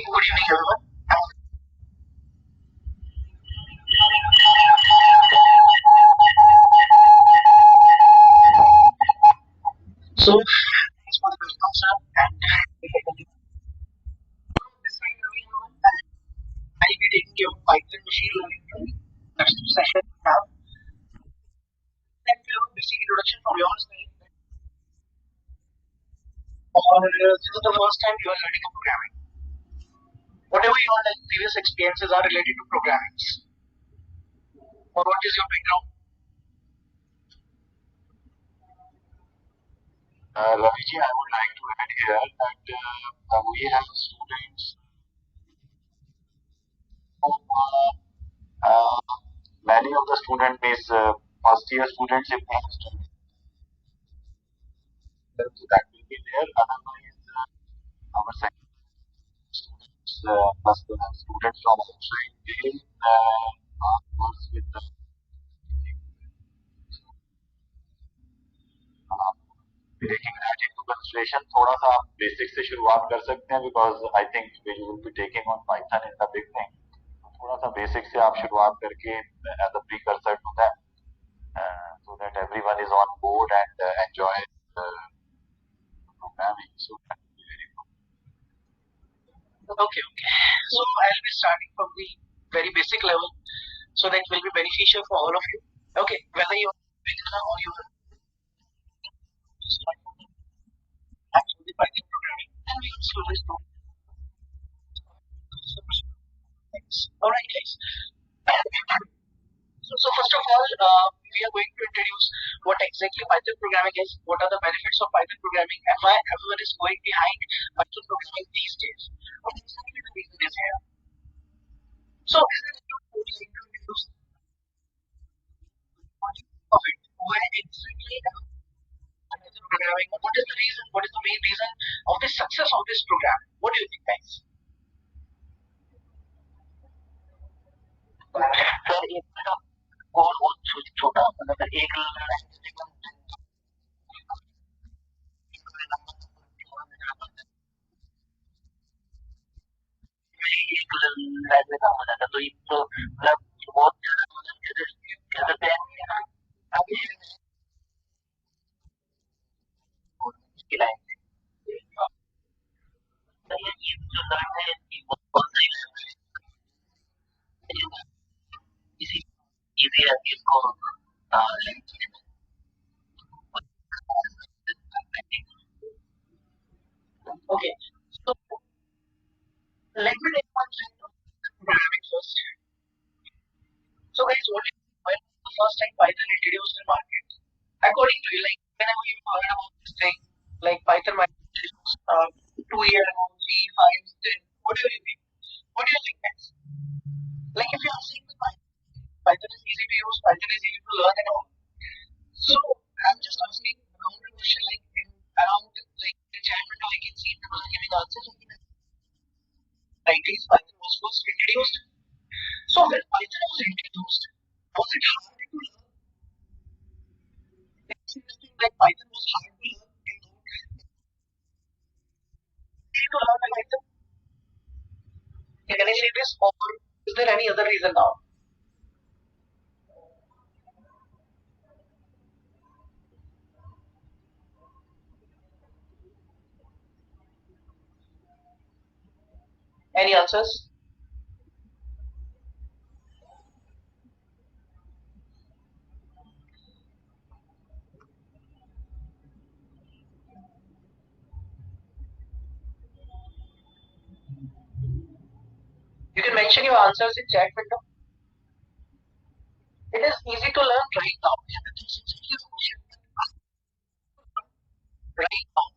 Good evening, everyone. So, thanks for the welcome, sir. And if I continue, this time, Ravi, everyone, I'll be taking your Python machine learning training. That's the session we have. And we have a basic introduction from your side. Or this is the first time you are learning a programming. Whatever your previous experiences are related to programming. Or what is your background? Raviji, I would like to add here that we have students who, many of the students is first year students if they have studied, so that will be there. Otherwise, our second students plus the students from outside, they works with the taking that into consideration. थोड़ा सा आप basic से शुरुआत कर सकते हैं because I think we will be taking on Python is the big thing. थोड़ा सा बेसिक से आप शुरुआत करके as a precursor to that, so that everyone is on board and enjoy programming. So that will be very good. Okay. So, I'll be starting from the very basic level so that will be beneficial for all of you. Okay, whether you're a beginner or you're start from the Python programming, and we will slowly start. All right, guys. So first of all, we are going to introduce what exactly Python programming is, what are the benefits of Python programming, and why everyone is going behind Python programming these days. What exactly the reason is here. So this is going to introduce of it. Why exactly Python programming? What is the reason? What is the main reason of the success of this program? What do you think, guys? Sir एक और बहुत छोटा मतलब एक एक line में काम हो जाता तो एक तो मतलब बहुत ज्यादा मतलब कह सकते हैं आगे की लाइन ये जो लाइन है ये बहुत सही लाइन है इसी इजी रहती है इसको okay, so let me take one thing programming first. So guys, what is when was the first time Python introduced in market? According to you, like whenever you heard about this thing, like Python might be introduced 2 years ago, 3, 5, 10. What do you think? What do you think, guys? Like if you are saying that Python is easy to use, Python is easy to learn and all. So I'm just asking around the question, like in around like the chat window, I can see people are giving answers. Like Python was first introduced. So when Python was introduced, was it hard to learn? It's interesting like Python was hard to learn in those easy to learn by Python. Can I say this, or is there any other reason now? Any answers? You can mention your answers in chat window. It is easy to learn right now. Yeah, that is exactly the question. Right now,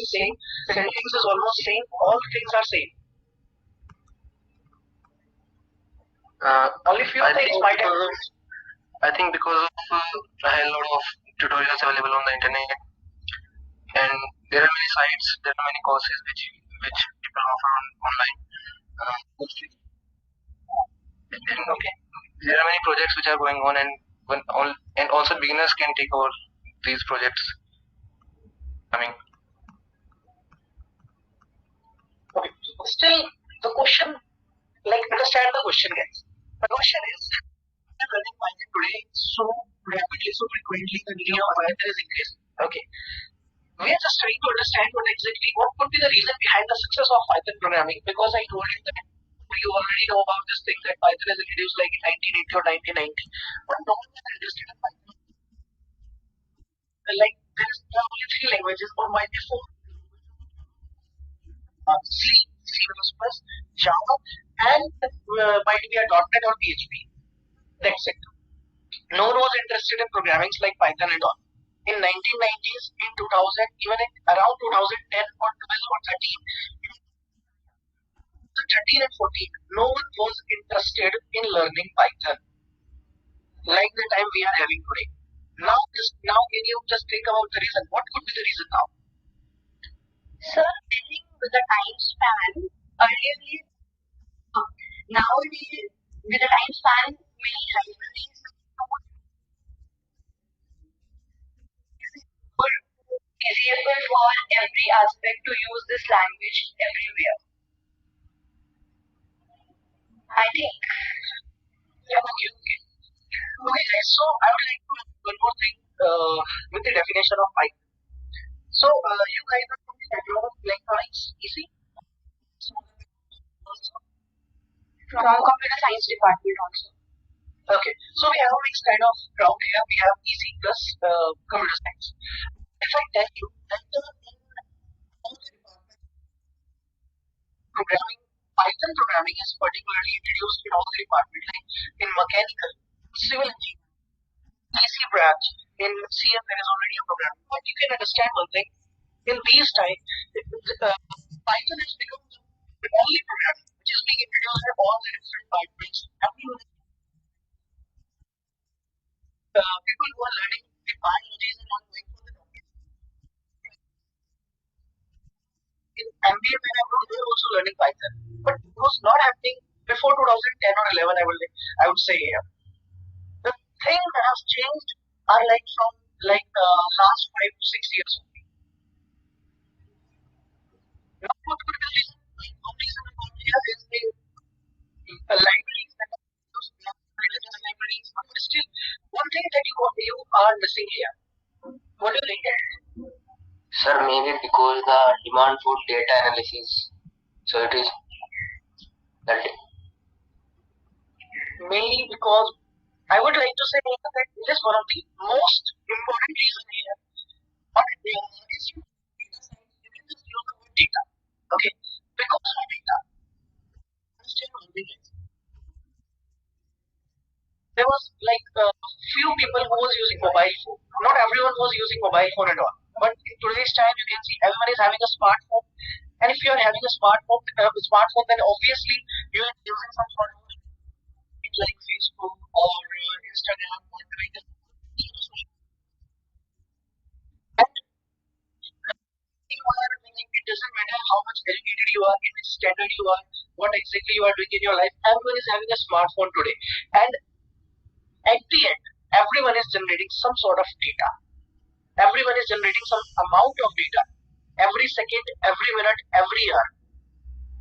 same. Sentence is almost same. All things are same. Only few things might have. I think because of a lot of tutorials available on the internet, and there are many sites, there are many courses which people offer online. Okay. There are many projects which are going on, and also beginners can take over these projects. I mean, Still, the question, like, understand the question, guys. The question is, we are learning Python today so rapidly, so frequently, the need of Python is increasing. Okay. We are just trying to understand what could be the reason behind the success of Python programming, because I told you that you already know about this thing that Python is introduced like in 1980 or 1990, but no one is interested in Python. Like, there are only three languages, or might be four: C, C++, Java, and might be a .NET or PHP. That's it. No one was interested in programming like Python and all. In 1990s, in 2000, even around 2010 or 12 or 13, 13 and 14, no one was interested in learning Python like the time we are having today. Now, can you just think about the reason? What could be the reason now? Sir, I think with the time span, earlier, nowadays, with the time span, many libraries is able for every aspect to use this language everywhere. I think. Yeah, okay. Okay, guys. So I would like to add one more thing with the definition of Python. So you guys are from the background of electronics, easy? From computer science department also. Okay, so we have a mixed kind of crowd here. We have EC plus computer science. If I tell you that programming, Python programming is particularly introduced in all the departments, like in mechanical, civil engineering, EC branch, in CF there is already a program. But you can understand one thing, in these times, Python has become the only programming which is being introduced in all the different departments. People who are learning the biologies and not going for the doctor. In MBA, when I was there, also learning Python, but it was not happening before 2010 or 11. I would say, yeah. The thing that has changed are like from last 5 to 6 years only. Now, what could be the reason? One reason here is the libraries that are used, religious libraries, but still, one thing that you are missing here. What do you think? Sir, maybe because the demand for data analysis. So it is that mainly because I would like to say that it is one of the most important reasons here. But is you can just use the word data. Okay, because of data. Understand one thing is, there was like few people who was using mobile phone. Not everyone was using mobile phone at all. But in today's time, you can see everyone is having a smartphone. And if you are having a smartphone, then obviously you are using some sort of like Facebook or Instagram or Twitter. And it doesn't matter how much educated you are, in which standard you are, what exactly you are doing in your life. Everyone is having a smartphone today. And at the end, everyone is generating some sort of data. Everyone is generating some amount of data every second, every minute, every year.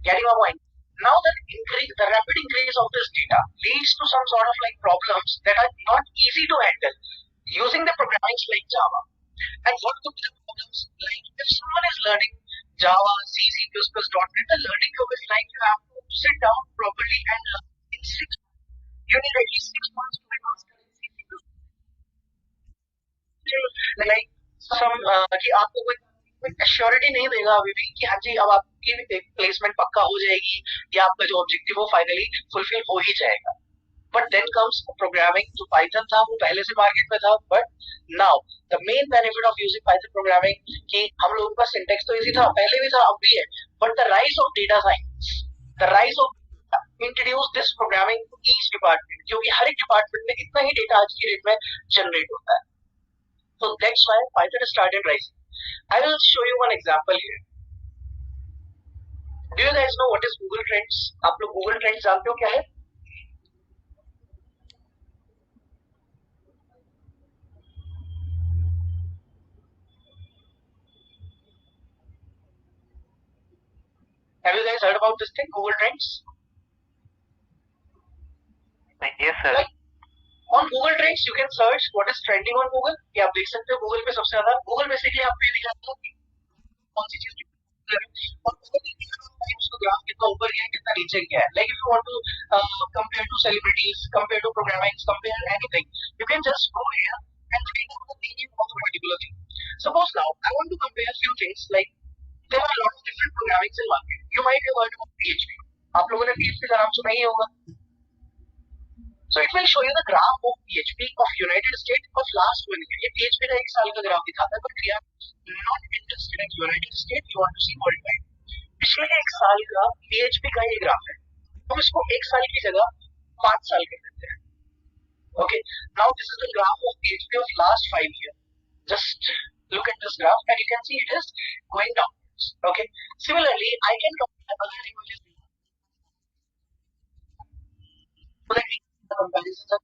Getting my point? Now the rapid increase of this data leads to some sort of like problems that are not easy to handle using the programming like Java. And what could be the problems? Like if someone is learning Java, C, C++, .NET, the learning curve is like you have to sit down properly and learn in 6 months. You need at least 6 months to be master in C, C++. Like some कि आपको कोई assurity नहीं देगा अभी भी कि हाँ जी अब आपकी प्लेसमेंट पक्का हो जाएगी या आपका जो ऑब्जेक्टिव वो फाइनली फुलफिल हो ही जाएगा. But then comes programming. जो Python था वो पहले से मार्केट में था, but now the main benefit of using Python programming कि हम लोगों का syntax तो easy था, पहले भी था, अब भी है, but the rise of data science, the rise of introduce this programming to each department, क्योंकि हर एक डिपार्टमेंट में इतना ही डेटा आज की डेट में जनरेट होता है. So that's why Python started rising. I will show you one example here. Do you guys know what is Google Trends? आप लोग Google Trends जानते हो क्या है? Have you guys heard about about this thing, Google Trends? Yes, sir. Like on Google Trends, you can search what is trending on Google. ये आप देख सकते हो Google पे सबसे ज्यादा. Google basically आपको ये दिखाता है कि कौन सी चीज और उसको ग्राफ कितना ऊपर गया है कितना नीचे गया है. Like if you want to compare to celebrities, compare to programming, compare anything, you can just go here and find out the meaning of a particular thing. Suppose now I want to compare a few things. Like there are a lot of different programmings in market. You might have heard about PHP. आप लोगों ने PHP का नाम सुना ही होगा. So it will show you the graph of PHP of United States of last 1 year. ये PHP का 1 साल का ग्राफ दिखाता है, but we are not interested in United States. We want to see worldwide. पिछले 1 साल का PHP का ये ग्राफ है. हम इसको 1 साल की जगह 5 साल कर देते हैं. Okay. Now this is the graph of PHP of last 5 years. Just look at this graph and you can see it is going downwards. Okay. Similarly, I can compare other languages. So that comparisons of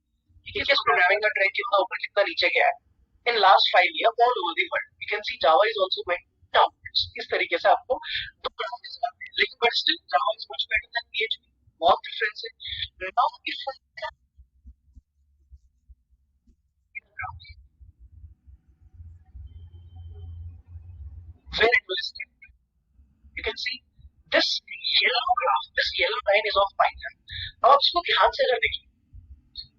किस programming का trend कितना ऊपर कितना नीचे गया है in last 5 year all over the world. You can see Java is also going downwards. इस तरीके से आपको दो ग्राफ नजर आते हैं, लेकिन but still Java is much better than PHP. बहुत डिफरेंस है. Now if where it will start, you can see this yellow graph, this yellow line is of Python. अब आप इसको ध्यान से अगर देखिए,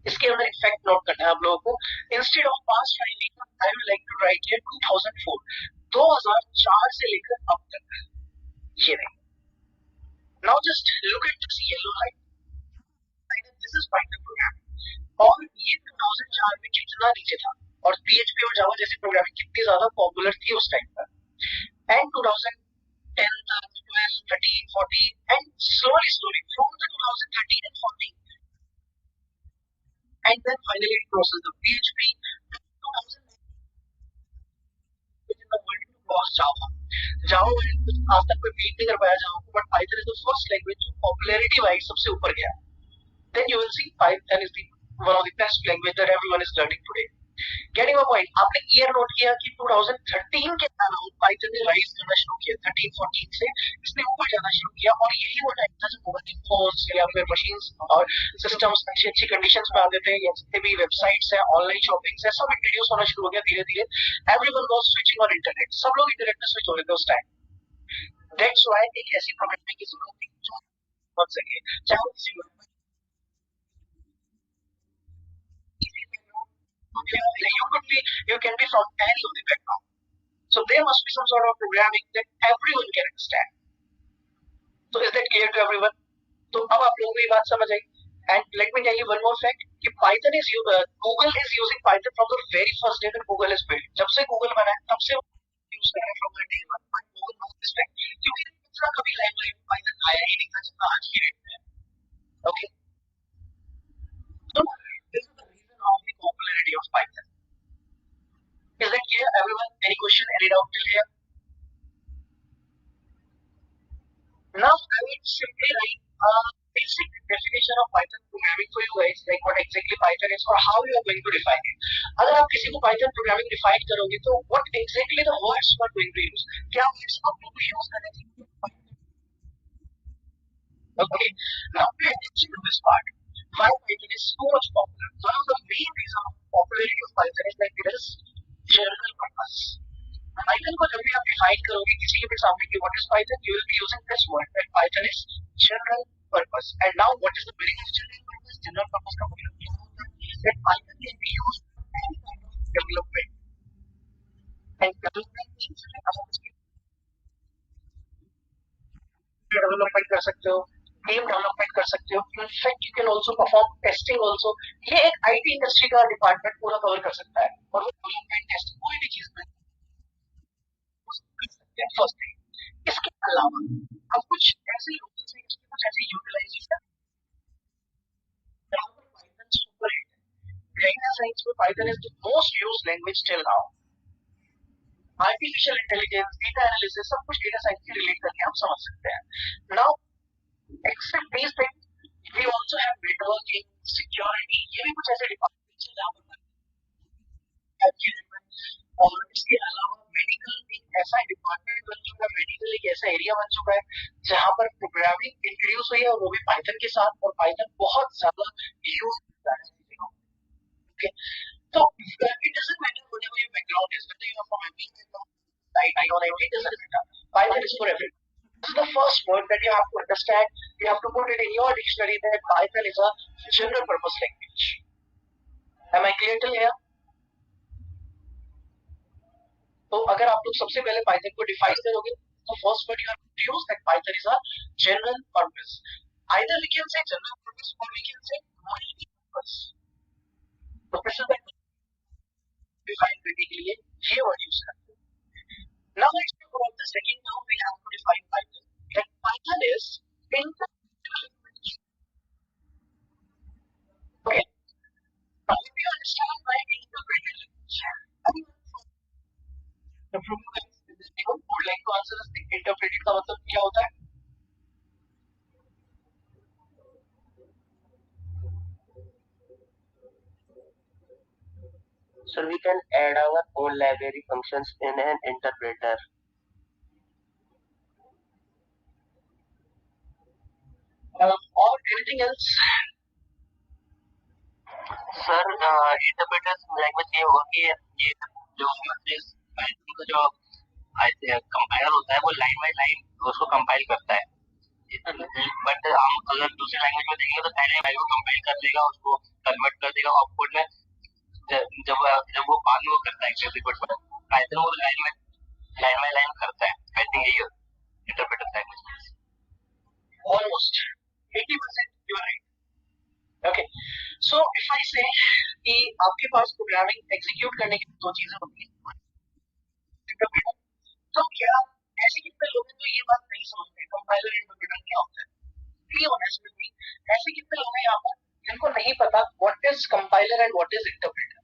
इसके अंदर इफेक्ट नोट करना है आप लोगों को. Instead of past 5 year I would like to write here 2004, 2004 से लेकर अब तक. ये देखिए. Now just look at this yellow line. This is Python programming और ये 2004 में कितना नीचे था और PHP और जावा जैसी प्रोग्रामिंग कितनी ज्यादा पॉपुलर थी उस टाइम पर. एंड 2010 तक 12, 13, 14 and slowly from the 2013 and 14 and then finally it crosses the PHP 2000 in the world to cross Java. Java आज तक कोई बीट नहीं कर पाया Java को, but Python is the first language जो popularity wise सबसे ऊपर गया. Then you will see Python is the one of the best language that everyone is learning today. Getting my point. आपने ईयर नोट किया कि 2013 के around Python ने rise करना शुरू किया. 13-14 से इसने ऊपर जाना शुरू किया और यही वो टाइम था जब मोबाइल फोन्स या फिर मशीन्स और सिस्टम्स अच्छी कंडीशंस में आते थे, या जितने भी वेबसाइट्स है, ऑनलाइन शॉपिंग है, सब इंट्रोड्यूस होना शुरू हो गया धीरे धीरे. Everyone was switching on internet. सब लोग इंटरनेट पे स्विच हो रहे थे उस टाइम. दैट्स व्हाई एक ऐसी प्रोग्रामिंग की जरूरत थी जो बन सके, चाहे वो किसी you can be from any of the background. So there must be some sort of programming that everyone can understand. So is that clear to everyone? तो अब आप लोगों को ये बात समझ आई. And let me tell you one more fact कि Python is Google is using Python from the very first day that Google is built. जब से Google बना है तब से यूज कर रहे हैं from the day one. But Google knows this fact क्योंकि इतना कभी लाइमलाइट में Python आया ही नहीं था जितना आज की डेट में है. Okay. So this is the reason of the popularity of Python. Is that clear, everyone? Any question, any doubt till here? Now I will simply write a basic definition of Python programming for you guys, like what exactly Python is or how you are going to define it. अगर आप किसी को Python programming define करोगे तो what exactly the words you are going to use? क्या words आप लोग को use करने चाहिए? Okay. Now pay attention to this part. Why Python is so much popular? One of the main reasons of popularity of Python is like it is general purpose. Python को जब भी आप define करोगे किसी के भी सामने कि what is Python, you will be using this word that Python is general purpose. And now what is the meaning of general purpose? General purpose का मतलब क्या होता है? That Python can be used for any kind of development. And development means that आप उसकी development कर सकते हो, गेम डेवलपमेंट कर सकते हो. In fact you can also perform testing also. ये एक IT इंडस्ट्री का डिपार्टमेंट पूरा कवर कर सकता है और वो डेवलपमेंट टेस्टिंग कोई भी चीज में कर सकते हैं. First thing. इसके अलावा अब कुछ ऐसे लोग हैं जिसके कुछ ऐसे यूटिलाइजेशन जहाँ पर पाइथन सुपर हिट है. डेटा साइंस में Python is the most used language till now. Artificial intelligence, data analysis, सब कुछ डेटा साइंस से रिलेट करके आप समझ सकते हैं. Now except these things, we also have networking, security. ये भी कुछ ऐसे डिपार्टमेंट्स हैं जहाँ पर और इसके अलावा मेडिकल एक ऐसा डिपार्टमेंट बन चुका है. मेडिकल एक ऐसा एरिया बन चुका है जहां पर प्रोग्रामिंग इंट्रोड्यूस हुई है और वो भी पाइथन के साथ, और पाइथन बहुत ज्यादा यूज होता है चीजों में। ओके, तो it doesn't matter whatever your background is, whether you are from MBA background, IIT or MBA, it doesn't matter. Python is for everyone. This is the first word that you have to understand. You have to put it in your dictionary that Python is a general purpose language. Am I clear till here? तो अगर आप लोग सबसे पहले Python को define करोगे तो first word you have to use that Python is a general purpose. Either we can say general purpose और we can say multi purpose. तो प्रेशर दैट डिफाइन करने के लिए ये वर्ड यूज करते हैं। Now let's talk about the second term we have to define Python, that Python is interpretable language. Okay, now if you understand by interpretable language, तो from you guys would like to answer this thing, interpreted का मतलब क्या होता है? So we can add our own library functions in an interpreter. Or anything else? Sir interpreter language ये होगी, ये जो पाइथन का जो कंपाइलर होता है वो लाइन बाय लाइन उसको कंपाइल करता है, बट हम अगर दूसरी लैंग्वेज में देखेंगे तो पहले वैल्यू कंपाइल कर देगा, उसको कन्वर्ट कर देगा आउटपुट में, जब वो बाद में वो करता है एग्जीक्यूट में। पाइथन वो लाइन बाय लाइन करता है। आई थिंक यही interpreter language Almost 80% you are right. Okay, so if I say कि आपके पास प्रोग्रामिंग एग्जीक्यूट करने की दो चीजें होती हैं, इंटरप्रेटर, तो क्या ऐसे कितने लोग हैं जो ये बात नहीं समझते कंपाइलर इंटरप्रेटर क्या होता है? बी ऑनेस्ट विद मी, ऐसे कितने लोग हैं यहाँ पर जिनको नहीं पता what is compiler and what is interpreter?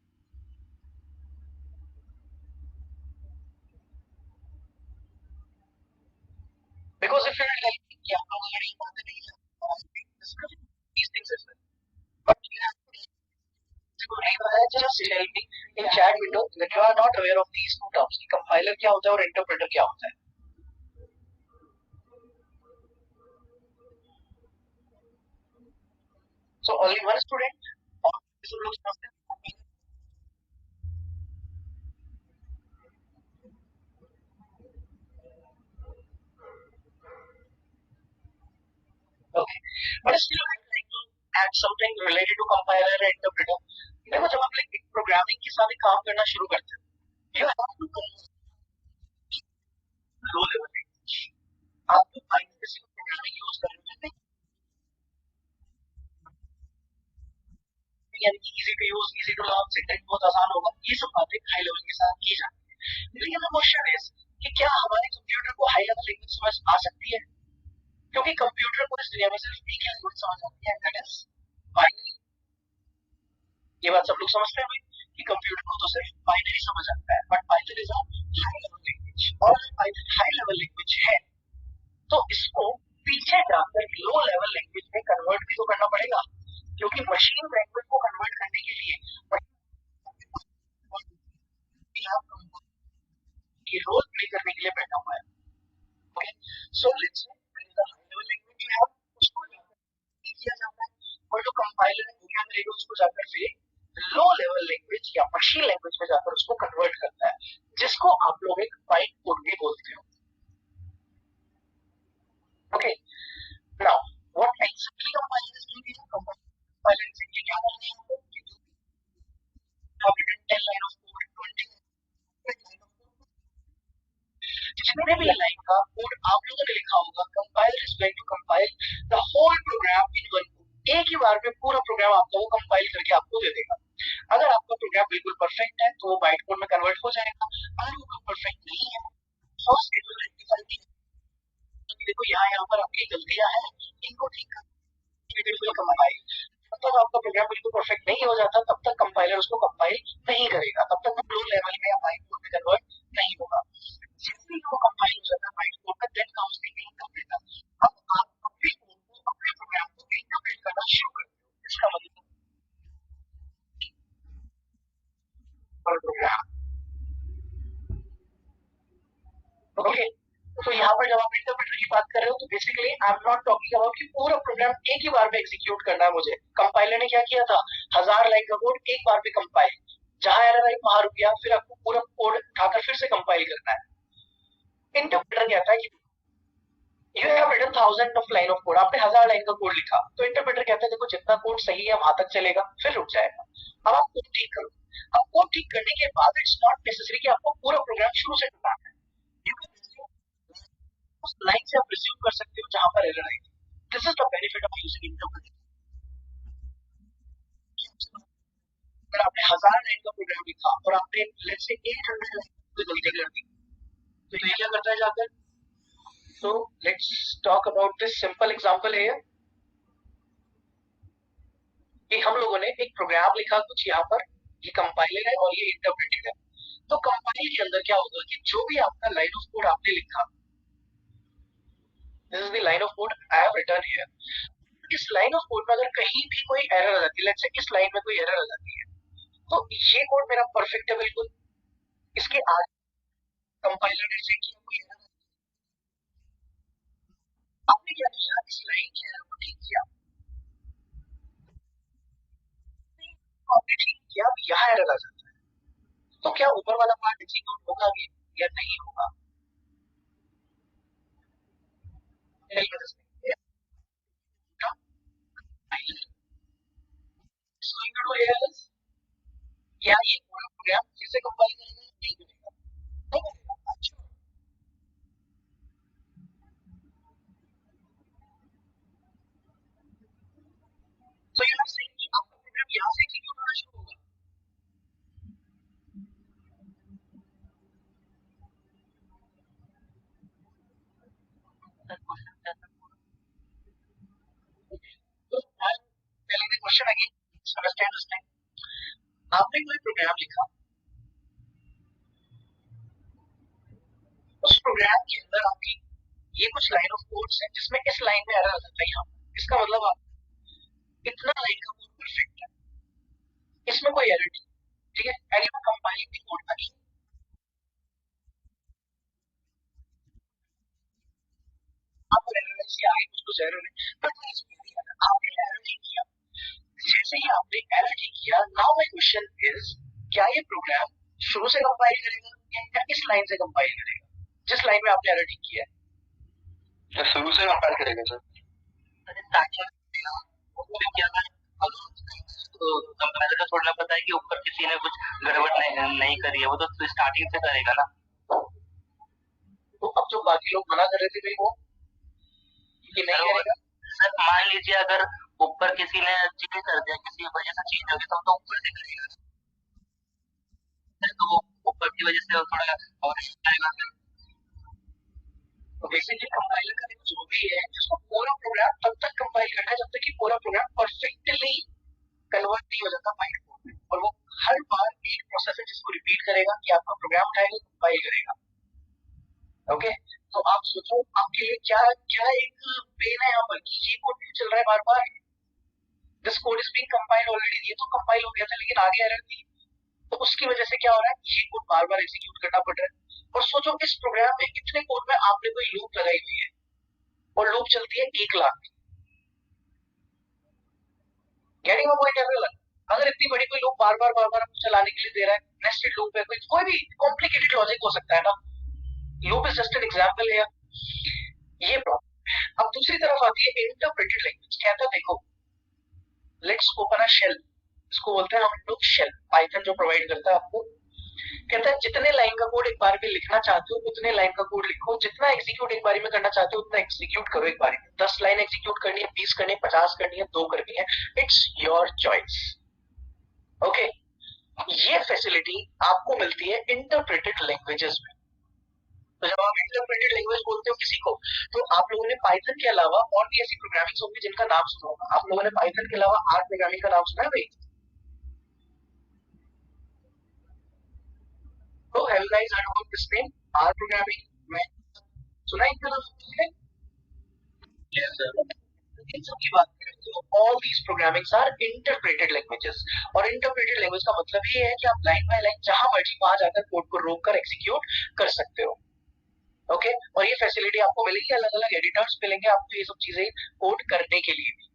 Because if you're like कि आप लोग अगर ये बातें नहीं जानते these things as well, but you have to नहीं पता है, just tell me in chat window that you are not aware of these two terms, कि कंपाइलर क्या होता है और इंटरप्रेटर क्या होता है। So only one student और सब लोग समझते हैं। Okay, but still I would like to add something related to compiler and interpreter. देखो जब आप like प्रोग्रामिंग के साथ काम करना शुरू करते हैं, you have to convert low level language. आप तो पाइथन जैसी प्रोग्रामिंग यूज कर रहे हैं, यानी कि easy to use, easy to learn, syntax बहुत आसान होगा, ये सब बातें हाई लेवल के साथ की जाती है। लेकिन क्वेश्चन इज कि क्या हमारे कंप्यूटर को हाई लेवल लैंग्वेज समझ आ सकती है? क्योंकि कंप्यूटर को इस दुनिया में सिर्फ एक ही लैंग्वेज समझ आती है, दैट इज बाइनरी। ये बात सब लोग समझते हैं भाई कि कंप्यूटर को तो सिर्फ बाइनरी समझ आता है, but Python is a high level language, और पाइथन हाई लेवल लैंग्वेज है तो इसको पीछे जाकर लो लेवल लैंग्वेज में कन्वर्ट भी तो करना पड़ेगा, क्योंकि मशीन लैंग्वेज को कन्वर्ट करने के लिए ये रोल प्ले करने के लिए बैठा हुआ है। Okay, so let's say there is a high level language you have, उसको जाकर किया जाता है, और जो कंपाइलर है वो क्या करेगा, उसको जाकर फिर लो लेवल लैंग्वेज या मशीन लैंग्वेज में जाकर उसको कन्वर्ट करता है, जिसको आप लोग एक बाइट कोड भी बोलते हो। Okay, now what actually compiler is doing, compiler exactly क्या कर रहे हैं आपको कि आप written 10 line of code, 20 line of code, जितने भी लाइन का कोड आप लोगों ने लिखा होगा, compiler is going to compile the whole program in one go. एक ही बार में पूरा प्रोग्राम आपको वो कंपाइल करके आपको दे देगा। अगर आपका प्रोग्राम बिल्कुल परफेक्ट है तो वो बाइट कोड में कन्वर्ट हो जाएगा, अगर वो परफेक्ट नहीं है फर्स्ट इट विल रेक्टिफाई कि देखो यहाँ पर आपकी गलतियां हैं, इनको ठीक कर कंपाइल। जब तक आपका प्रोग्राम बिल्कुल परफेक्ट नहीं हो जाता तब तक कंपाइलर उसको कंपाइल नहीं करेगा, तब तक वो लो लेवल में या बाइट कोड में कन्वर्ट नहीं होगा। जैसे ही वो कंपाइल हो जाता है बाइट कोड में, देन कम्स द इंटरप्रेटर। अब आप अपने कोड को, अपने प्रोग्राम को इंटरप्रेट करना शुरू करते हो, इसका मतलब प्रोग्राम। ओके, तो यहाँ पर जब आप इंटरप्रेटर की बात कर रहे हो तो basically I am not talking about कि पूरा प्रोग्राम एक ही बार में एग्जीक्यूट करना है मुझे। कंपाइलर ने क्या किया था, 1000 लाइन का कोड एक बार में कंपाइल, जहां एरर आई वहां रुक गया, फिर आपको पूरा कोड उठाकर फिर से कंपाइल करना है। इंटरप्रेटर कहता है कि you have written 1000 of line of code, आपने 1000 लाइन का कोड लिखा, तो इंटरप्रेटर कहता है देखो जितना कोड सही है वहां तक चलेगा, फिर रुक जाएगा। अब आप कोड ठीक करो। अब कोड ठीक करने के बाद इट्स नॉट नेसेसरी कि आपको पूरा प्रोग्राम शुरू से करना है। यू कैन उस लाइन से आप रिज्यूम कर सकते हो जहां पर error I. This is the benefit of using interpreter. अगर आपने 1000 लाइन का प्रोग्राम लिखा और आपने लेट्स से 800 लाइन की गलती कर दी, तो ये क्या करता है जाकर, so let's talk about this simple example here कि हम लोगों ने एक प्रोग्राम लिखा कुछ यहाँ पर, ये कंपाइलर है और ये इंटरप्रेटर है। तो कंपाइल के अंदर क्या होगा कि जो भी आपका लाइन ऑफ कोड आपने लिखा, this is the line of code I have written here, इस लाइन ऑफ कोड में अगर कहीं भी कोई एरर आ जाती है, लेट्स से इस लाइन में कोई एरर आ जाती है, तो ये कोड मेरा परफेक्ट है बिल्कुल, इसके आगे कंपाइलर ने चेक किया कोई एरर, आपने क्या किया, इस लाइन के एरर को ठीक किया, आपने ठीक किया, अब यहाँ एरर आ जाता है, तो क्या ऊपर वाला पार्ट एग्जीक्यूट होगा भी या नहीं होगा? क्या ये पूरा प्रोग्राम फिर से कंपाइल करेगा या नहीं करेगा? नहीं करेगा। अच्छा, तो यू आर सेइंग कि आपका प्रोग्राम यहाँ से एग्जीक्यूट होना शुरू होगा। तो पहले the question again, understand this time. आपने कोई प्रोग्राम लिखा, उस प्रोग्राम के अंदर आपकी ये कुछ लाइन ऑफ कोड्स है जिसमें इस लाइन में एरर आ जाता है यहाँ, इसका मतलब आप इतना लाइन का कोड परफेक्ट है, इसमें कोई एरर नहीं, ठीक है, and you compiling the code again, आप एरर से आगे कुछ एरर है, बट आपने एरर नहीं किया। जैसे ही आपने एरर नहीं किया, नाउ माय क्वेश्चन इज, क्या ये प्रोग्राम शुरू से कंपाइल करेगा या इस लाइन से कंपाइल करेगा जिस लाइन में आपने एरर नहीं किया है? तो शुरू से कंपाइल करेगा सर। तो कंपाइलर को थोड़ा पता है कि ऊपर किसी ने कुछ गड़बड़ नहीं करी है, वो तो स्टार्टिंग से करेगा ना। तो अब जो बाकी लोग मना कर रहे थे भाई वो कि नहीं करेगा, सर मान लीजिए अगर ऊपर किसी ने चेंज कर दिया, किसी वजह से चेंज हो गया, तो ऊपर से करेगा, तो वो ऊपर की वजह से थोड़ा और आएगा। तो बेसिकली कंपाइलर का जो भी है, जिसको पूरा प्रोग्राम तब तक कंपाइल करना है जब तक कि पूरा प्रोग्राम परफेक्टली कन्वर्ट नहीं हो जाता बाइट कोड में, और वो हर बार एक प्रोसेस है जिसको रिपीट करेगा कि आपका प्रोग्राम उठाएगा, कंपाइल करेगा। ओके, तो आप सोचो आपके लिए क्या क्या एक पेन है यहाँ पर कि ये कोड क्यों चल रहा है बार बार, this code is being compiled already, ये तो कंपाइल हो गया था लेकिन आगे एरर थी, तो उसकी वजह से क्या हो रहा है, ये कोड बार बार एग्जीक्यूट करना पड़ रहा है। और सोचो इस प्रोग्राम में इतने कोड में आपने कोई लूप लगाई हुई है और लूप चलती है 1 lakh, getting a point everyone? अगर इतनी बड़ी कोई लूप बार बार आपको चलाने के लिए दे रहा है, नेस्टेड लूप है, कोई भी कॉम्प्लिकेटेड लॉजिक हो सकता है ना, loop is just an example है, ये प्रॉब्लम। अब दूसरी तरफ आती है इंटरप्रेटेड लैंग्वेज, कहता है देखो लेट्स ओपन अ शेल, इसको बोलते हैं हम लोग शेल, पाइथन जो प्रोवाइड करता है आपको, कहता है जितने लाइन का कोड एक बार में लिखना चाहते हो उतने लाइन का कोड लिखो, जितना एग्जीक्यूट एक बारी में करना चाहते हो उतना एग्जीक्यूट करो एक बारी में, 10 लाइन एग्जीक्यूट करनी है, 20 करनी है, 50 करनी है, 2 करनी है, इट्स योर चॉइस। ओके, ये फैसिलिटी आपको मिलती है इंटरप्रेटेड लैंग्वेजेस में। तो जब आप इंटरप्रेटेड लैंग्वेज बोलते हो किसी को, तो आप लोगों ने पाइथन के अलावा और भी ऐसी प्रोग्रामिंग होंगी जिनका नाम सुना होगा, आप लोगों ने पाइथन के अलावा आर प्रोग्रामिंग का नाम सुना है भाई? तो have you guys heard about this name R programming? मैं सुना इनका नाम आपने? Yes sir. इन सब की बात करें तो all these programmings are interpreted languages, और इंटरप्रेटेड लैंग्वेज का मतलब ये है कि आप लाइन बाय लाइन जहां मर्जी वहां जाकर कोड को रोक कर एग्जीक्यूट कर सकते हो। ओके, और ये फैसिलिटी आपको मिलेगी, अलग अलग एडिटर्स मिलेंगे आपको ये सब चीजें कोड करने के लिए भी।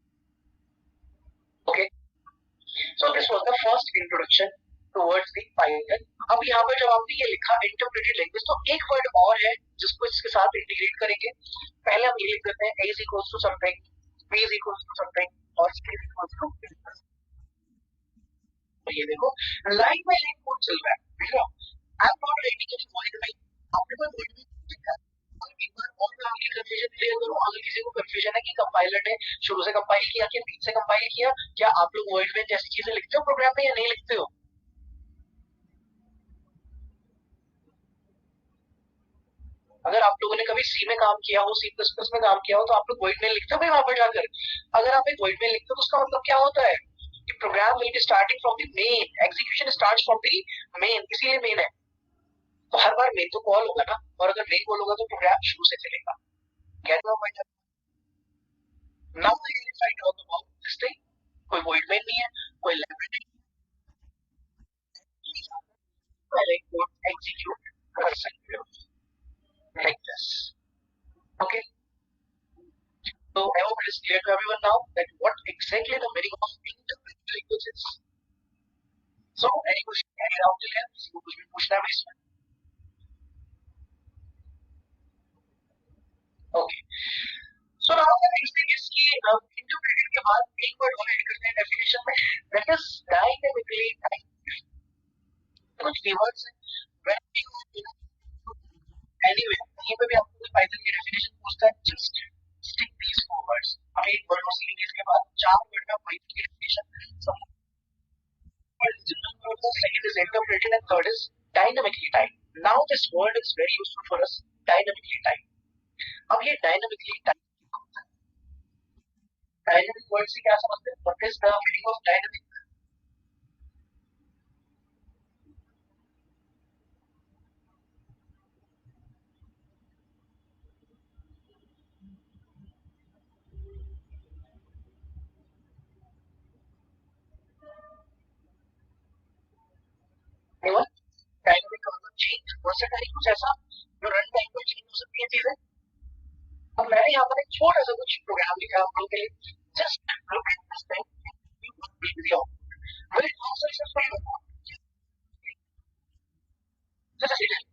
Okay, so this was the first introduction towards the Python. अब यहाँ पर जब आपने ये लिखा इंटरप्रेटेड लैंग्वेज, तो एक वर्ड और है जिसको इसके साथ इंटीग्रेट करेंगे। पहले हम ये लिख देते हैं a is equals to something, b is equals to something और c is equals to। तो ये देखो लाइन बाय लाइन कोड चल रहा है, देख रहे हो? I am not writing any word by, आपने कोई वर्ड भी लिखा है। और एक बार और मैं आपकी कंफ्यूजन क्लियर करूं, अगर किसी को कंफ्यूजन है कि कंपाइलर ने शुरू से कंपाइल किया कि बीच से कंपाइल किया, क्या आप लोग वर्ड में जैसी चीजें लिखते हो प्रोग्राम में या नहीं लिखते हो? अगर आप लोगों ने कभी सी में काम किया हो, सी प्लस प्लस में काम किया हो, तो आप लोग वर्ड में लिखते हो भाई वहां पर जाकर? अगर आप एक वर्ड में लिखते हो तो उसका मतलब क्या होता है कि program will be starting from the main, execution starts from the main, इसीलिए मेन है। तो हर बार मेन तो कॉल होगा ना, और अगर मेन कॉल होगा तो प्रोग्राम शुरू से चलेगा। Gate my point? Now if I talk about this thing, कोई वर्ड में नहीं है, कोई लाइब्रेरी पहले कोड एग्जीक्यूट कर सकते हो like this. Okay, so I hope it is clear to everyone now that what exactly the meaning of interpreted language is. So any question, any doubt till here? किसी को कुछ भी पूछना है इसमें? Okay. So now the next thing is कि interpreted के बाद एक word और add करते हैं definition में, that is dynamically typed. कुछ keywords हैं, when we anyway कहीं पे भी आपको कोई Python की definition पूछता है, just stick these four words. हम एक word और सीखेंगे, इसके बाद चार word में Python की definition समझ। Second is interpreted and third is dynamically typed. Now this word is very useful for us, dynamically typed. अब ये dynamically typed, dynamic word से क्या समझते हैं? What is the meaning of dynamic? Anyone? Dynamic का मतलब change, versatile, कुछ ऐसा जो रन टाइम पर चेंज हो सकती है चीजें। अब मैंने यहाँ पर एक छोटा सा कुछ प्रोग्राम लिखा है आप लोगों के लिए, just look at this thing, you will be the output. Will it work successfully or not? Just see it.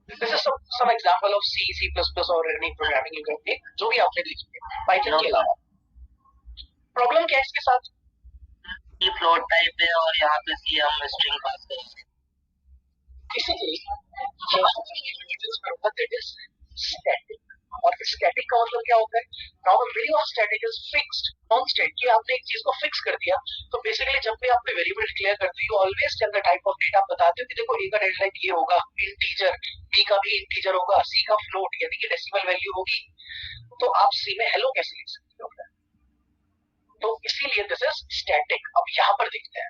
This is some example of C, C++ और any programming you can take, जो भी आपने लिखी है Python के अलावा। Problem क्या है इसके साथ? ये फ्लोट टाइप है और यहाँ पे सी हम स्ट्रिंग पास करेंगे। इसीलिए that is static, और static का मतलब क्या होता है? Now the meaning of static is fixed, constant, कि आपने एक चीज को फिक्स कर दिया, तो बेसिकली जब भी आपने वेरिएबल डिक्लेयर करते हो, you always tell the type of data, आप बताते हो कि देखो A का डेटा टाइप ये होगा इंटीजर, B का भी इंटीजर होगा, C का फ्लोट यानी कि डेसिमल वैल्यू होगी। तो आप C में हेलो कैसे लिख सकते हो? तो इसीलिए दिस इज स्टैटिक। अब यहाँ पर देखते हैं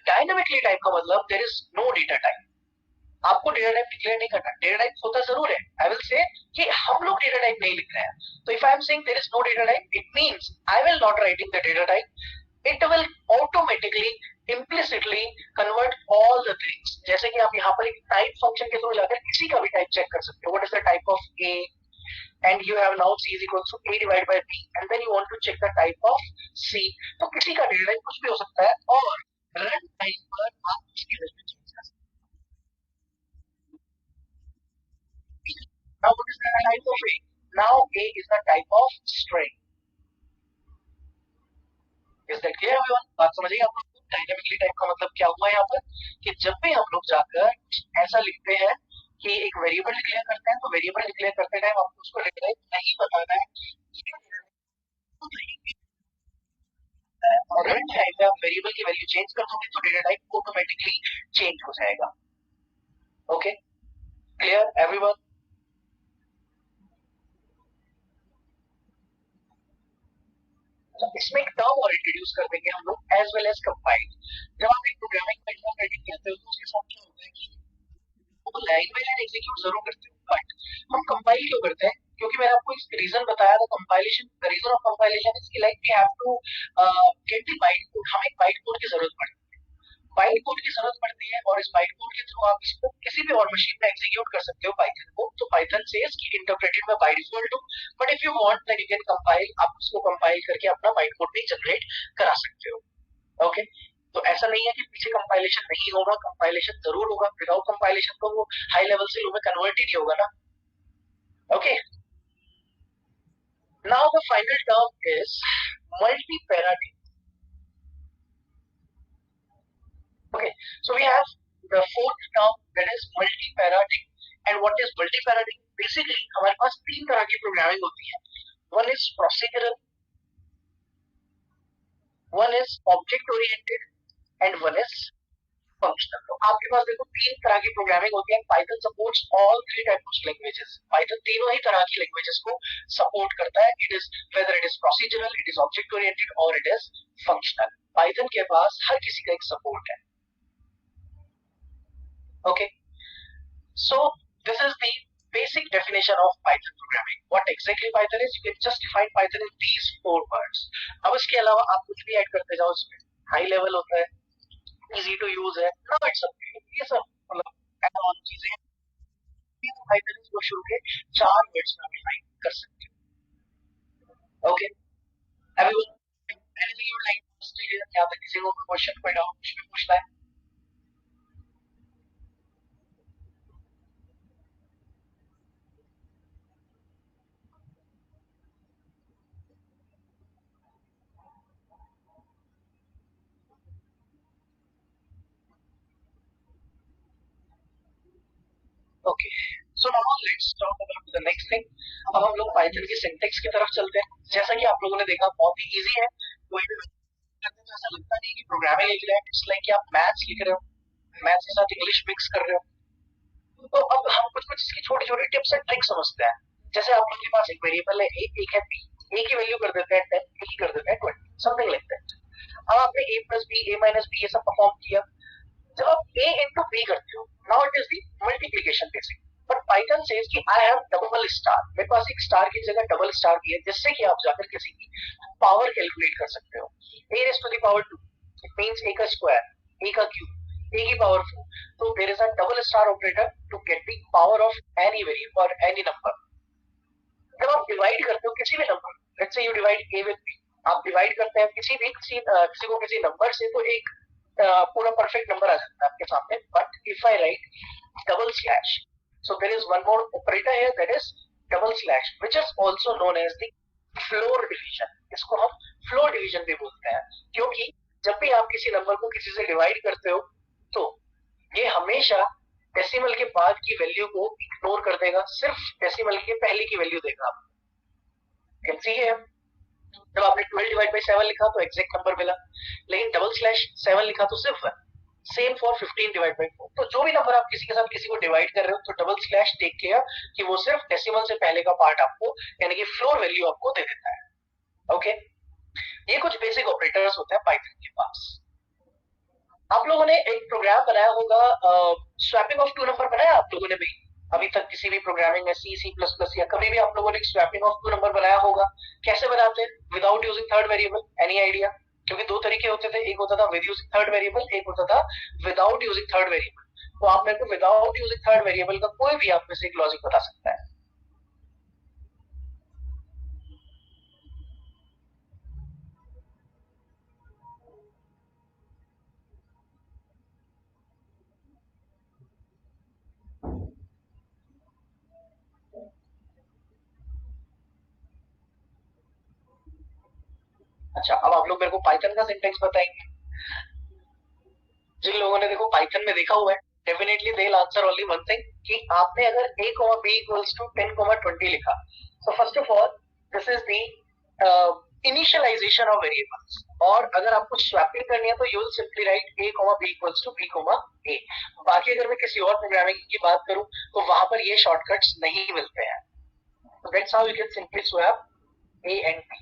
डायनामिकली टाइप का मतलब there is no data type, आपको डेटा टाइप डिक्लेयर नहीं करना। डेटा टाइप होता जरूर है, आई विल से कि हम लोग डेटा टाइप नहीं लिख रहे हैं। तो if I am saying there is no data type, it means I will not writing the data type, it will automatically implicitly convert all the things। जैसे कि आप यहाँ पर एक टाइप फंक्शन के थ्रू जाकर किसी का भी टाइप चेक कर सकते हो, what is the type of A, and you have now C is equals to A divided by B, and then you want to check the type of C, तो किसी का डेटा टाइप कुछ भी हो सकता है, और रन टाइम पर आप इसकी वैल्यू चेंज कर सकते हैं। Now what is the type of A? Now A is the type of string. Is that clear everyone? बात समझिए आप लोग। डायनामिकली टाइप का मतलब क्या हुआ यहाँ पर कि जब भी हम लोग जाकर ऐसा लिखते हैं कि एक वेरिएबल डिक्लेयर करते हैं, तो वेरिएबल डिक्लेयर करते टाइम आपको उसको डेटा टाइप नहीं बताना है, और रन टाइम में आप वेरिएबल की वैल्यू चेंज कर दोगे तो डेटा टाइप ऑटोमेटिकली चेंज हो जाएगा। Okay, clear everyone? इसमें एक टर्म और इंट्रोड्यूस कर देंगे हम लोग, एज वेल एज कंपाइल। जब आप एक प्रोग्रामिंग में इंटरप्रेटिंग करते हो तो उसके साथ क्या होता है कि वो लाइन बाय लाइन एग्जीक्यूट जरूर करते हो, बट हम कंपाइल क्यों करते हैं? क्योंकि मैंने आपको एक रीजन बताया था, compilation, the reason of compilation is like we have to get the byte code, हमें बाइट कोड की जरूरत पड़ती है। बाइट कोड की जरूरत पड़ती है और इस बाइट कोड के थ्रू आप इसको किसी भी और मशीन में एग्जीक्यूट कर सकते हो पाइथन को। तो पाइथन सेज कि interpreted by by default to, but if you want then you can compile, आप उसको कंपाइल करके अपना बाइट कोड भी जनरेट करा सकते हो। ओके, तो ऐसा नहीं है कि पीछे कंपाइलेशन नहीं होगा, कंपाइलेशन जरूर होगा। विदाउट कंपाइलेशन तो वो हाई लेवल से लो में कन्वर्ट ही नहीं होगा ना। Okay, now the final term is multi paradigm. Okay, so we have the fourth term that is multi-paradigm. And what is multi-paradigm? Basically, हमारे पास तीन तरह की प्रोग्रामिंग होती है। One is procedural, one is object oriented, and one is functional. तो आपके पास देखो तीन तरह की प्रोग्रामिंग होती है। Python supports all three types of languages. Python तीनों ही तरह की languages को support करता है। It is whether it is procedural, it is object oriented, or it is functional. Python के पास हर किसी का एक support है। Okay, so this is the basic definition of Python programming. What exactly Python is? You can just define Python in these 4 words. अब इसके अलावा आप कुछ भी ऐड करते जाओ इसमें। हाई लेवल होता है, easy to use है, now it's up to you। ये सब मतलब ऐड ऑन चीजें हैं। Python इसको शुरू के 4 वर्ड्स में डिफाइन कर सकते हो। Okay, everyone, anything you would like to say? यहाँ पे किसी को कोई क्वेश्चन, कोई डाउट कुछ भी पूछना है? Okay, so now let's talk about the next thing. अब हम लोग पाइथन की सिंटैक्स की तरफ चलते हैं। जैसा कि आप लोगों ने देखा, बहुत ही इजी है। कोई भी करते तो ऐसा लगता नहीं कि प्रोग्रामिंग लिख रहे हैं। इट्स लाइक कि आप मैथ्स लिख रहे हो, मैथ्स के साथ इंग्लिश मिक्स कर रहे हो। तो अब हम कुछ कुछ इसकी छोटी छोटी टिप्स एंड ट्रिक्स समझते हैं। जैसे आप लोगों के पास एक वेरिएबल है ए, एक है बी। ए की वैल्यू कर देते हैं 10, बी की कर देते हैं 20, समथिंग लाइक दैट। अब आपने ए प्लस बी, ए माइनस बी ये सब परफॉर्म किया। जब आप a into b करते हो, now it is the multiplication basic, but Python says कि I have double star, मेरे पास एक स्टार की जगह डबल स्टार भी है, जिससे कि आप जाकर किसी की पावर कैलकुलेट कर सकते हो। a raised to the power 2, it means a का स्क्वायर, a का क्यूब, a की power 4, so there is a double star operator to get the power of any variable or any number। जब आप divide करते हो किसी भी number, let's से you divide a with b, आप डिवाइड करते हैं किसी को किसी नंबर से, तो एक पूरा परफेक्ट नंबर आ जाता है आपके सामने। But if I write double slash, so there is one more operator here, that is double slash, which is also known as the floor division. इसको हम फ्लोर डिवीजन भी बोलते हैं, क्योंकि जब भी आप किसी नंबर को किसी से डिवाइड करते हो तो ये हमेशा डेसिमल के बाद की वैल्यू को इग्नोर कर देगा, सिर्फ डेसिमल के पहले की वैल्यू देगा। आप कैन सी हियर, जब आपने 12 डिवाइड बाय 7 लिखा तो एग्जैक्ट नंबर मिला, लेकिन डबल स्लैश 7 लिखा तो सिर्फ 1। Same for 15 divide by 4। तो जो भी नंबर आप किसी के साथ किसी को डिवाइड कर रहे हो, तो डबल स्लैश टेक केयर कि वो सिर्फ डेसिमल से पहले का पार्ट आपको, यानी कि फ्लोर वैल्यू आपको दे देता है। ओके, ये कुछ बेसिक ऑपरेटर्स होते हैं पाइथन के पास। आप लोगों ने एक प्रोग्राम बनाया होगा, स्वैपिंग ऑफ टू नंबर बनाया आप लोगों ने भी अभी तक किसी भी प्रोग्रामिंग में, सी, सी प्लस प्लस या कभी भी आप लोगों ने स्वैपिंग ऑफ टू नंबर बनाया होगा। कैसे बनाते हैं? Without using third variable, any idea? क्योंकि दो तरीके होते थे, एक होता था विद यूजिंग थर्ड वेरिएबल, एक होता था विदाउट यूजिंग थर्ड वेरिएबल। तो आप मेरे को विदाउट यूजिंग थर्ड वेरिएबल का कोई भी आप में से एक लॉजिक बता सकता है? अच्छा, अब आप लोग मेरे को पाइथन का सिंटैक्स बताएंगे। जिन लोगों ने देखो पाइथन में देखा हुआ है, definitely they will answer only one thing, कि आपने अगर a, b इक्वल्स टू 10, 20 लिखा, so first of all this is the initialization of variables. और अगर आपको स्वैपिंग करनी है तो you will simply write a, b equals to b, a। बाकी अगर मैं किसी और प्रोग्रामिंग की बात करूं तो वहां पर ये शॉर्टकट्स नहीं मिलते हैं। So that's how you can simply swap a and b।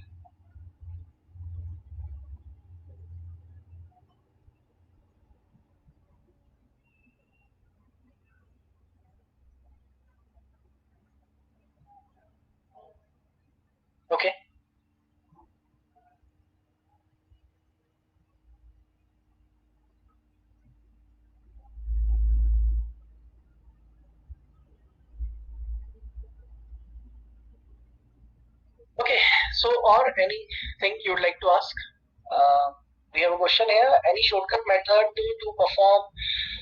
Okay, So, or anything you'd like to ask? We have a question here. Any shortcut method to perform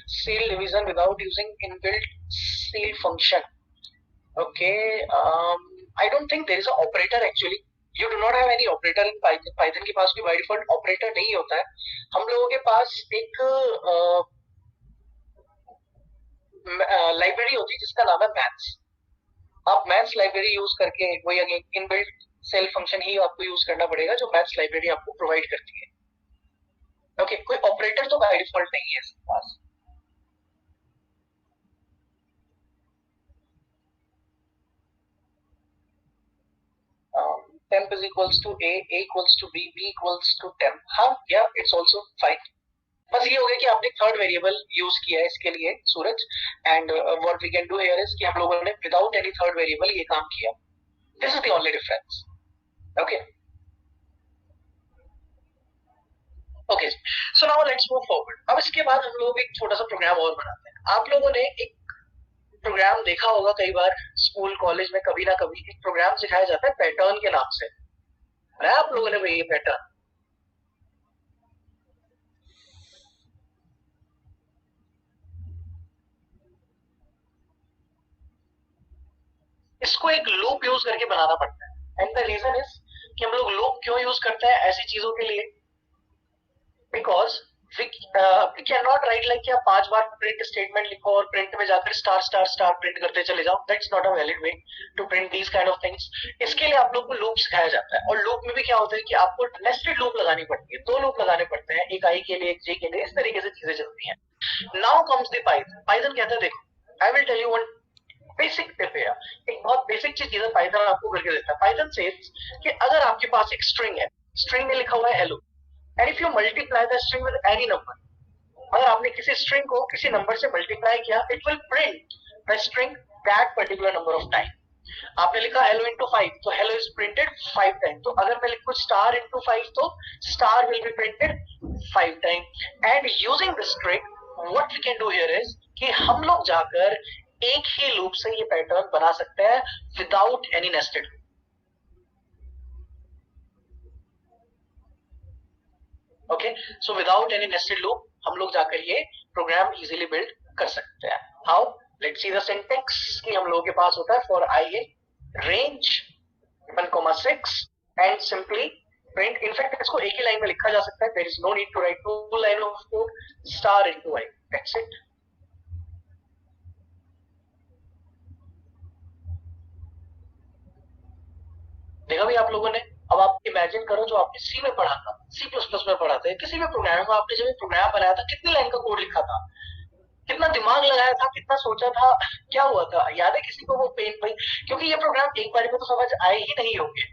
seal division without using inbuilt seal function? Okay. I don't think there is an operator actually. You do not have any operator in Python. Python के पास कोई by default operator नहीं होता है. हम लोगों के पास एक library होती है जिसका नाम है मैथ्स. आप मैथ्स लाइब्रेरी यूज करके वही अगेन इनबिल्ट सेल फंक्शन ही आपको यूज करना पड़ेगा जो मैथ्स लाइब्रेरी आपको प्रोवाइड करती है. ओके, कोई ऑपरेटर तो बाय डिफॉल्ट नहीं है इसके पास. temp is equals to a equals to b equals to temp. हाँ, yeah, it's also fine. बस ये हो गया कि आपने थर्ड वेरिएबल यूज किया है इसके लिए Suraj. And what we can do here is कि हम लोगों ने विदाउट एनी थर्ड वेरिएबल ये काम किया. This is the only difference. Okay okay, so now let's move forward. अब इसके बाद हम लोग एक छोटा सा प्रोग्राम और बनाते हैं. आप लोगों ने एक प्रोग्राम देखा होगा कई बार स्कूल कॉलेज में, कभी ना कभी एक प्रोग्राम सिखाया जाता है पैटर्न के नाम से. आप लोगों ने ये पैटर्न, इसको एक लूप यूज करके बनाना पड़ता है. एंड द रीजन इज कि हम लोग लूप क्यों यूज करते हैं ऐसी चीजों के लिए, because we cannot write like कि आप 5 बार प्रिंट स्टेटमेंट लिखो और प्रिंट में जाकर स्टार स्टार स्टार प्रिंट करते चले जाओ. That's not a valid way to print these kind of things. इसके लिए आप लोग को लूप सिखाया जाता है. और लूप में भी क्या होता है कि आपको नेस्टेड लूप लगानी पड़ती है. 2 लूप लगाने पड़ते हैं, एक आई के लिए एक जे के लिए. इस तरीके से चीजें चलती हैं. Now comes the Python. Python कहता है देखो I will tell you one basic tip है. एक बहुत बेसिक चीज है पाइथन आपको करके देता है. पाइथन सेज कि अगर आपके पास एक स्ट्रिंग है, स्ट्रिंग में लिखा हुआ है hello, and if you multiply the string with any number, अगर आपने किसी स्ट्रिंग को किसी नंबर से मल्टीप्लाई किया, it will print the string that particular number of time. आपने लिखा हेलो इंटू 5, तो हेलो इज प्रिंटेड 5 टाइम. तो अगर मैं लिखूं स्टार इंटू 5, तो star will be printed 5 time. And using this trick what we can do here is कि हम लोग जाकर एक ही लूप से ये पैटर्न बना सकते हैं without any nested. Okay, so without any nested loop हम लोग जाकर ये प्रोग्राम इजीली बिल्ड कर सकते हैं. How? Let's see the syntax कि हम लोगों के पास होता है for I in range 1,6 and simply print. In fact इसको एक ही लाइन में लिखा जा सकता है. There is no need to write 2 line of code. Star into I, that's it. देखा भी आप लोगों ने. अब आप इमेजिन करो जो आपने सी में पढ़ा था, सी प्लस प्लस में पढ़ा था, किसी भी प्रोग्राम में आपने जब प्रोग्राम बनाया था कितनी लाइन का कोड लिखा था, कितना दिमाग लगाया था, कितना सोचा था, क्या हुआ था, याद है किसी को वो पेन भाई? क्योंकि ये प्रोग्राम एक बार में तो समझ आए ही नहीं होंगे.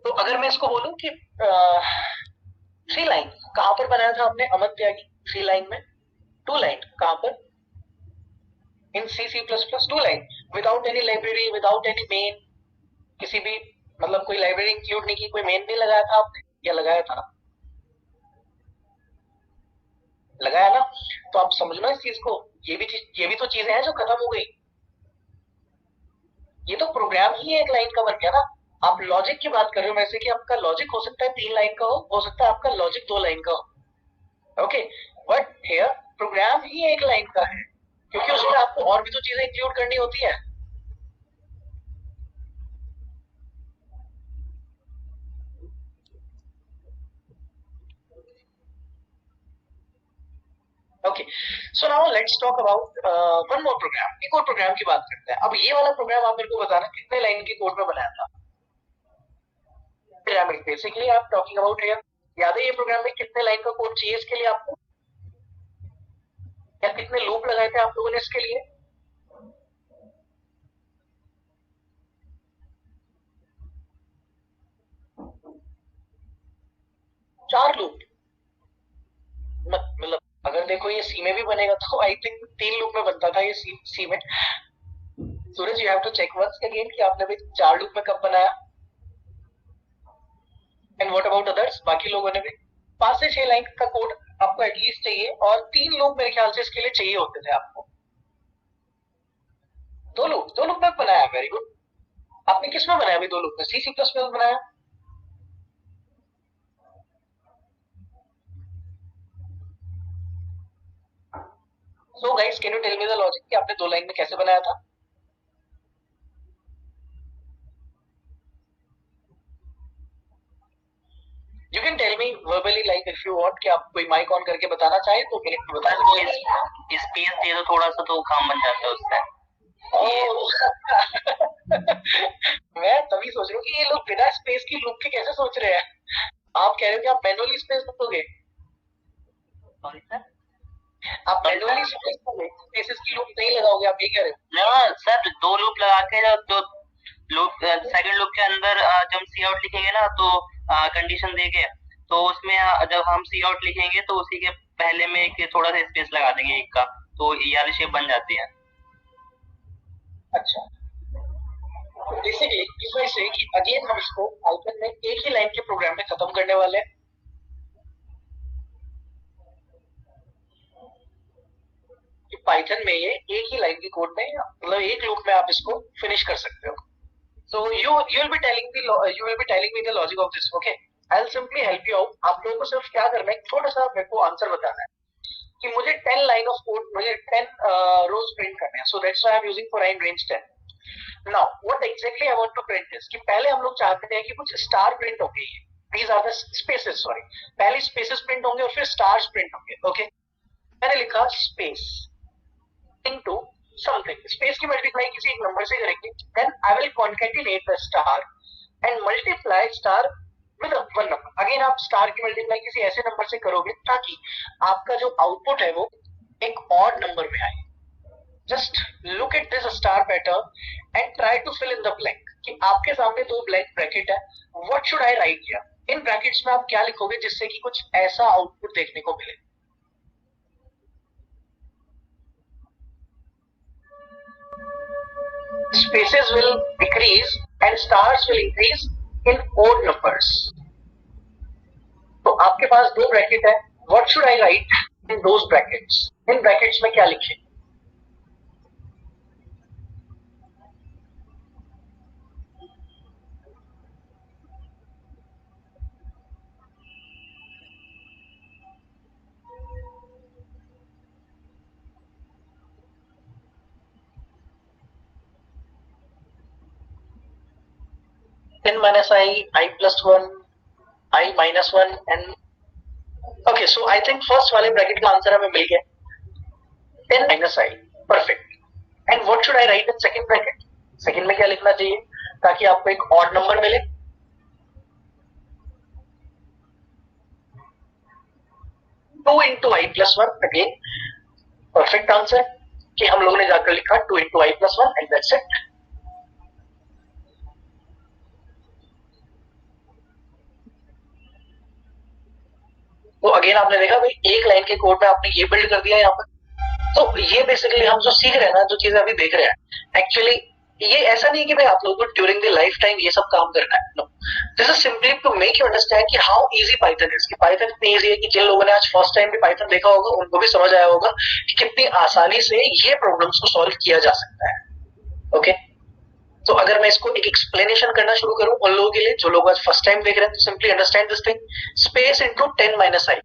तो अगर मैं इसको बोलूं कि 3 लाइन कहां पर बनाया था आपने अमन त्यागी? 3 लाइन में. 2 लाइन कहां पर? In C C plus plus 2 line without any library, without any main. किसी भी मतलब कोई लाइब्रेरी इंक्लूड नहीं की, कोई मेन नहीं लगाया था आपने, या लगाया था? लगाया ना. तो आप समझना इस चीज को. ये भी तो चीजें हैं जो खत्म हो गई. ये तो प्रोग्राम ही एक लाइन का बन गया ना. आप लॉजिक की बात कर रहे हो वैसे कि आपका लॉजिक हो सकता है 3 लाइन का हो सकता है आपका लॉजिक 2 लाइन का हो. ओके, बट हियर प्रोग्राम ही एक लाइन का है क्योंकि उसमें आपको और भी तो चीजें इंक्लूड करनी होती है. Okay, so now let's talk about one more program. एक और प्रोग्राम की बात करते हैं. अब ये वाला प्रोग्राम आप मेरे को बताना कितने लाइन के कोड में बनाया था. पिरामिड बेसिकली आप टॉकिंग अबाउट हियर. याद है ये प्रोग्राम में कितने लाइन का कोड चाहिए इसके लिए आपको, या कितने लूप लगाए थे आप लोगों ने इसके लिए? चार लूप. मतलब अगर देखो ये सी में भी बनेगा तो आई थिंक 3 लूप में बनता था ये सी में. Suraj you have to check once again कि आपने भी 4 लूप में कब बनाया. And what about others? बाकी लोगों ने भी 5 से 6 लाइन का कोड आपको एटलीस्ट चाहिए, और 3 लूप मेरे ख्याल से इसके लिए चाहिए होते थे आपको। 2 लूप में बनाया, वेरी गुड। आपने किस में बनाया अभी 2 लूप में? सी प्लस में बनाया? So guys, can you tell me the logic कि आपने 2 लाइन में कैसे बनाया था? You can tell me verbally, like if you want, कि आप कोई माइक ऑन करके बताना चाहे तो बता दीजिए। स्पेस दे दो थोड़ा सा तो काम बन जाता है उसका। मैं तभी सोच रहा हूँ कि ये लोग बिना स्पेस की लूप के कैसे सोच रहे हैं। आप कह रहे हो कि आप मैनुअली स्पेस दोगे? सॉरी सर, आप मैनुअली स्पेस दोगे, स्पेसेस की लूप नहीं लगाओगे, आप ये कह रहे हो? ना सर, 2 लूप लगा के जो लूप सेकंड लूप के अंदर जब हम सी आउट लिखेंगे ना तो कंडीशन देके, तो उसमें जब हम सी आउट लिखेंगे तो उसी के पहले में एक थोड़ा सा स्पेस लगा देंगे एक का, तो ये वाली शेप बन जाती है। अच्छा, बेसिकली इस वजह से कि अगेन हम इसको पाइथन में एक ही लाइन के प्रोग्राम में खत्म करने वाले हैं। कि पाइथन में ये एक ही लाइन के कोड में, मतलब एक लूप में आप इसको फिनिश कर सकते हो। So you will be telling me the logic of this, okay? I'll simply help you out. आप लोगों को सिर्फ क्या करना है, थोड़ा सा मेरे को आंसर बताना है कि मुझे 10 लाइन ऑफ कोड, मुझे 10 रोज प्रिंट करने हैं। So that's why I'm using for in range 10. Now what exactly I want to print is कि पहले हम लोग चाहते हैं कि कुछ स्टार प्रिंट हो गई है। These are the spaces, sorry. पहले स्पेसेस प्रिंट होंगे और फिर स्टार्स प्रिंट होंगे, okay? मैंने लिखा स्पेस into something, स्पेस की मल्टीप्लाई किसी एक नंबर से करेंगे, then I will concatenate the star and multiply star with one number. Again आप स्टार की मल्टीप्लाई किसी ऐसे नंबर से करोगे ताकि आपका जो आउटपुट है वो एक ऑड नंबर में आए। Just look at this star pattern and try to fill in the blank, कि आपके सामने 2 ब्लैंक ब्रैकेट है, what should I write here? In brackets में आप क्या लिखोगे जिससे कि कुछ ऐसा आउटपुट देखने को मिले? Spaces will decrease and stars will increase in odd numbers. तो आपके पास 2 ब्रैकेट है, what should I write in those brackets? In brackets में क्या लिखें? n minus I plus 1, I minus 1 and okay, so I think first वाले bracket का answer हमें मिल गया, n minus I, perfect. And what should I write in second bracket? Second में क्या लिखना चाहिए ताकि आपको एक ऑड नंबर मिले? 2 into I plus 1, again perfect answer कि हम लोगों ने जाकर लिखा 2 into I plus 1 and that's it. तो अगेन आपने देखा भाई, एक लाइन के कोड में आपने ये बिल्ड कर दिया यहाँ पर। तो ये बेसिकली हम जो सीख रहे हैं ना, जो चीजें अभी देख रहे हैं, एक्चुअली ये ऐसा नहीं कि भाई आप लोगों को ड्यूरिंग द लाइफ टाइम ये सब काम करना है, no, this is simply to make you understand कि हाउ इजी पाइथन इज। कि पाइथन इतनी इजी है कि जिन लोगों ने आज फर्स्ट टाइम भी पाइथन देखा होगा उनको भी समझ आया होगा कि कितनी आसानी से ये प्रॉब्लम्स को सॉल्व किया जा सकता है, ओके? तो अगर मैं इसको एक एक्सप्लेनेशन करना शुरू करूं उन लोगों के लिए जो लोग आज फर्स्ट टाइम देख रहे हैं, तो simply understand this thing, space into 10 minus I.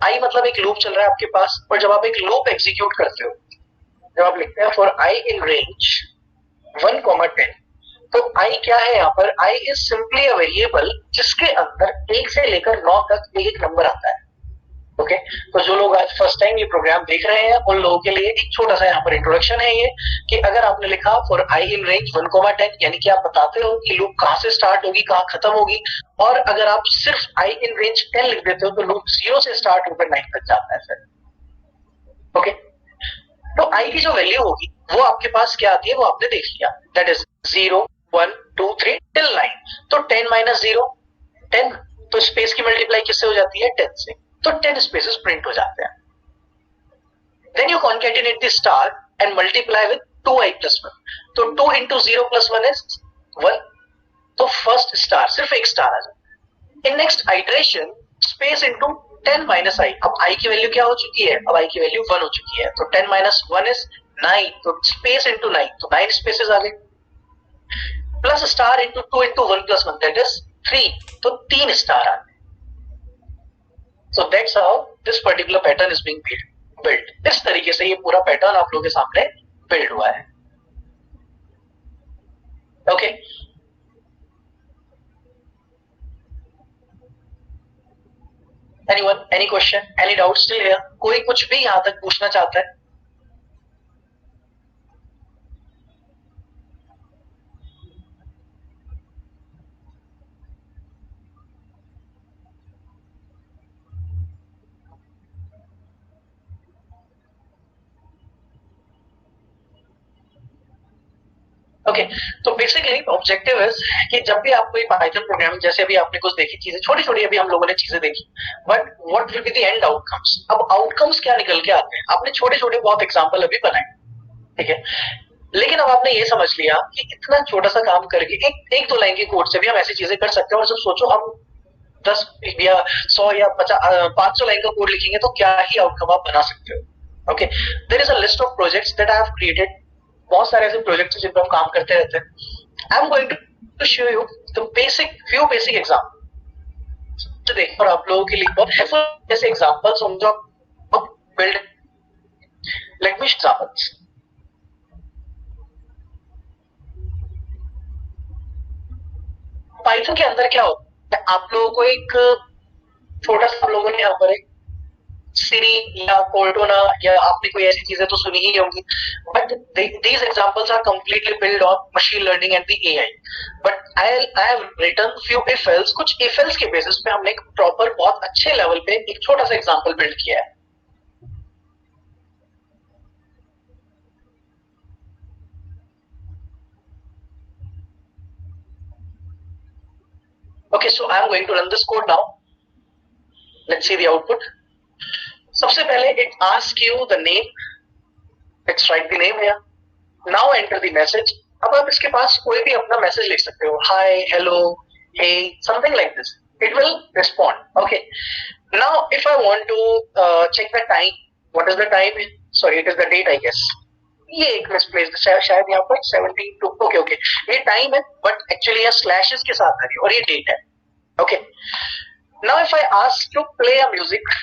I मतलब एक लूप चल रहा है आपके पास, और जब आप एक लूप एग्जीक्यूट करते हो, जब आप लिखते हैं फॉर आई इन रेंज 1,10, तो आई क्या है यहाँ पर? I is simply a variable जिसके अंदर 1 से लेकर 9 तक एक नंबर आता है, ओके? तो जो लोग आज फर्स्ट टाइम ये प्रोग्राम देख रहे हैं उन लोगों के लिए एक छोटा सा यहाँ पर इंट्रोडक्शन है ये, कि अगर आपने लिखा फॉर आई इन रेंज 1,10, यानी कि आप बताते हो कि लूप कहाँ से स्टार्ट होगी, कहाँ खत्म होगी, और अगर आप सिर्फ आई इन रेंज 10 लिख देते हो तो लूप 0 से स्टार्ट होकर 9 तक जाता है सर, ओके? तो आई की जो वैल्यू होगी वो आपके पास क्या आती है वो आपने देख लिया, दैट इज 0, 1, 2, 3 till 9। तो 10 minus 0, 10, तो स्पेस की मल्टीप्लाई किससे हो जाती है? 10 से, तो 10 स्पेसेस प्रिंट हो जाते हैं। Then you concatenate the star and multiply with 2i plus 1, तो 2 into 0 plus 1 is 1, तो फर्स्ट स्टार, सिर्फ एक स्टार आ जाए। In next iteration space into 10 minus I, अब आई की वैल्यू क्या हो चुकी है, अब आई की वैल्यू 1 हो चुकी है, तो 10 माइनस 1 इज 9, तो स्पेस इंटू 9, तो 9 स्पेसेस आ गए, plus star into 2 into 1 plus 1 that is 3, तो 3 स्टार आ गए. So that's how this particular pattern is being build. इस तरीके से ये पूरा पैटर्न आप लोगों के सामने बिल्ड हुआ है. Okay anyone, any question, any doubt still here? कोई कुछ भी यहां तक पूछना चाहता है? ओके तो बेसिकली ऑब्जेक्टिव इज कि जब भी आप कोई पाइथन प्रोग्राम, जैसे अभी आपने कुछ देखी चीजें, छोटी छोटी अभी हम लोगों ने चीजें देखी, but what will be the end outcomes. अब आउटकम्स क्या निकल के आते हैं, आपने छोटे छोटे बहुत एग्जांपल अभी बनाए, ठीक है, लेकिन अब आपने ये समझ लिया कि इतना छोटा सा काम करके एक दो लाइन के कोड से भी हम ऐसी चीजें कर सकते हैं. और जब सोचो हम 10 या 100 या 500 लाइन का कोड लिखेंगे तो क्या ही आउटकम आप बना सकते हो. Okay there is a list of projects that I have created. बहुत सारे ऐसे प्रोजेक्ट्स हैं जिन पर हम काम करते रहते हैं. I am going to show you the few basic examples. तो देखो, और आप लोगों के लिए बहुत हेल्पफुल ऐसे एग्जांपल्स होंगे जो आप build. Let me examples. Python के अंदर क्या होता है, आप लोगों को एक छोटा सा, आप लोगों ने यहाँ पर एक सिरी या कोर्टोना या आपने कोई ऐसी चीजें तो सुनी ही होंगी, but these examples are completely built on machine learning and the AI. But I have written few if else, कुछ if else के बेसिस पे हमने एक प्रॉपर बहुत अच्छे लेवल पे एक छोटा सा एग्जांपल बिल्ड किया है. Okay, so I am going to run this code now. Let's see the output. सबसे पहले it asks you the name. Let's write the name here. Now enter the message. अब आप इसके पास कोई भी अपना मैसेज लिख सकते हो, hi, hello, hey, something like this. It will respond. Okay. Now if I want to check the time, what is the time? Sorry, it is the date, I guess. ये एक मिसप्लेस्ड शायद यहाँ पर 72. Okay ये time है, but actually ये slashes के साथ आ रही है और ये डेट है. Okay now if I ask to play a music,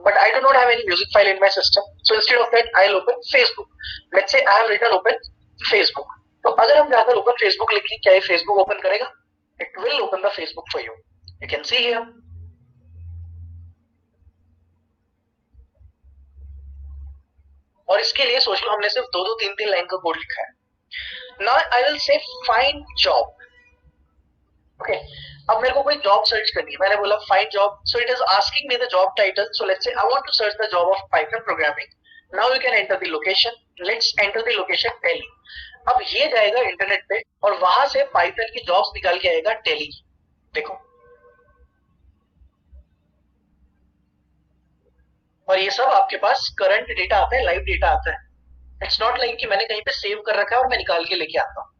but I do not have any music file in my system, so instead of that I'll open Facebook. Let's say I have written open Facebook. तो अगर हम जाकर open Facebook लिखें, क्या ये Facebook open करेगा? It will open the Facebook for you. You can see here. और इसके लिए सोच लो हमने सिर्फ 2-3 लाइन का कोड लिखा है. Now I will say find job. Okay. अब मेरे को कोई जॉब सर्च करनी है, मैंने बोला find job, so it is asking me the job title. So let's say I want to search the job of Python programming. Now you can enter the location. Let's enter the location Delhi. अब ये जाएगा internet पे और वहां से Python की jobs निकाल के आएगा दिल्ली. देखो, और ये सब आपके पास करंट डेटा आता है, लाइव डेटा आता है. इट्स नॉट लाइक कि मैंने कहीं पे सेव कर रखा है और मैं निकाल के लेके आता हूँ.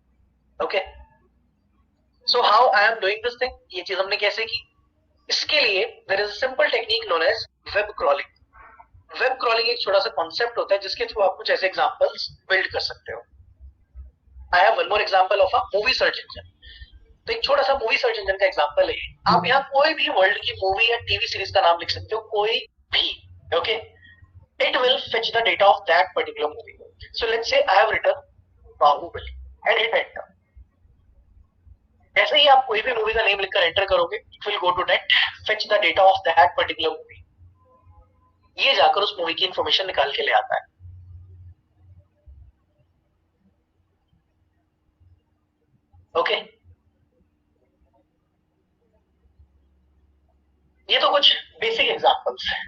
Okay so how I am doing this thing, ये चीज हमने कैसे की? इसके लिए there is a simple technique known as web crawling. Web crawling एक छोटा सा कॉन्सेप्ट होता है जिसके थ्रू आप कुछ ऐसे एग्जांपल्स बिल्ड कर सकते हो. I have one more example of a movie search engine. तो एक छोटा सा मूवी सर्च इंजन का एग्जांपल है. आप यहाँ कोई भी वर्ल्ड की मूवी या टीवी सीरीज का नाम लिख सकते हो, कोई भी. Okay it will fetch the data of that particular movie. So let's say I have written Baahubali and hit enter. ऐसे ही आप कोई भी मूवी का नेम लिखकर एंटर करोगे, it will go to that fetch the data of that particular movie. ये जाकर उस मूवी की इंफॉर्मेशन निकाल के ले आता है. ओके ये तो कुछ बेसिक एग्जांपल्स हैं.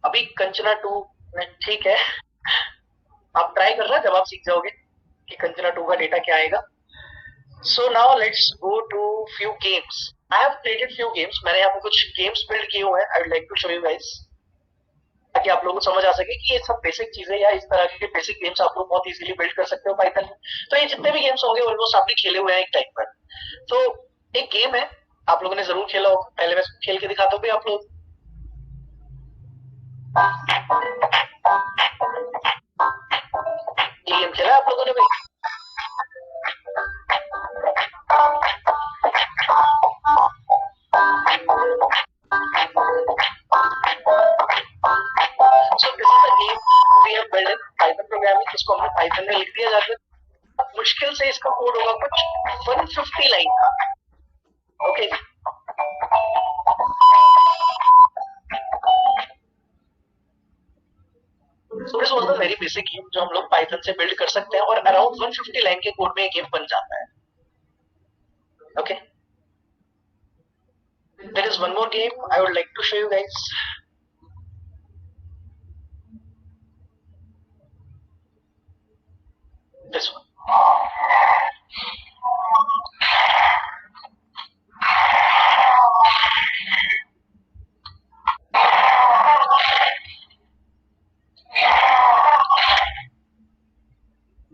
अभी कंचना 2 ठीक है, आप ट्राई करना, जब आप सीख जाओगे कि कंचना 2 का डेटा क्या आएगा. So now let's go to few games. I have created few games. मैंने यहाँ पे कुछ games build किए हुए हैं. I would like to show you guys, ताकि आप लोगों को समझ आ सके कि ये सब बेसिक चीजें या इस तरह के बेसिक गेम्स आप लोग बहुत इजीली बिल्ड कर सकते हो पाइथन में. तो ये जितने भी गेम्स होंगे ऑलमोस्ट आपने खेले हुए हैं एक टाइम पर. तो एक गेम है, आप लोगों ने जरूर खेला होगा, पहले मैं खेल के दिखाता हूँ भी आप लोग। ये गेम खेला आप लोगों ने भाई? So this is the game we have built in Python programming, जिसको हमने Python में लिख दिया जाता है। मुश्किल से इसका कोड होगा कुछ 150 लाइन का। Okay So this was the very basic game जो हम लोग Python से बिल्ड कर सकते हैं और अराउंड 150 लाइन के कोड में एक गेम बन जाता है। Okay There is one more game I would like to show you guys. This one.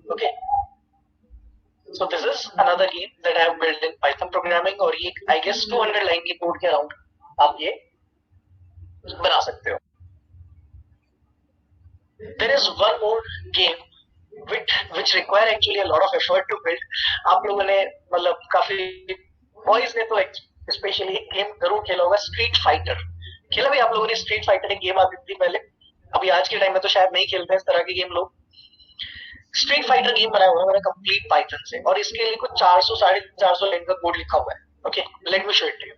Okay. So this is another game that I have built in Python programming और ये I guess 200 line के code के around आप ये बना सकते हो। There is one more game which require actually a lot of effort to build. आप लोगों ने मतलब काफी बॉयज ने तो स्पेशली एक गेम जरूर खेला होगा, स्ट्रीट फाइटर। खेला भी आप लोगों ने स्ट्रीट फाइटर? एक गेम आती थी पहले, अभी आज के टाइम में तो शायद नहीं खेलते इस तरह के गेम लोग। स्ट्रीट फाइटर गेम बनाया हुआ है मैंने कंप्लीट पाइथन से और इसके लिए कुछ 400 450 लाइन का कोड लिखा हुआ है। Okay let me show it to you.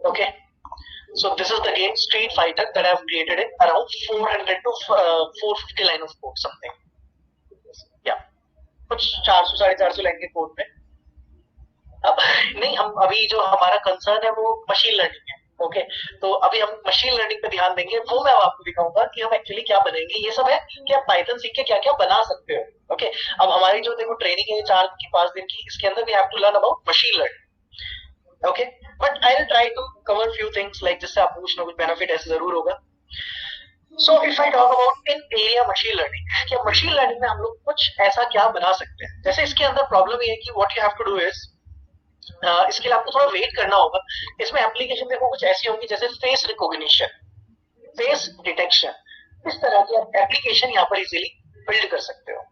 Okay, so this is the game Street Fighter that I have created in around 400 to 450 line of code something. Yeah, कुछ 400 450 लाइन के कोड में। अब नहीं, हम अभी जो हमारा कंसर्न है वो मशीन लर्निंग है। ओके तो अभी हम मशीन लर्निंग पे ध्यान देंगे, वो मैं आपको दिखाऊंगा कि हम एक्चुअली क्या बनेंगे। ये सब है कि आप पाइथन सीख के क्या क्या बना सकते हो। ओके अब हमारी जो देखो ट्रेनिंग है 4 की 5 दिन की, इसके अंदर we have to learn about machine learning. Okay but I will try to cover few things like जिससे आपको कुछ ना कुछ बेनिफिट ऐसे जरूर होगा। So if I talk about in area machine learning, कि मशीन लर्निंग में हम लोग कुछ ऐसा क्या बना सकते हैं। जैसे इसके अंदर प्रॉब्लम ये है कि what you have to do is इसके लिए आपको थोड़ा वेट करना होगा। इसमें एप्लीकेशन देखो कुछ ऐसी होंगी जैसे फेस रिकॉग्निशन, फेस डिटेक्शन, इस तरह की आप एप्लीकेशन यहाँ पर इजीली बिल्ड कर सकते हो।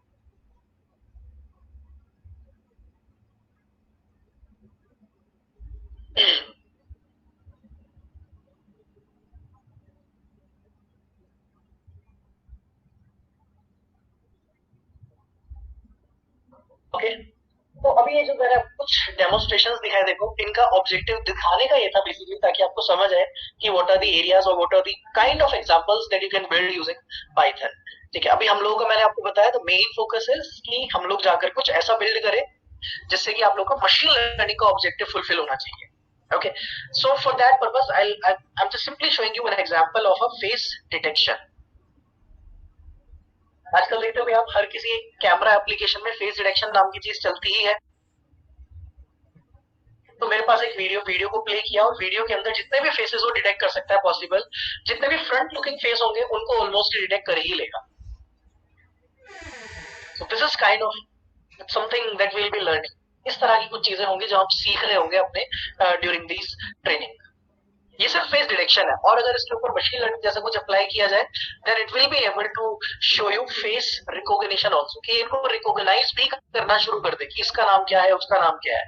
ओके तो अभी ये जो मैंने कुछ डेमोन्स्ट्रेशंस दिखाए, देखो इनका ऑब्जेक्टिव दिखाने का ये था बेसिकली ताकि आपको समझ आए कि व्हाट आर द एरियाज और what are the kind of examples that you can build using Python. ठीक है अभी हम लोगों का मैंने आपको बताया तो मेन फोकस है कि हम लोग जाकर कुछ ऐसा बिल्ड करें जिससे कि आप लोग का मशीन लर्निंग का ऑब्जेक्टिव फुलफिल होना चाहिए। Okay, so for that purpose, I'm just simply showing you an example of a face detection. आजकल देखते हो आप हर किसी कैमरा एप्लीकेशन में फेस डिटेक्शन नाम की चीज चलती ही है। तो मेरे पास एक वीडियो को प्ले किया और वीडियो के अंदर जितने भी फेसेस वो डिटेक्ट कर सकता है पॉसिबल, जितने भी फ्रंट लुकिंग फेस होंगे उनको ऑलमोस्ट डिटेक्ट कर ही लेगा। So this is kind of something that we'll be learning. इस तरह की कुछ चीजें होंगी जो आप सीख रहे होंगे अपने ड्यूरिंग दिस ट्रेनिंग। ये सिर्फ फेस डिटेक्शन है और अगर इसके ऊपर मशीन लर्निंग जैसा कुछ अप्लाई किया जाए then it will be able to show you face recognition also, कि इनको रिकॉग्नाइज भी करना शुरू कर दे कि इसका नाम क्या है उसका नाम क्या है।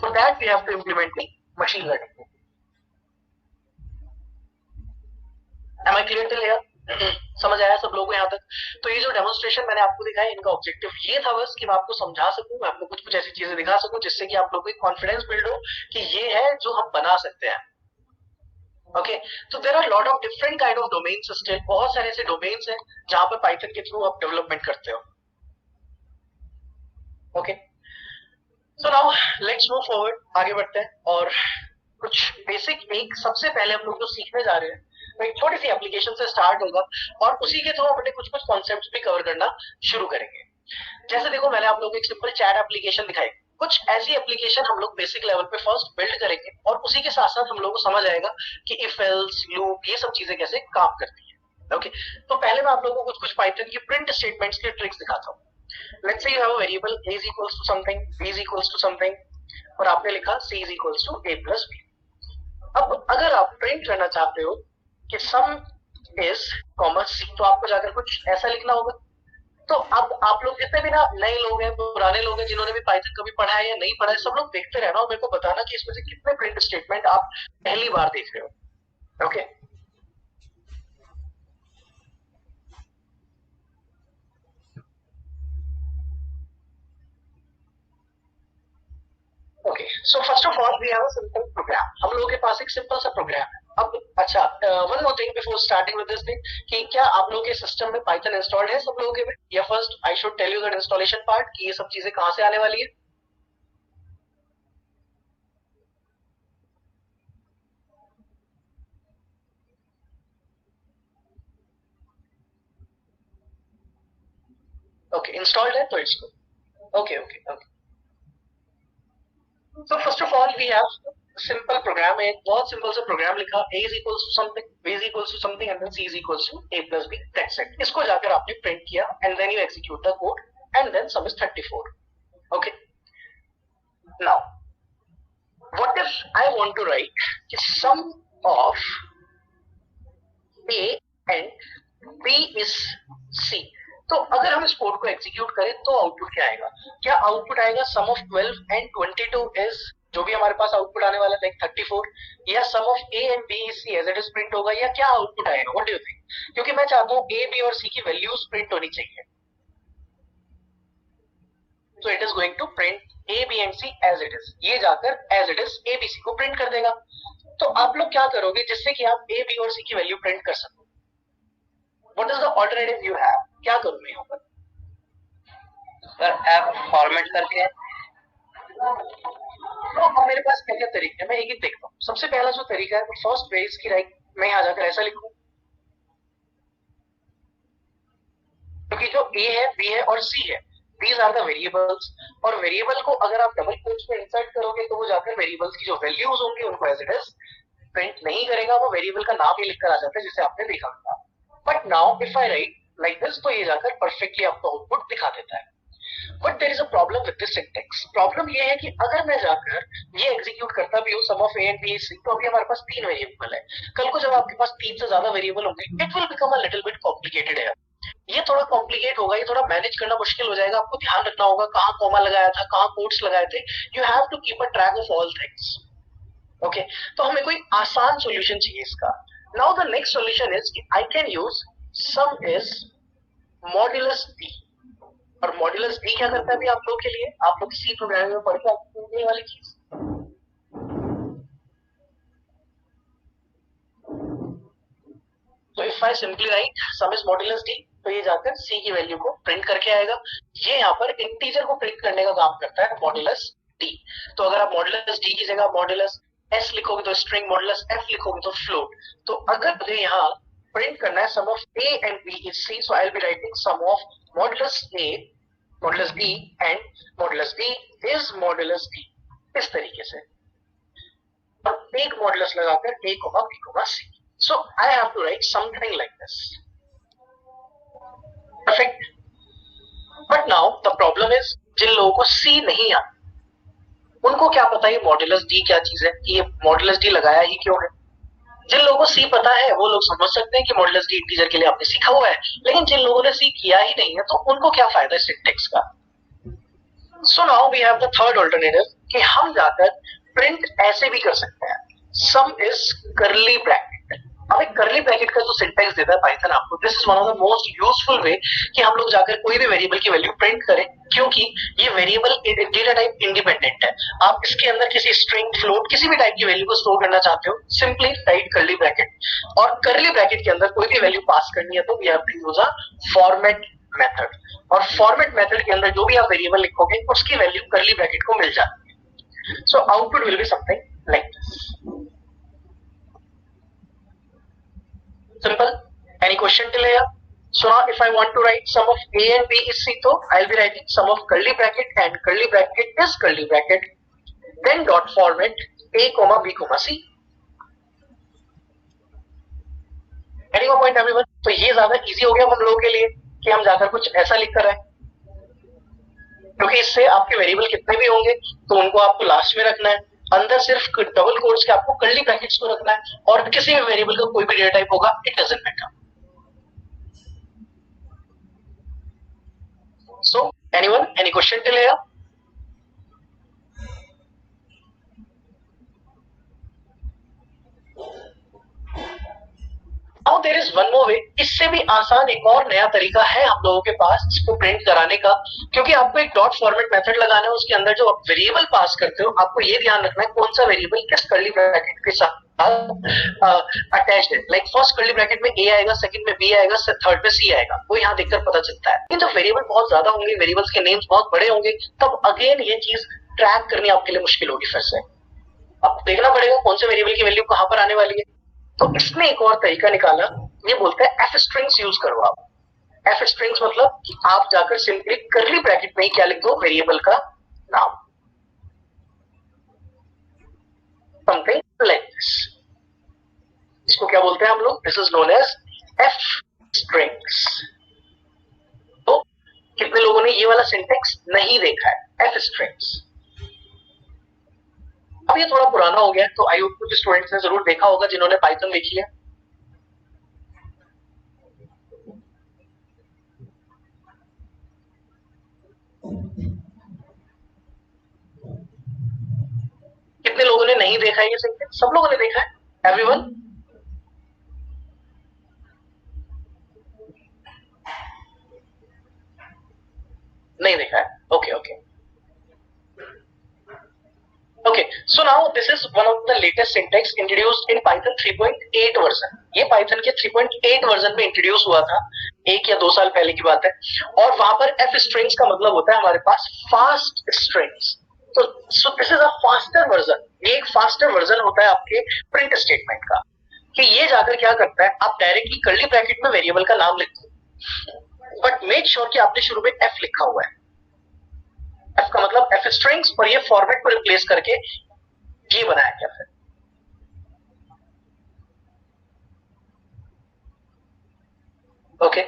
For that we have to implement machine learning. Am I clear till here? समझ आया सब लोगों को यहाँ तक? तो ये जो डेमोन्स्ट्रेशन मैंने आपको दिखाया इनका ऑब्जेक्टिव ये था बस कि मैं आपको समझा सकूं, मैं आपको कुछ कुछ ऐसी चीजें दिखा सकूं जिससे कि आप लोगों को कॉन्फिडेंस बिल्ड हो कि ये है जो हम बना सकते हैं। ओके तो there are lot of different kind of domains still, बहुत सारे ऐसे डोमेन्स हैं जहां पर पाइथन के थ्रू आप डेवलपमेंट करते हो। Okay so now let's move forward, आगे बढ़ते हैं और कुछ बेसिक एक सबसे पहले हम लोग जो सीखने जा रहे हैं तो एक छोटी सी एप्लीकेशन से स्टार्ट होगा और उसी के थ्रू अपने कुछ कुछ कॉन्सेप्ट्स भी कवर करना शुरू करेंगे। जैसे देखो मैंने आप लोगों को एक सिंपल चैट एप्लीकेशन दिखाई, कुछ ऐसी एप्लीकेशन हम लोग बेसिक लेवल पे फर्स्ट बिल्ड करेंगे और उसी के साथ साथ हम लोग को समझ आएगा कि इफ एल्स लूप ये सब चीजें कैसे काम करती है। ओके, तो पहले मैं आप लोगों को कुछ पाइथन की प्रिंट स्टेटमेंट्स की ट्रिक्स दिखाता हूँ। Let's say you have a variable a is equals to something, b is equals to something और आपने लिखा c is equals to a plus b। अब अगर आप प्रिंट करना चाहते हो कि सम इज कॉमा सी, तो आपको जाकर कुछ ऐसा लिखना होगा। तो अब आप लोग जितने भी ना नए लोग हैं, पुराने लोग हैं, जिन्होंने भी पाइथन कभी पढ़ा है या नहीं पढ़ा है, सब लोग देखते रहना और मेरे को बताना कि इसमें से कितने प्रिंट स्टेटमेंट आप पहली बार देख रहे हो। Okay, okay, so first of all we have a simple program. हम लोगों के पास एक सिंपल सा प्रोग्राम है। अब अच्छा, one more thing before starting with this thing, कि क्या आप लोगों के सिस्टम में पाइथन इंस्टॉल्ड है सब लोगों के में, या first I should tell you that installation part कि ये सब चीजें कहां से आने वाली है। ओके, इंस्टॉल्ड है तो इसको okay okay okay. So first of all we have simple program, एक बहुत सिंपल सा प्रोग्राम लिखा, a is equals to something, b is equals to something and then c is equals to a plus b, that's it। इसको जाकर आपने print किया and then you execute the code and then sum is 34। okay, now what if I want to write the sum of a and b is c, तो अगर हम इस code को execute करें तो आउटपुट क्या आएगा? क्या आउटपुट आएगा सम ऑफ 12 एंड 22 इज, जो भी हमारे पास आउटपुट आने वाला है 34, या sum of A and B is C as it is print होगा, या क्या आउटपुट आएगा? What do you think? क्योंकि मैं चाहता हूं ए बी और सी की वैल्यूज प्रिंट होनी चाहिए, तो it is going to print A B and C as it is, ये जाकर as it is A B C को प्रिंट कर देगा। तो आप लोग क्या करोगे जिससे कि आप ए बी और सी की वैल्यू प्रिंट कर सको? What is the alternative you have? क्या करूं मैं यहाँ पर? सर ऐप फॉर्मेट करके, तो अब मेरे पास क्या क्या तरीके हैं, मैं एक एक देखता हूँ। सबसे पहला जो तरीका है, फर्स्ट वे इसकी राइट, मैं यहाँ जाकर ऐसा लिखूं, क्योंकि जो ए है, बी है और सी है, दीज आर द वेरिएबल्स, और वेरिएबल को अगर आप डबल कोट्स में इंसर्ट करोगे तो वो जाकर वेरिएबल्स की जो वैल्यूज होंगी उनको एज इट इज प्रिंट नहीं करेगा, वो वेरिएबल का नाम ही लिखकर आ जाता है, जिसे आपने देखा था। But now if I write like this, तो ये जाकर परफेक्टली आपको आउटपुट दिखा देता है। But there is a problem with this syntax. Problem ये है कि अगर मैं जाकर ये एग्जीक्यूट करता भी हूँ sum of A and B C, तो अभी हमारे पास 3 वेरिएबल है। कल को जब आपके पास 3 से ज्यादा वेरिएबल होंगे, it will become a little bit complicated है। ये थोड़ा कॉम्प्लिकेट होगा, ये थोड़ा मैनेज करना मुश्किल हो जाएगा। आपको ध्यान रखना होगा कहाँ कॉमा लगाया था, कहाँ कोट्स लगाए थे। You have to keep a track of all things. Okay, तो हमें कोई आसान सॉल्यूशन चाहिए इसका। Now the next solution is कि I can use sum is modulus D. और मॉड्यूलस डी क्या करता है अभी आप लोग के लिए, आप लोग सी प्रोग्रामिंग में पढ़ के आपको ये वाली चीज। तो if I simply write some is modulus D, तो ये जाकर सी की वैल्यू को प्रिंट करके आएगा। ये यहाँ पर इंटीजर को प्रिंट करने का काम करता है मॉड्यूलस डी। तो अगर आप मॉड्यूलस डी की जगह मॉड्यूलस एस लिखोगे तो स्ट्रिंग, मॉड्यूलस एफ लिखोगे तो फ्लोट। तो अगर मुझे यहाँ प्रिंट करना है sum of A and B is C, so I will be writing sum of modulus A modulus B and modulus B is modulus D, इस तरीके से। और एक मॉड्यूलस लगाकर A comma B comma C. So I have to write something like this. Perfect. But now the problem is, जिन लोगों को सी नहीं आता उनको क्या पता ये मॉड्यूलस डी क्या चीज है, कि ये मॉड्यूलस डी लगाया ही क्यों है। जिन लोगों को सी पता है वो लोग समझ सकते हैं कि मॉड्यूलस डी इंटीजर के लिए आपने सीखा हुआ है, लेकिन जिन लोगों ने सी किया ही नहीं है तो उनको क्या फायदा है सिंटैक्स का। So now we have the third alternative कि हम जाकर प्रिंट ऐसे भी कर सकते हैं, सम इज करली ब्रैकेट। अब एक करली ब्रैकेट का जो सिंटैक्स देता है पाइथन आपको, this is one of the most useful way कि हम लोग जाकर कोई भी वेरिएबल की वैल्यू प्रिंट करें, क्योंकि ये वेरिएबल डेटा टाइप इंडिपेंडेंट है। आप इसके अंदर किसी स्ट्रिंग, फ्लोट, किसी भी टाइप की वैल्यू को स्टोर करना चाहते हो, सिंपली राइट करली ब्रैकेट, और करली ब्रैकेट के अंदर कोई भी वैल्यू पास करनी है तो we have to use a format method. और फॉर्मेट मेथड के अंदर जो भी आप वेरिएबल लिखोगे उसकी वैल्यू करली ब्रैकेट को मिल जाती है। So output will be something like this. Simple. Any question till here? So now if I want to write sum of A and B is C, so I'll be writing sum of curly bracket and curly bracket is curly bracket. Then dot format A comma B comma C. Any more point everyone? तो ये ज्यादा easy हो गया हम लोगों के लिए कि हम जाकर कुछ ऐसा लिख कर आए, क्योंकि इससे आपके वेरिएबल कितने भी होंगे तो उनको आपको लास्ट में रखना है, अंदर सिर्फ डबल कोट्स के आपको कर्ली ब्रैकेट्स को रखना है, और किसी भी वेरिएबल का कोई भी डेटा टाइप होगा, it doesn't matter. So anyone, any question till here? Now there is one more way. इससे भी आसान एक और नया तरीका है हम लोगों के पास इसको प्रिंट कराने का, क्योंकि आपको एक डॉट फॉर्मेट मेथड लगाना है, उसके अंदर जो आप वेरिएबल पास करते हो आपको ये ध्यान रखना है कौन सा वेरिएबल किस कर्ली ब्रैकेट के साथ अटैच्ड है. लाइक फर्स्ट कर्ली ब्रैकेट में ए आएगा, सेकंड में बी आएगा, थर्ड में सी आएगा, वो यहाँ देखकर पता चलता है. लेकिन जब वेरिएबल बहुत ज्यादा होंगे, वेरिएबल्स के नेम्स बहुत बड़े होंगे, तब अगेन ये चीज ट्रैक करनी आपके लिए मुश्किल होगी. फिर से अब देखना पड़ेगा कौन से वेरिएबल की वैल्यू कहां पर आने वाली है. तो इसने एक और तरीका निकाला, ये बोलता है एफ स्ट्रिंग्स यूज करो आप. एफ स्ट्रिंग्स मतलब कि आप जाकर सिंपली कर्ली ब्रैकेट में ही क्या लिख दो, वेरिएबल का नाम, समथिंग लाइक दिस. इसको क्या बोलते हैं हम लोग, this is known as F strings. तो कितने लोगों ने ये वाला सिंटेक्स नहीं देखा है, एफ स्ट्रिंग्स. अब ये थोड़ा पुराना हो गया, तो आई होप कुछ स्टूडेंट्स ने जरूर देखा होगा जिन्होंने पाइथन देखी है. कितने लोगों ने नहीं देखा है ये सिंटेक्स? सब लोगों ने देखा है, एवरीवन? नहीं देखा है, okay okay. Okay, so now this is one of the latest syntax introduced in Python 3.8 version. ये Python के 3.8 वर्जन में इंट्रोड्यूस हुआ था, 1 या 2 साल पहले की बात है. और वहां पर f strings का मतलब होता है हमारे पास fast strings. so this is a faster version. ये एक फास्टर वर्जन होता है आपके प्रिंट स्टेटमेंट का, कि ये जाकर क्या करता है, आप डायरेक्टली कर्ली ब्रैकेट में वेरिएबल का नाम लिख दो, बट मेक श्योर कि आपने शुरू में f लिखा हुआ है. f का मतलब f स्ट्रिंग्स, और ये फॉर्मेट को रिप्लेस करके ये बनाया गया है. Okay,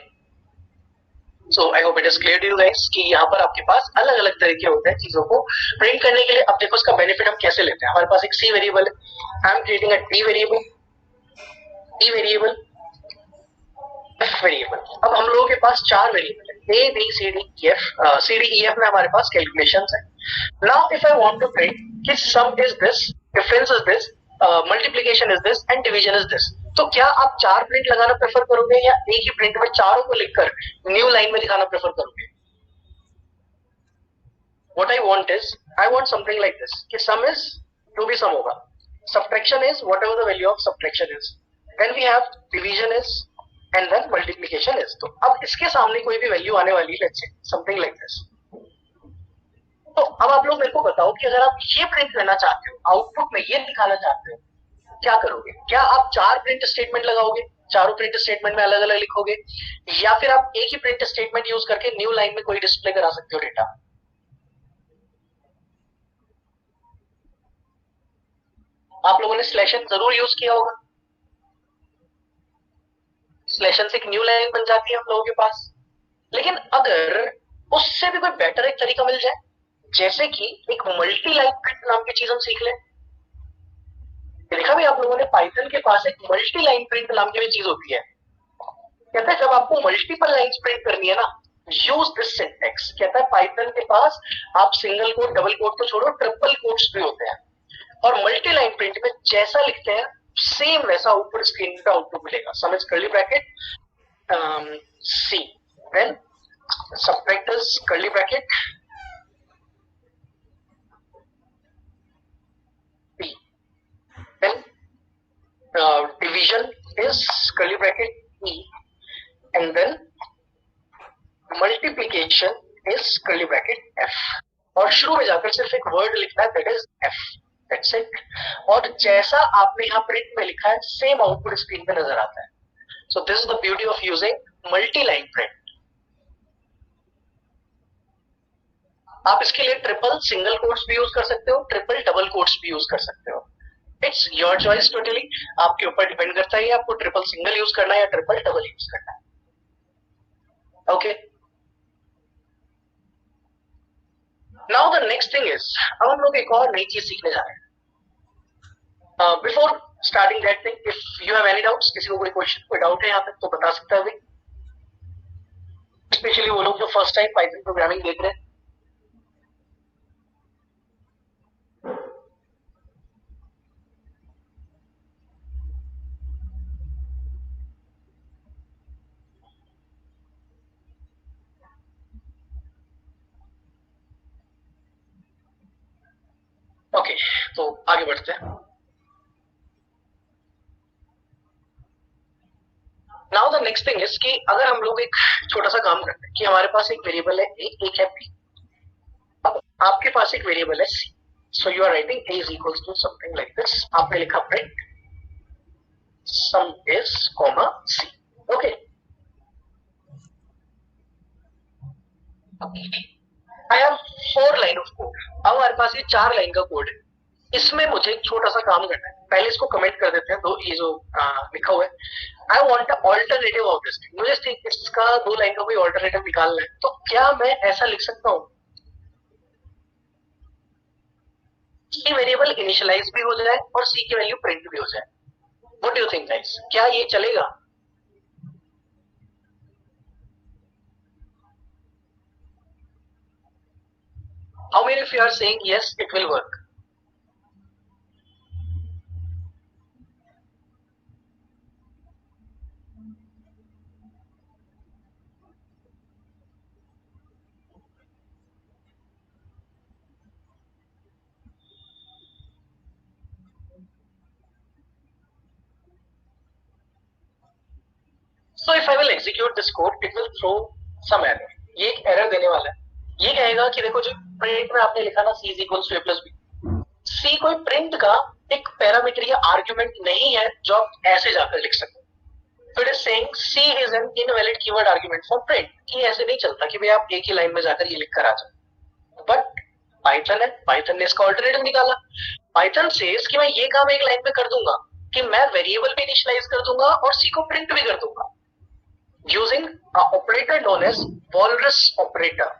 so I hope it is clear to you guys कि यहाँ पर आपके पास अलग अलग तरीके होते हैं चीजों को प्रिंट करने के लिए. अब देखो इसका बेनिफिट हम कैसे लेते हैं. हमारे पास एक सी वेरिएबल है, I am creating a D variable, E variable, F variable. अब हम लोगों के पास 4 वेरिएबल है, A B C D E F. C D E F में हमारे पास कैलकुलेशंस है. Now if I want to print कि sum is this, difference is this, multiplication is this and division is this, तो क्या आप 4 print लगाना prefer करोगे या एक ही प्रिंट में चारों को लिखकर न्यू लाइन में दिखाना प्रेफर करोगे? What I want is, I want something like this कि सम इज जो भी सम होगा, subtraction is whatever the value of subtraction is, then we have division is and then multiplication is. तो अब इसके सामने कोई भी वैल्यू आने वाली है, let's say something like this. तो अब आप लोग मेरे को बताओ कि अगर आप ये प्रिंट करना चाहते हो, आउटपुट में ये दिखाना चाहते हो, क्या करोगे? क्या आप 4 प्रिंट स्टेटमेंट लगाओगे, चारों प्रिंट स्टेटमेंट में अलग अलग लिखोगे, या फिर आप एक ही प्रिंट स्टेटमेंट यूज करके न्यू लाइन में कोई डिस्प्ले करा सकते हो डेटा? आप लोगों ने स्लैशन जरूर यूज किया होगा. स्लैशन से एक न्यू लाइन बन जाती है हम लोगों के पास. लेकिन अगर उससे भी कोई बेटर एक तरीका मिल जाए, जैसे कि एक मल्टी लाइन प्रिंट नाम की चीज हम सीख लें. देखा भी आप लोगों ने पाइथन के पास एक मल्टी लाइन प्रिंट नाम की भी चीज होती है. कहता है जब आपको मल्टीपल लाइंस प्रिंट करनी है ना, यूज दिस सिंटैक्स. कहता है पाइथन के पास आप सिंगल कोट, डबल कोट तो छोड़ो, ट्रिपल कोट्स भी होते हैं, और मल्टी लाइन प्रिंट में जैसा लिखते हैं सेम वैसा ऊपर स्क्रीन पे आउटपुट मिलेगा. समझ, curly bracket C, then subtractors curly bracket B, then division is curly bracket e, and then multiplication is curly bracket f. और शुरू में जाकर सिर्फ एक वर्ड लिखना है, that is f, that's it. और जैसा आपने यहाँ प्रिंट में लिखा है सेम आउटपुट स्क्रीन पे नजर आता है. So this is the beauty of using multi-line print. आप इसके लिए ट्रिपल सिंगल कोट्स भी यूज कर सकते हो, ट्रिपल डबल कोट्स भी यूज कर सकते हो. It's your choice totally. आपके ऊपर डिपेंड करता है आपको ट्रिपल सिंगल यूज करना है या ट्रिपल डबल यूज करना है. Okay. Now the next thing is, अब हम लोग एक और नई चीज सीखने जा रहे हैं. Before starting that thing, if you have any doubts, किसी को कोई क्वेश्चन कोई डाउट है यहाँ पे तो बता सकता है. स्पेशली वो लोग जो फर्स्ट टाइम पाइथन प्रोग्रामिंग देख रहे हैं. ओके, तो आगे बढ़ते हैं. Now the next thing is कि अगर हम लोग एक छोटा सा काम करते हैं कि हमारे पास एक वेरिएबल है एक है p, अब आपके पास एक वेरिएबल है c. So you are writing a is equals to something like this. आपने लिखा print sum is comma c. Okay. I have 4 line of code. अब हमारे पास ये 4 लाइन का कोड है. इसमें मुझे एक छोटा सा काम करना है. पहले इसको कमेंट कर देते हैं. तो ये जो लिखा हुआ है, I want a alternative of this. मुझे इसका 2 लाइन का कोई ऑल्टरनेटिव निकालना है. तो क्या मैं ऐसा लिख सकता हूँ सी वेरिएबल इनिशियलाइज भी हो जाए और सी की वैल्यू प्रिंट भी हो जाए? What do you think guys, क्या ये चलेगा? How many of you are saying yes, it will work? So if I will execute this code, it will throw some error. ये एक एरर देने वाला है. ये कहेगा कि देखो जो प्रिंट में आपने लिखा ना c is equals to a plus b, c कोई प्रिंट का एक पैरामीटर या आर्ग्यूमेंट नहीं है जो आप ऐसे जाकर लिख सकते. So it is saying c is an invalid keyword argument for print. ये ऐसे नहीं चलता कि भाई आप एक ही लाइन में जाकर ये लिख कर आ जाओ. बट पाइथन है, पाइथन ने इसका ऑल्टरनेटिव निकाला. पाइथन सेज कि मैं ये काम एक लाइन में कर दूंगा कि मैं वेरिएबल भी इनिशियलाइज कर दूंगा और सी को प्रिंट भी कर दूंगा using operator known as walrus operator.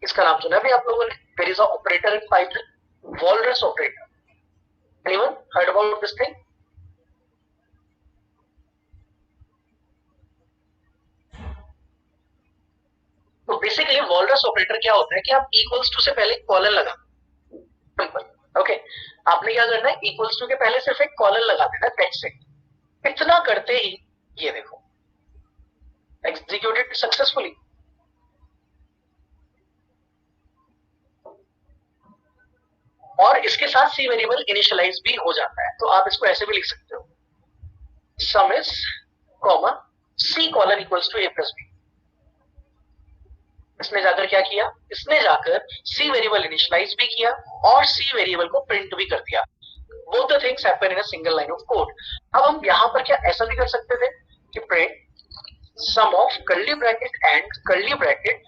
इसका नाम सुना भी आप लोगों ने? There is a operator in Python, walrus operator. Anyone heard about this thing? तो बेसिकली वॉलरस ऑपरेटर क्या होता है कि आप इक्वल्स टू से पहले कॉलन लगा. सिंपल. ओके, आपने क्या करना है, इक्वल्स टू के पहले सिर्फ एक कॉलन लगा देना. That's it. इतना करते ही ये देखो एग्जीक्यूटेड सक्सेसफुली. और इसके साथ सी वेरिएबल इनिशियलाइज भी हो जाता है. तो आप इसको ऐसे भी लिख सकते हो, sum is comma C colon equals to A plus B. इसने जाकर क्या किया, इसने जाकर सी वेरिएबल इनिशियलाइज भी किया और सी वेरिएबल को प्रिंट भी कर दिया. Both the things happen in a single line of code. अब हम यहां पर क्या ऐसा भी कर सकते थे कि print sum of curly bracket and curly bracket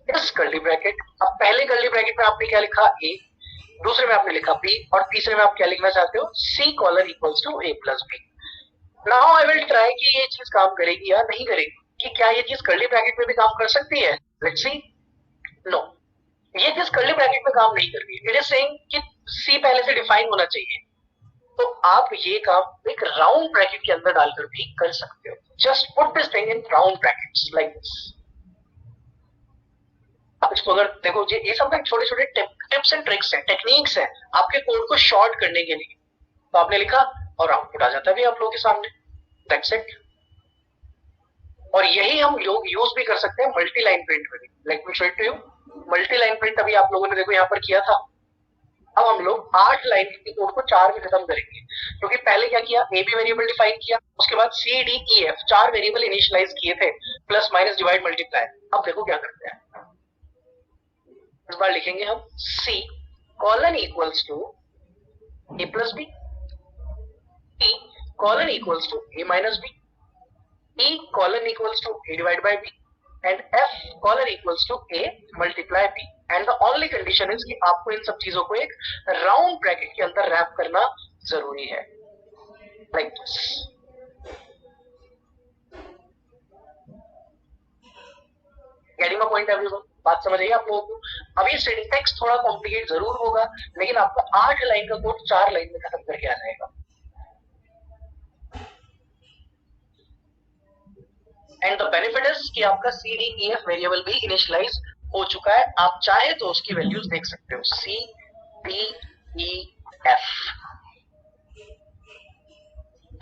इस कर्ली ब्रैकेट. अब पहले कर्ली ब्रैकेट में आपने क्या लिखा, a, दूसरे में आपने लिखा b और तीसरे में आप क्या लिखना चाहते हो, c colon equals to a plus b. Now I will try कि ये चीज काम करेगी या नहीं करेगी, कि क्या ये चीज कर्ली ब्रैकेट में भी काम कर सकती है. Let's see. नो, ये चीज कर्ली ब्रैकेट में काम नहीं कर रही है. इट इज सेइंग कि c पहले से डिफाइन होना चाहिए. तो आप ये काम एक राउंड ब्रैकेट के अंदर डालकर भी कर सकते हो. Just put this thing in round brackets like this. आप इसको अगर देखो, ये सब छोटे छोटे टिप्स एंड ट्रिक्स हैं, टेक्निक्स हैं आपके कोड को शॉर्ट करने के लिए. तो आपने लिखा और आउटपुट आ जाता है भी आप लोगों के सामने. That's it. और यही हम लोग यूज भी कर सकते हैं मल्टी लाइन प्रिंट में भी. Let me show it to you. Multi line print अभी आप लोगों ने देखो यहाँ पर किया था. अब हम लोग 8 लाइन के कोड को 4 में खत्म करेंगे. क्योंकि पहले क्या किया, ए बी वेरिएबल डिफाइन किया, उसके बाद C D E F 4 variable initialise किए थे, प्लस माइनस डिवाइड मल्टीप्लाई. अब देखो क्या करते हैं. इस बार लिखेंगे हम c colon equals to a plus B, e colon equals to a minus B. E colon equals to A divided by B and F colon equals to A multiply B and the only condition is कि आपको इन सब चीजों को एक round bracket के अंदर rap करना जरूरी है, like this. Getting my point everyone? बात समझ आई आप लोगों को? अब ये सिंटैक्स थोड़ा कॉम्प्लिकेट जरूर होगा, लेकिन आपका 8 लाइन का कोड 4 लाइन में खत्म करके आ जाएगा. एंड द बेनिफिट इज कि आपका C D E F variable भी इनिशियलाइज हो चुका है. आप चाहे तो उसकी वैल्यूज देख सकते हो. C D E F.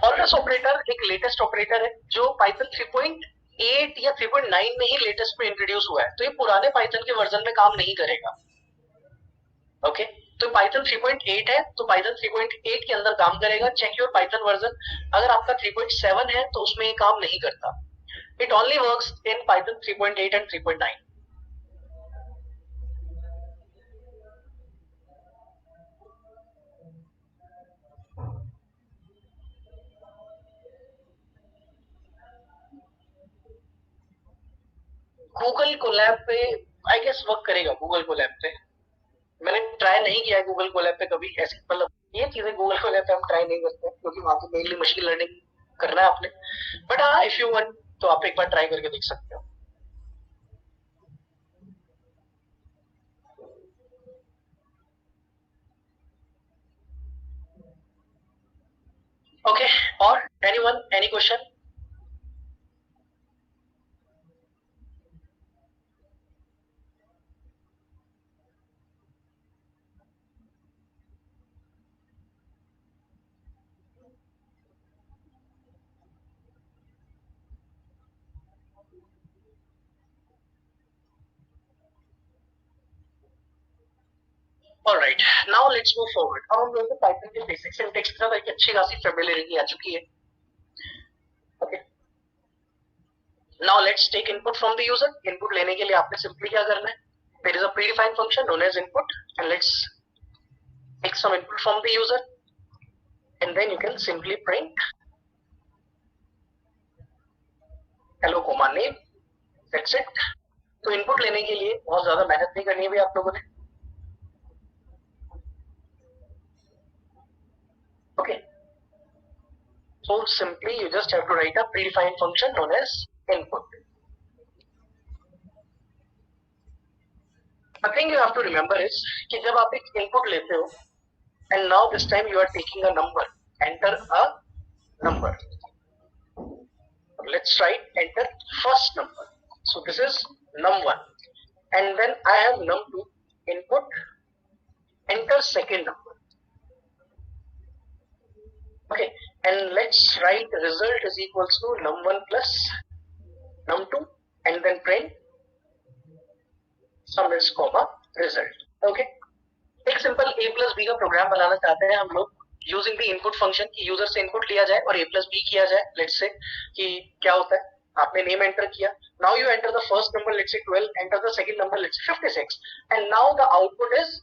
और दिस ऑपरेटर एक लेटेस्ट ऑपरेटर है जो पाइथन 3.8 या 3.9 में ही लेटेस्ट में इंट्रोड्यूस हुआ है. तो ये पुराने पाइथन के वर्जन में काम नहीं करेगा. ओके तो पाइथन 3.8 है तो पाइथन 3.8 के अंदर काम करेगा. Check your Python version. अगर आपका 3.7 है तो उसमें ये काम नहीं करता. It only works in Python 3.8 and 3.9. Google Colab पे आई गेस वर्क करेगा. गूगल कोलैब पे मैंने ट्राई नहीं किया है. गूगल कोलैब पे कभी ऐसी मतलब ये चीजें गूगल कोलैब पे हम ट्राई नहीं करते क्योंकि वहां पे मेनली मशीन लर्निंग करना है आपने. बट हाँ इफ यू वांट तो आप एक बार ट्राई करके देख सकते हो. ओके और anyone any question? Alright now let's move forward. अब हम लोगों को पाइथन के बेसिक सिंटैक्स के साथ एक अच्छी खासी फैमिलियरिटी आ चुकी है. Okay now let's take input from the user. Input लेने के लिए आपने सिंपली क्या करना है? There is a predefined function known as input and let's take some input from the user and then you can simply print hello comma name. That's it. तो input लेने के लिए बहुत ज्यादा मेहनत नहीं करनी है आप लोगों ने. Okay. So simply you just have to write a predefined function known as input. The thing you have to remember is कि जब आप एक input लेते हो and now this time you are taking a number. Enter a number. Let's write enter first number. So this is num1 and then I have num2 input. Enter second number. Okay, and let's write result is equals to num1 plus num2 and then print sum is comma result. Okay, एक simple a plus b का programme बनाना चाहते हैं हम लोग using the input function की user से input लिया जाए और a plus b किया जाए. लेट्स से कि क्या होता है. आपने नेम एंटर किया. Now you enter the first number let's say 12. Enter the second number let's say 56 and now the output is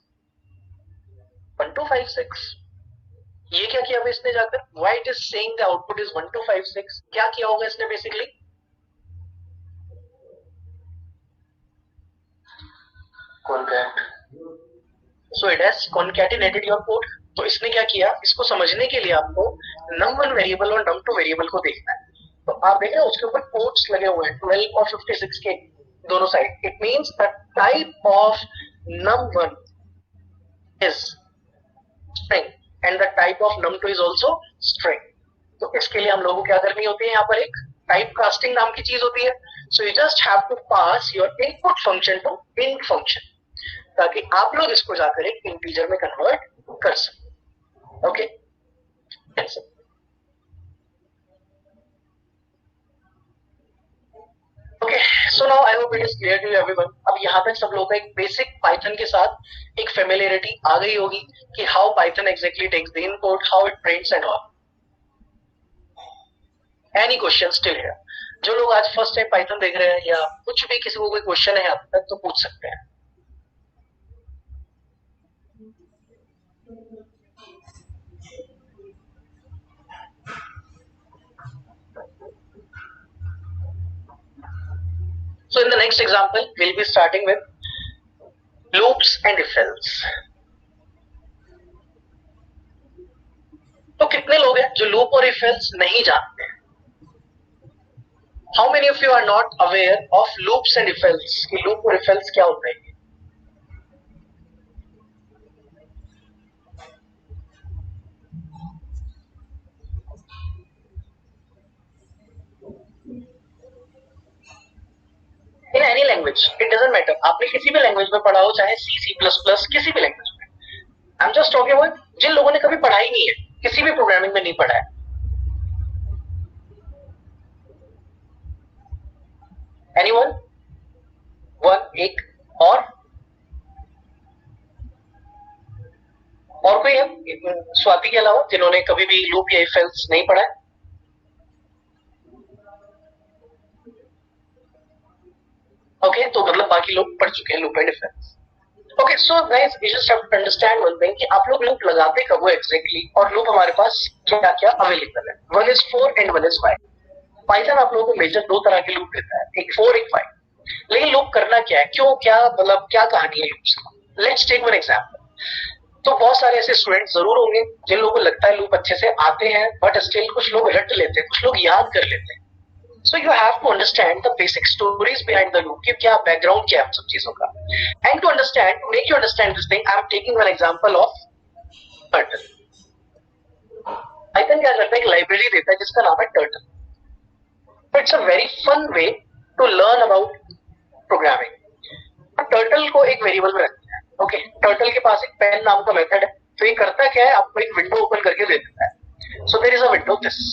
1256. ये क्या किया इसने जाकर? Why it is saying the output is 1256. क्या किया होगा इसने basically? Concat. So it has concatenated your code. तो इसने क्या किया? इसको समझने के लिए आपको num1 वेरिएबल और num2 वेरिएबल को देखना है. तो आप देख रहे हो उसके ऊपर कोट्स लगे हुए हैं 12 और 56 के दोनों side. It means the type of num1 is string and the type of num2 is also string. तो इसके लिए हम लोगों को क्या करनी होती है? यहाँ पर एक टाइप कास्टिंग नाम की चीज होती है. So you just have to pass your input function to int function ताकि आप लोग इसको जाकर एक इंटीजर में कन्वर्ट कर सकें. Okay okay so now I hope it is clear to everyone. अब यहाँ तक सब लोगों का एक बेसिक पाइथन के साथ एक फेमिलियरिटी आ गई होगी कि how Python exactly takes the input, how it prints and all. Any question still here? जो लोग आज फर्स्ट टाइम पाइथन देख रहे हैं या कुछ भी किसी को कोई क्वेश्चन है अब तक तो पूछ सकते हैं. So in the next example, we'll be starting with loops and if else. तो कितने लोग हैं जो लूप और if else नहीं जानते? How many of you are not aware of loops and if else? कि loop और if else क्या होता है? In any language, it doesn't matter. आपने किसी भी लैंग्वेज में पढ़ा हो, चाहे C, C++, किसी भी लैंग्वेज में. I'm just talking about जिन लोगों ने कभी पढ़ा ही नहीं है, किसी भी प्रोग्रामिंग में नहीं पढ़ा है. Anyone? One, एक और कोई है स्वाति के अलावा जिन्होंने कभी भी लूप या इफ एल्स नहीं पढ़ा है? ओके, तो मतलब बाकी लोग पढ़ चुके हैं loop and if else. Okay, so guys we just have to understand one thing कि आप लोग लूप लगाते कब हो एग्जैक्टली, और लूप हमारे पास क्या क्या अवेलेबल है. One is 4 and one is 5. Python आप लोगों को मेजर दो तरह के लूप देता है, एक 4 एक 5. लेकिन लूप करना क्या है, क्यों, क्या मतलब क्या कहानी है लूप्स की? Let's take one example. तो बहुत सारे ऐसे स्टूडेंट जरूर होंगे जिन लोगों को लगता है लूप अच्छे से आते हैं, बट स्टिल कुछ लोग रट लेते हैं, कुछ लोग याद कर लेते हैं. So you have to understand the basic stories behind the loop, कि क्या बैकग्राउंड क्या है सब चीजों का. And to understand, to make you understand this thing, I am taking one example of turtle. Python क्या करता है, एक लाइब्रेरी देता है जिसका नाम है turtle. It's a very fun way to learn about programming. Turtle को एक वेरिएबल में रखते हैं. ओके, टर्टल के पास एक पेन नाम का मेथड है. तो ये करता क्या है, आपको एक विंडो ओपन करके दे देता है. So there is a window this.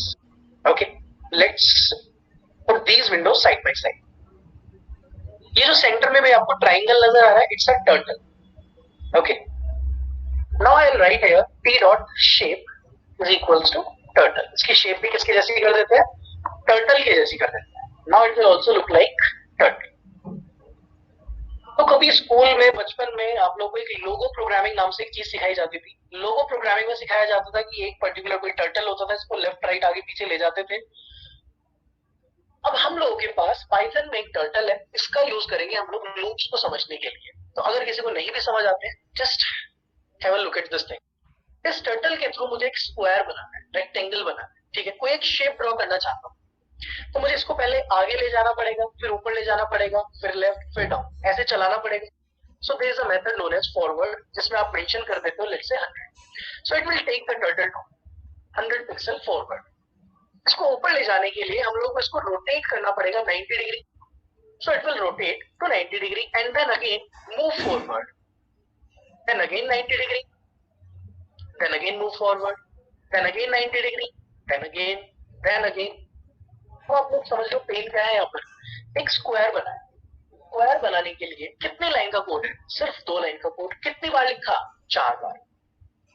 Okay, let's put these windows side by side. ये जो सेंटर में आपको ट्राइंगल नजर आ रहा है, it's a turtle. Okay, now I will write here t dot shape is equals to turtle. इसकी shape भी किसके जैसी कर देते हैं, टर्टल के जैसी कर देते हैं. Now it will also look like turtle. तो कभी स्कूल में बचपन में आप लोगों को एक लोगो प्रोग्रामिंग नाम से एक चीज सिखाई जाती थी. लोगो प्रोग्रामिंग में सिखाया जाता था कि एक पर्टिकुलर कोई टर्टल होता था, इसको लेफ्ट राइट आगे पीछे ले जाते थे. अब हम लोगों के पास पाइथन में एक टर्टल है, इसका यूज करेंगे हम लोग लूप्स को समझने के लिए. तो अगर किसी को नहीं भी समझ आते हैं, just have a look at this thing. इस टर्टल के थ्रू मुझे एक स्क्वायर बनाना है, रेक्टेंगल बनाना है. ठीक है, कोई एक शेप ड्रॉ करना चाहता हूँ. तो मुझे इसको पहले आगे ले जाना पड़ेगा, फिर ऊपर ले जाना पड़ेगा, फिर लेफ्ट, फिर डाउन, ऐसे चलाना पड़ेगा. So there is a method known as forward, जिसमें आप मेंशन कर देते हो let's say 100. So it will take the turtle to 100 pixel forward. इसको ऊपर ले जाने के लिए हम लोग को इसको रोटेट करना पड़ेगा 90 degree. So it will rotate to 90 degree and then again move forward, then again 90 degree, then again move forward, then again 90 degree, then again. तो आप लोग समझ लो पेन क्या है. यहाँ पर एक स्क्वायर बना है. स्क्वायर बनाने के लिए कितने लाइन का कोड है, सिर्फ 2 लाइन का कोड. कितनी बार लिखा, 4 बार.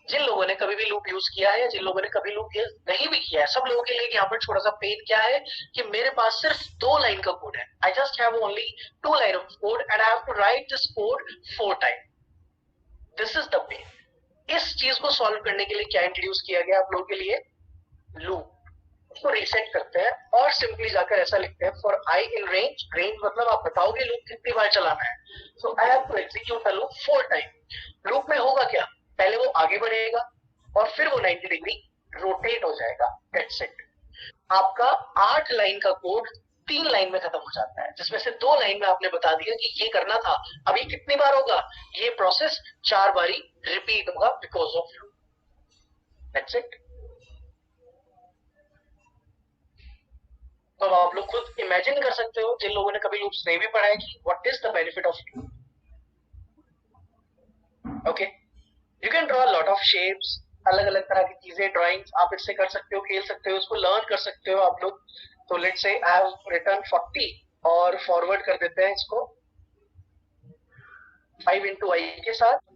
जिन लोगों ने कभी भी लूप यूज किया है, जिन लोगों ने कभी लूप नहीं भी किया है, सब लोगों के लिए यहाँ पर छोटा सा पेन क्या है कि मेरे पास सिर्फ 2 लाइन का कोड है. I just have only 2 line of code and I have to write this code 4 time. This is the pen. इस चीज को सॉल्व करने के लिए क्या इंट्रोड्यूस किया गया आप लोगों के लिए, लूप. उसको रीसेट करते हैं और सिंपली जाकर ऐसा लिखते हैं for I in range. Range मतलब आप बताओगे लूप कितनी बार चलाना है. So I have to execute a loop 4 time. Loop में होगा क्या, पहले वो आगे बढ़ेगा और फिर वो 90 डिग्री रोटेट हो जाएगा. That's it. आपका 8 लाइन का कोड 3 लाइन में खत्म हो जाता है, जिसमें से 2 लाइन में आपने बता दिया कि ये करना था. अब ये कितनी बार होगा, ये प्रोसेस 4 बारी रिपीट होगा because of loop. That's it. तो आप लोग खुद इमेजिन कर सकते हो, जिन लोगों ने कभी लूप्स नहीं भी पढ़ा है, कि what is the benefit of loop. Okay, you can draw lot of shapes, अलग अलग तरह की चीजें, ड्राइंग्स आप इससे कर सकते हो, खेल सकते हो, इसको लर्न कर सकते हो आप लोग. तो let's say I have return 40 और फॉरवर्ड कर देते हैं इसको 5 into i के साथ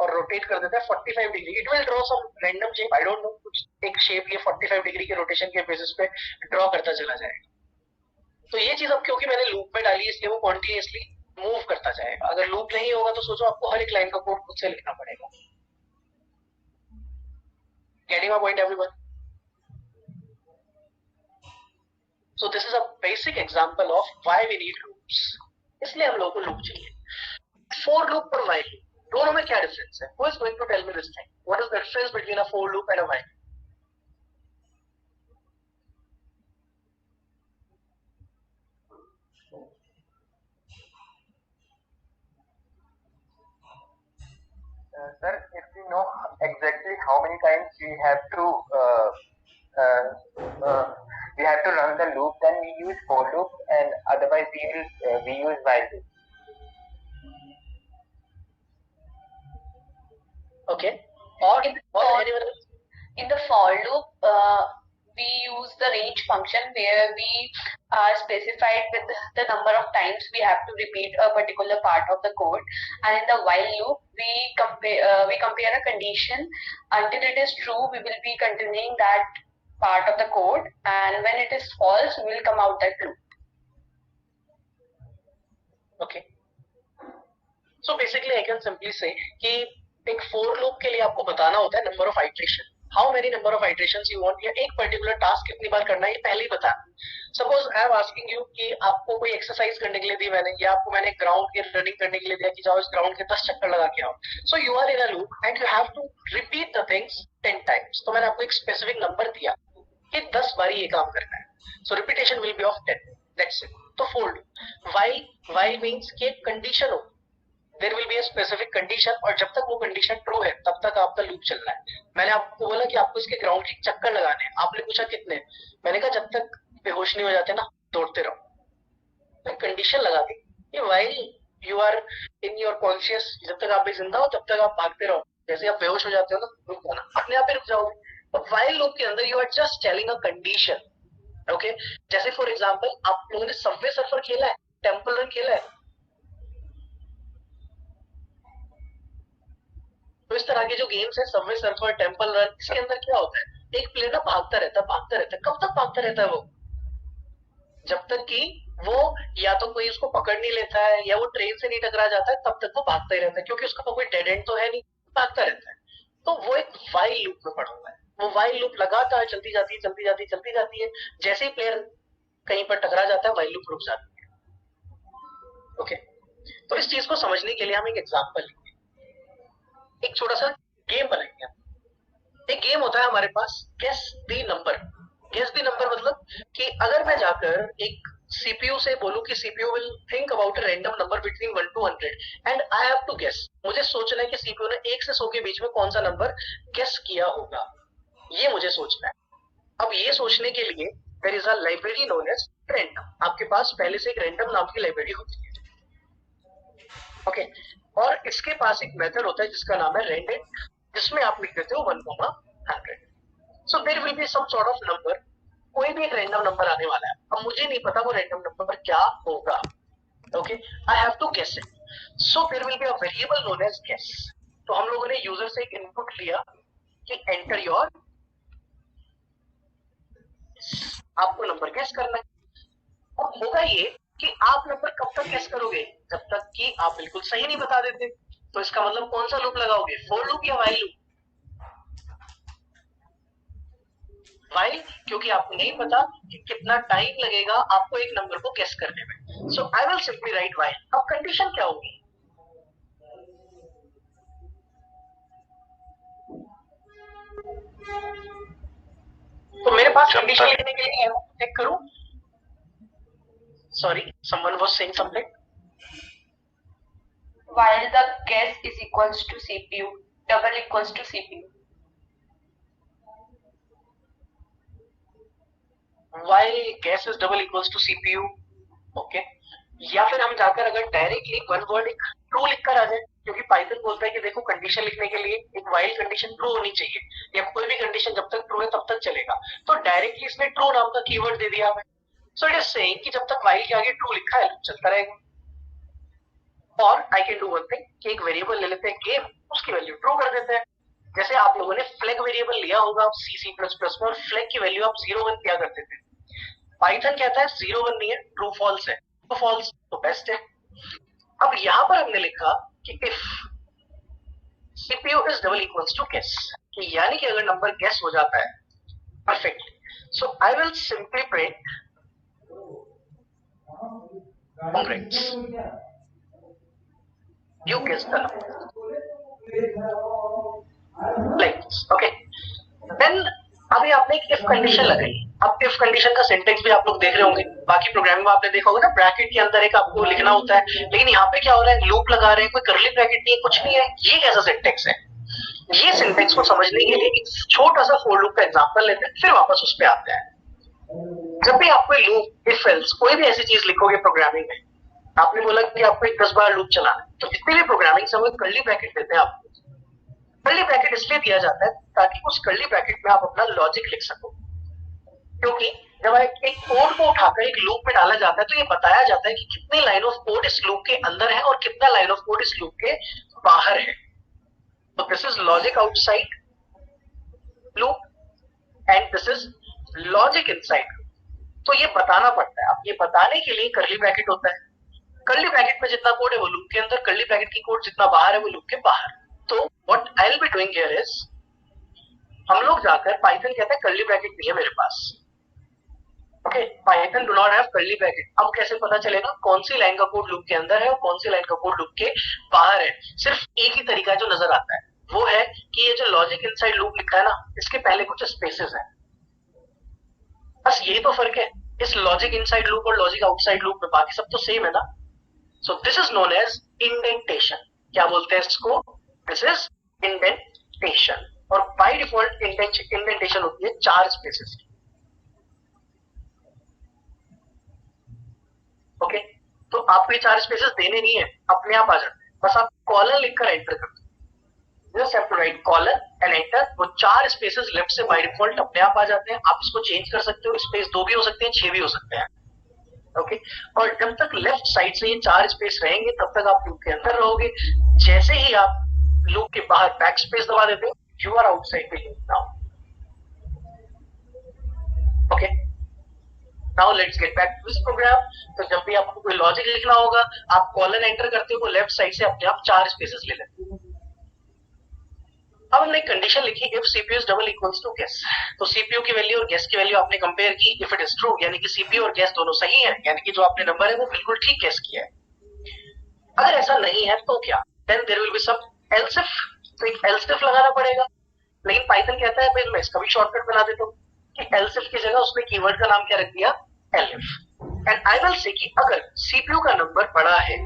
और रोटेट कर देता है 45 degree. It will draw some random shape, I don't know, कुछ एक शेप ये 45 डिग्री के रोटेशन के बेसिस पे ड्रॉ करता चला जाएगा. तो ये चीज अब क्योंकि मैंने लूप में डाली इसलिए वो कॉन्टिन्यूअसली मूव करता जाएगा. अगर लूप नहीं होगा तो सोचो आपको हर एक लाइन का कोड खुद से लिखना पड़ेगा. Getting my point everyone? So this is a basic example of why we need loop. Loops, इसलिए हम लोगों को लूप चाहिए. फोर लूप और वाइल लूप, दोनों में क्या डिफरेंस है? Who is going to tell me this thing? What is the difference between a for loop and a while? Sir, if we know exactly how many times we have to run the loop, then we use for loop, and otherwise we use while loop. Okay. Or anyone else? In the for loop, we use the range function where we are specified with the number of times we have to repeat a particular part of the code, and in the while loop we compare a condition. Until it is true, we will be continuing that part of the code, and when it is false, we will come out that loop. Okay. So basically I can simply say कि एक for loop के लिए आपको बताना होता है number of iteration. How many number of iterations you want, या एक पर्टिकुलर टास्क कितनी बार करना है ये पहले ही बता. Suppose I am asking you कि आपको कोई एक्सरसाइज करने के लिए दी मैंने, या आपको मैंने ग्राउंड की रनिंग करने के लिए दिया कि जाओ इस ग्राउंड के 10 चक्कर लगा के आओ. So you are in a loop and you have to repeat the things 10 times. तो मैंने आपको एक स्पेसिफिक नंबर दिया कि 10 बार ये काम करना है. So repetition will be of 10. That's it. तो फोर लूप. वाइल मींस कि एक कंडीशन हो, there will be a specific condition, और जब तक वो कंडीशन ट्रू है तब तक आपका लूप चलना है. मैंने आपको बोला कि आपको इसके ग्राउंड के चक्कर लगाने हैं. आपने पूछा कितने, मैंने कहा जब तक बेहोश नहीं हो जाते ना दौड़ते रहो. तो कंडीशन लगा दी कि while you are in your conscious, जब तक आप भी जिंदा हो तब तक आप भागते रहो, जैसे आप बेहोश हो जाते हो ना रुक जाना, अपने आप ही रुक जाओगे. तो व्हाइल लूप के अंदर you are just telling a condition. Okay. जैसे फॉर एग्जांपल आप लोगों ने सबवे सर्फर खेला है, टेंपल रन खेला है. तो इस तरह के जो गेम्स है सबवे सर्फर, टेंपल रन, इसके अंदर क्या होता है, एक प्लेयर ना भागता रहता है. कब तक भागता रहता है वो? जब तक कि वो या तो कोई उसको पकड़ नहीं लेता है या वो ट्रेन से नहीं टकरा जाता है, तब तक वो भागता ही रहता है, क्योंकि उसका कोई डेड एंड तो है नहीं, भागता रहता है. तो वो एक वाइल लूप में पड़ा हुआ है. वो वाइल लूप लगातार चलती जाती है. जैसे ही प्लेयर कहीं पर टकरा जाता है वाइल लूप रुक जाती है. ओके. तो इस चीज को समझने के लिए हम एक एग्जांपल लेंगे, एक छोटा सा गेम बनाएंगे. एक गेम होता है हमारे पास guess the number. Guess the number मतलब कि अगर मैं जाकर एक सीपीयू से बोलूं कि CPU will think about a random number between 1 to 100 and I have to guess. मुझे सोचना है कि सीपीयू ने 1 से 100 के बीच में कौन सा नंबर गेस किया होगा, ये मुझे सोचना है. अब ये सोचने के लिए there is a library known as random. आपके पास पहले से एक रैंडम नाम की लाइब्रेरी होती है. ओके. और इसके पास एक मेथड होता है जिसका नाम है रेंडेड, जिसमें आप लिख देते हो 1,100. So there will be some sort of number, कोई भी एक रैंडम नंबर आने वाला है. अब मुझे नहीं पता वो रैंडम नंबर क्या होगा. Okay. I have to guess it. So there will be a variable known as guess. तो हम लोगों ने यूजर से एक इनपुट लिया कि एंटर योर, आपको नंबर गेस करना है. अब होगा ये कि आप नंबर कब तक गेस करोगे, जब तक कि आप बिल्कुल सही नहीं बता देते. तो इसका मतलब कौन सा लूप लगाओगे, फॉर लूप या व्हाइल लूप? व्हाइल, क्योंकि आपको नहीं पता कि कितना टाइम लगेगा आपको एक नंबर को गेस करने में. So I will simply write while. अब कंडीशन क्या होगी, तो मेरे पास कंडीशन लिखने के लिए चेक करूं. Sorry, someone was saying something. While the guess is equals to CPU, double equals to CPU. While guess is double equals to CPU. Okay. या फिर हम जाकर अगर डायरेक्टली वन वर्ड एक ट्रू लिखकर आ जाए, क्योंकि पाइथन बोलता है कि देखो कंडीशन लिखने के लिए एक व्हाइल कंडीशन ट्रू होनी चाहिए, या कोई भी कंडीशन जब तक ट्रू है तब तक चलेगा. तो डायरेक्टली इसने ट्रू नाम का कीवर्ड दे दिया हमें. सो इट इज सेइंग कि जब तक व्हाइल के आगे ट्रू लिखा है चलता रहेगा. और I can do one thing कि एक वेरिएबल ले लेते हैं गेम, उसकी वैल्यू ट्रू कर देते हैं. जैसे आप लोगों ने फ्लैग वेरिएबल लिया होगा C++ में, और फ्लैग की वैल्यू आप 0 1 क्या करते थे. पाइथन कहता है 0 1 नहीं है, ट्रू फॉल्स है. तो फॉल्स तो बेस्ट है. अब यहां पर हमने लिखा कि if CPU is double equals to guess, कि यानी कि अगर नंबर गेस हो जाता है perfectly, so I will simply print Congrats. You guessed the number. Like this. Okay. Then अभी आपने एक if कंडीशन लगाई. अब if कंडीशन का सिंटेक्स भी आप लोग देख रहे होंगे. बाकी प्रोग्रामिंग में आपने देखा होगा ना, ब्रैकेट के अंदर एक आपको लिखना होता है. लेकिन यहाँ पे क्या हो रहा है, लूप लगा रहे हैं, कोई करली ब्रैकेट नहीं है, कुछ नहीं है. ये कैसा सिंटेक्स है? ये सिंटेक्स को समझने के लिए एक छोटा सा फॉर लूप का एग्जांपल लेते हैं, फिर वापस उस पे आते हैं. जब भी आप कोई लूप, इफ एल्स, कोई भी ऐसी चीज लिखोगे प्रोग्रामिंग में, आपने बोला कि आपको एक 10 बार लूप चलाना है, तो जितनी भी प्रोग्रामिंग से वो कर्ली ब्रैकेट देते हैं आपको. कर्ली ब्रैकेट इसलिए दिया जाता है ताकि उस कर्ली ब्रैकेट में आप अपना लॉजिक लिख सको. क्योंकि जब एक कोड को उठाकर एक लूप में डाला जाता है तो ये बताया जाता है कि कितनी लाइन ऑफ कोड इस लूप के अंदर है और कितना लाइन ऑफ कोड इस लूप के बाहर है. तो this is logic outside loop and this is logic inside. तो ये बताना पड़ता है. अब ये बताने के लिए कर्ली ब्रैकेट होता है. कर्ली ब्रैकेट में जितना कोड है वो लूप के अंदर, कर्ली ब्रैकेट की कोड जितना बाहर है वो लूप के बाहर. तो what I will be doing here is, हम लोग जाकर, पाइथन कहता है कर्ली ब्रैकेट नहीं है मेरे पास. Okay, Python do not have curly bracket. अब कैसे पता चलेगा कौन सी लाइन का कोड लूप के अंदर है और कौन सी लाइन का कोड लूप के बाहर है? सिर्फ एक ही तरीका जो नजर आता है वो है कि ये जो लॉजिक इनसाइड लूप लिखा है ना, इसके पहले कुछ स्पेसेस हैं. बस यही तो फर्क है इस लॉजिक इनसाइड लूप और लॉजिक आउटसाइड लूप में. बाकी सब तो सेम है ना. So this is known as indentation. क्या बोलते हैं इसको? This is indentation. और बाय डिफॉल्ट इंडेंटेशन होती है 4 स्पेसेस की. ओके, तो आपको ये 4 स्पेसेस देने नहीं है, अपने आप आ जाते हैं. बस आप कॉलन लिखकर एंटर कर दो. Just have to write colon and enter. वो 4 स्पेसेस लेफ्ट से बाय डिफॉल्ट अपने आप आ जाते हैं. आप इसको चेंज कर सकते हो. स्पेस 2 भी हो सकते हैं, 6 भी हो सकते हैं. ओके, और जब तक लेफ्ट साइड से ये 4 स्पेस रहेंगे तब तक आप लूप के अंदर रहोगे. जैसे ही आप लूप के बाहर बैक स्पेस दबा देते हो, you are outside the loop now. Okay, now let's get back to this program. तो जब भी आपको कोई लॉजिक लिखना होगा, आप कॉलन एंटर करते हो, वो लेफ्ट साइड से अपने आप 4 स्पेसेस ले लेते हो. अब हमने एक कंडीशन लिखी, if CPU is double equals to guess. तो सीपीयू की वैल्यू और गेस की वैल्यू आपने कंपेयर की. इफ इट इज ट्रू, यानी कि सीपीयू और गेस दोनों सही है, यानी कि जो आपने नंबर है वो बिल्कुल ठीक गेस किया है. अगर ऐसा नहीं है तो क्या? Then there will be some else if. तो एक एल्स इफ लगाना पड़ेगा. लेकिन पाइथन कहता है भाई मैं इसका भी शॉर्टकट बना देता हूं कि एल्स इफ की जगह उसने कीवर्ड का नाम क्या रख दिया? Elif. And I will say कि अगर सीपीयू का नंबर बड़ा है,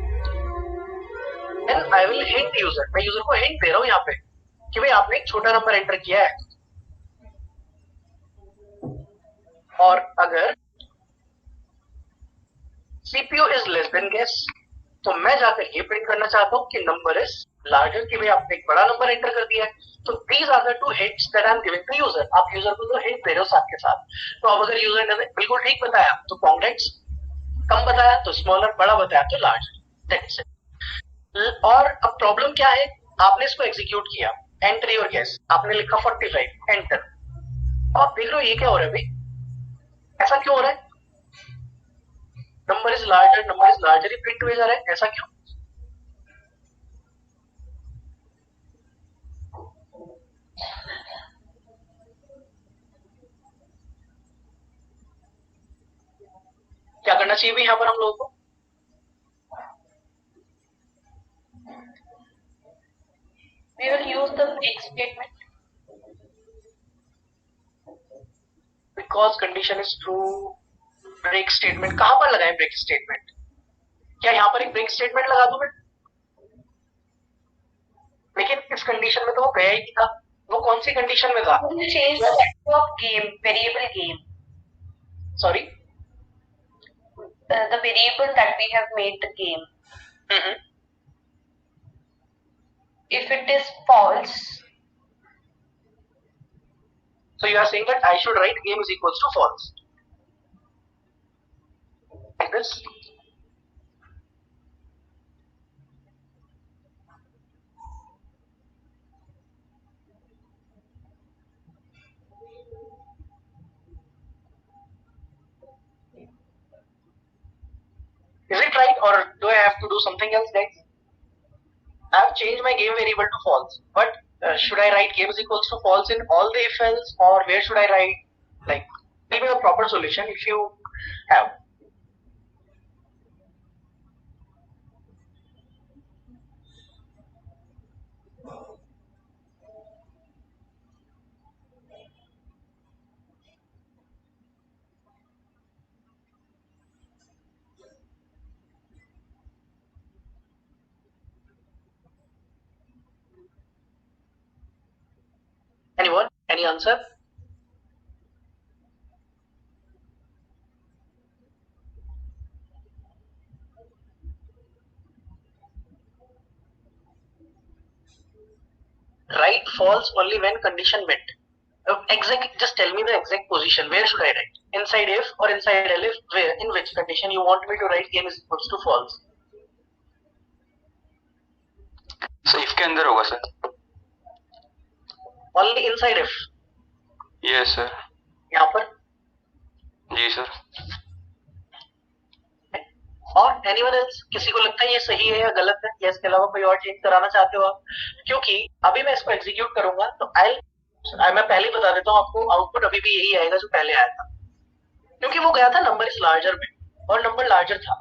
then I will hint user. मैं यूजर को हिंट दे रहा हूं यहाँ पे कि भाई आपने एक छोटा नंबर एंटर किया है. और अगर CPU is less than guess, तो मैं जाकर ये प्रिंट करना चाहता हूं कि नंबर इज लार्जर. कि भाई आपने एक बड़ा नंबर एंटर कर दिया है. तो these are the 2 hints that I am giving to user. आप यूजर को तो हिंट दे रहे हो साथ के साथ. तो अब अगर यूजर ने बिल्कुल ठीक बताया तो कॉन्ग्रेट्स, कम बताया तो स्मॉलर, बड़ा बताया तो लार्जर. That's it. और अब प्रॉब्लम क्या है? आपने इसको एग्जीक्यूट किया, एंटर योर गेस. आपने लिखा 45, एंटर. आप देख रहे हो ये क्या हो रहा है भाई? ऐसा क्यों हो रहा है? Number is larger he print हुए जा रहा है. ऐसा क्यों? क्या करना चाहिए भी यहाँ पर हम लोगों को? We will use the break statement. Because condition is true. Break statement कहां पर लगाएं? ब्रेक स्टेटमेंट क्या यहाँ पर एक ब्रेक स्टेटमेंट लगा दूं मैं? लेकिन इस कंडीशन में तो वो गया ही नहीं था. वो कौन सी कंडीशन में था? Change the value of game, variable game. Sorry, The variable that we have made the game. If it is false, so you are saying that I should write game is equals to false. Like this. Is it right, or do I have to do something else, guys? I have changed my game variable to false, but should I write game is equals to false in all the if else, or where should I write? Like, give me a proper solution if you have. Any answer? Right, false only when condition met. Exact. Just tell me the exact position. Where should I write? Inside if or inside elif? Where? In which condition you want me to write game is equals to false? So if के अंदर होगा sir. Only inside if. Yes sir. यहाँ पर. जी sir. और anyone else, किसी को लगता है ये सही है या गलत है या इसके अलावा कोई और चेंज कराना चाहते हो आप? क्योंकि अभी मैं इसको एग्जीक्यूट करूंगा तो मैं पहले ही बता देता हूँ आपको, आउटपुट अभी भी यही आएगा जो पहले आया था, क्योंकि वो गया था नंबर इज लार्जर में और नंबर लार्जर था,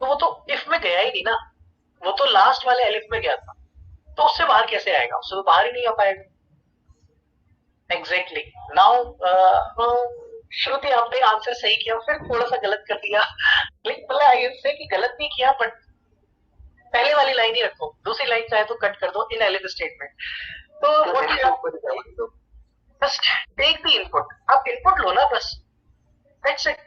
तो वो तो इफ में गया ही नहीं ना, वो तो लास्ट वाले एलिफ में गया था, तो उससे बाहर कैसे आएगा? उससे तो बाहर ही नहीं आ पाएगा। एग्जैक्टली। नाउ श्रुति आपने आंसर सही किया, फिर थोड़ा सा गलत कर दिया, लेकिन मतलब आई से कि गलत नहीं किया, बट पहले वाली लाइन ही रखो, दूसरी लाइन चाहे तो कट कर दो इन एलिफ स्टेटमेंट। तो जस्ट टेक द इनपुट, आप इनपुट लो ना बस, दैट्स इट।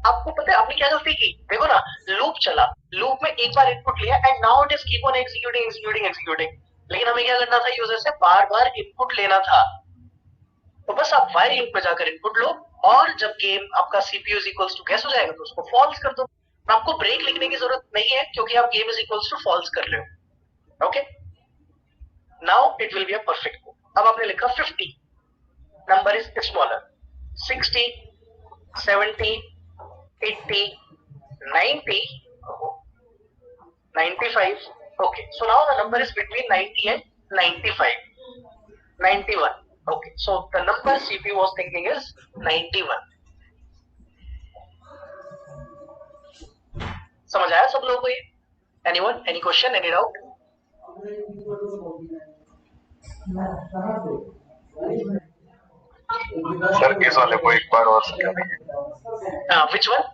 आपको पता है आपने क्या गलती की? देखो ना, लूप चला, लूप में एक बार इनपुट लिया and now it is keep on executing, लेकिन हमें क्या करना था? यूजर से बार बार इनपुट लेना था। तो बस आप व्हाइल लूप में जाकर इनपुट लो और जब गेम आपका CPU is equals to guess हो जाएगा तो उसको फॉल्स कर दो। आपको ब्रेक लिखने की जरूरत नहीं है क्योंकि आप game is equals to false कर रहे हो। Okay, now it will be a perfect code. अब आपने लिखा 50, number is smaller, 60, 70, 80, 90, 95. Okay, so now the number is between 90 and 95, 91. Okay, so the number CPU was thinking is 91. समझ आया सब लोगों को ये? Anyone? Any question? Any doubt? Sir इस वाले को एक बार और समझाइए। Which one?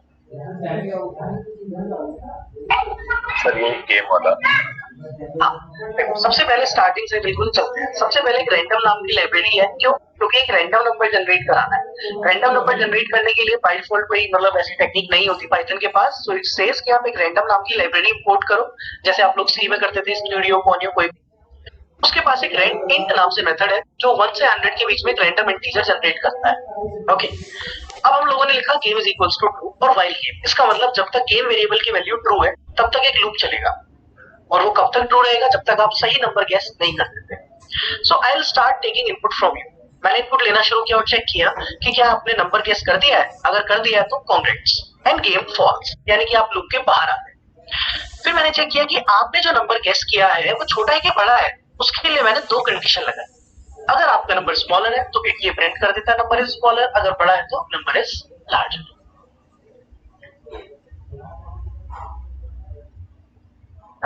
सर ये गेम वाला। हाँ, देखो सबसे पहले स्टार्टिंग से बिल्कुल चलते हैं। सबसे पहले एक रैंडम नाम की लाइब्रेरी है, क्यों? क्योंकि एक रैंडम नंबर जनरेट कराना है। रैंडम नंबर जनरेट करने के लिए बाय डिफॉल्ट कोई मतलब ऐसी टेक्निक नहीं होती पाइथन के पास, सो इट सेज कि आप एक रैंडम नाम की लाइब्रेरी इंपोर्ट करो, जैसे आप लोग सी में करते थे, स्टूडियो, कोनियो, कोई भी। उसके पास एक int नाम से मेथड है जो 1 से 100 के बीच में एक रैंडम इंटीजर जनरेट करता है। ओके, अब हम लोगों ने लिखा game is equals to true और व्हाइल गेम। इसका मतलब जब तक गेम वेरिएबल की वैल्यू ट्रू है तब तक एक लूप चलेगा, और वो कब तक ट्रू रहेगा? जब तक आप सही नंबर गेस नहीं कर देते। So I will start taking input from you. मैंने इनपुट लेना शुरू किया और चेक किया कि क्या आपने नंबर गेस कर दिया है। अगर कर दिया है तो कांग्रेट्स एंड गेम फॉल्स, यानी कि आप लूप के बाहर आ गए। फिर मैंने चेक किया कि आपने जो नंबर गेस किया है वो छोटा है कि बड़ा है। उसके लिए मैंने 2 कंडीशन लगाई। अगर आपका नंबर स्मॉलर है तो इट ये प्रिंट कर देता है नंबर इज स्मॉलर, अगर बड़ा है तो number is larger.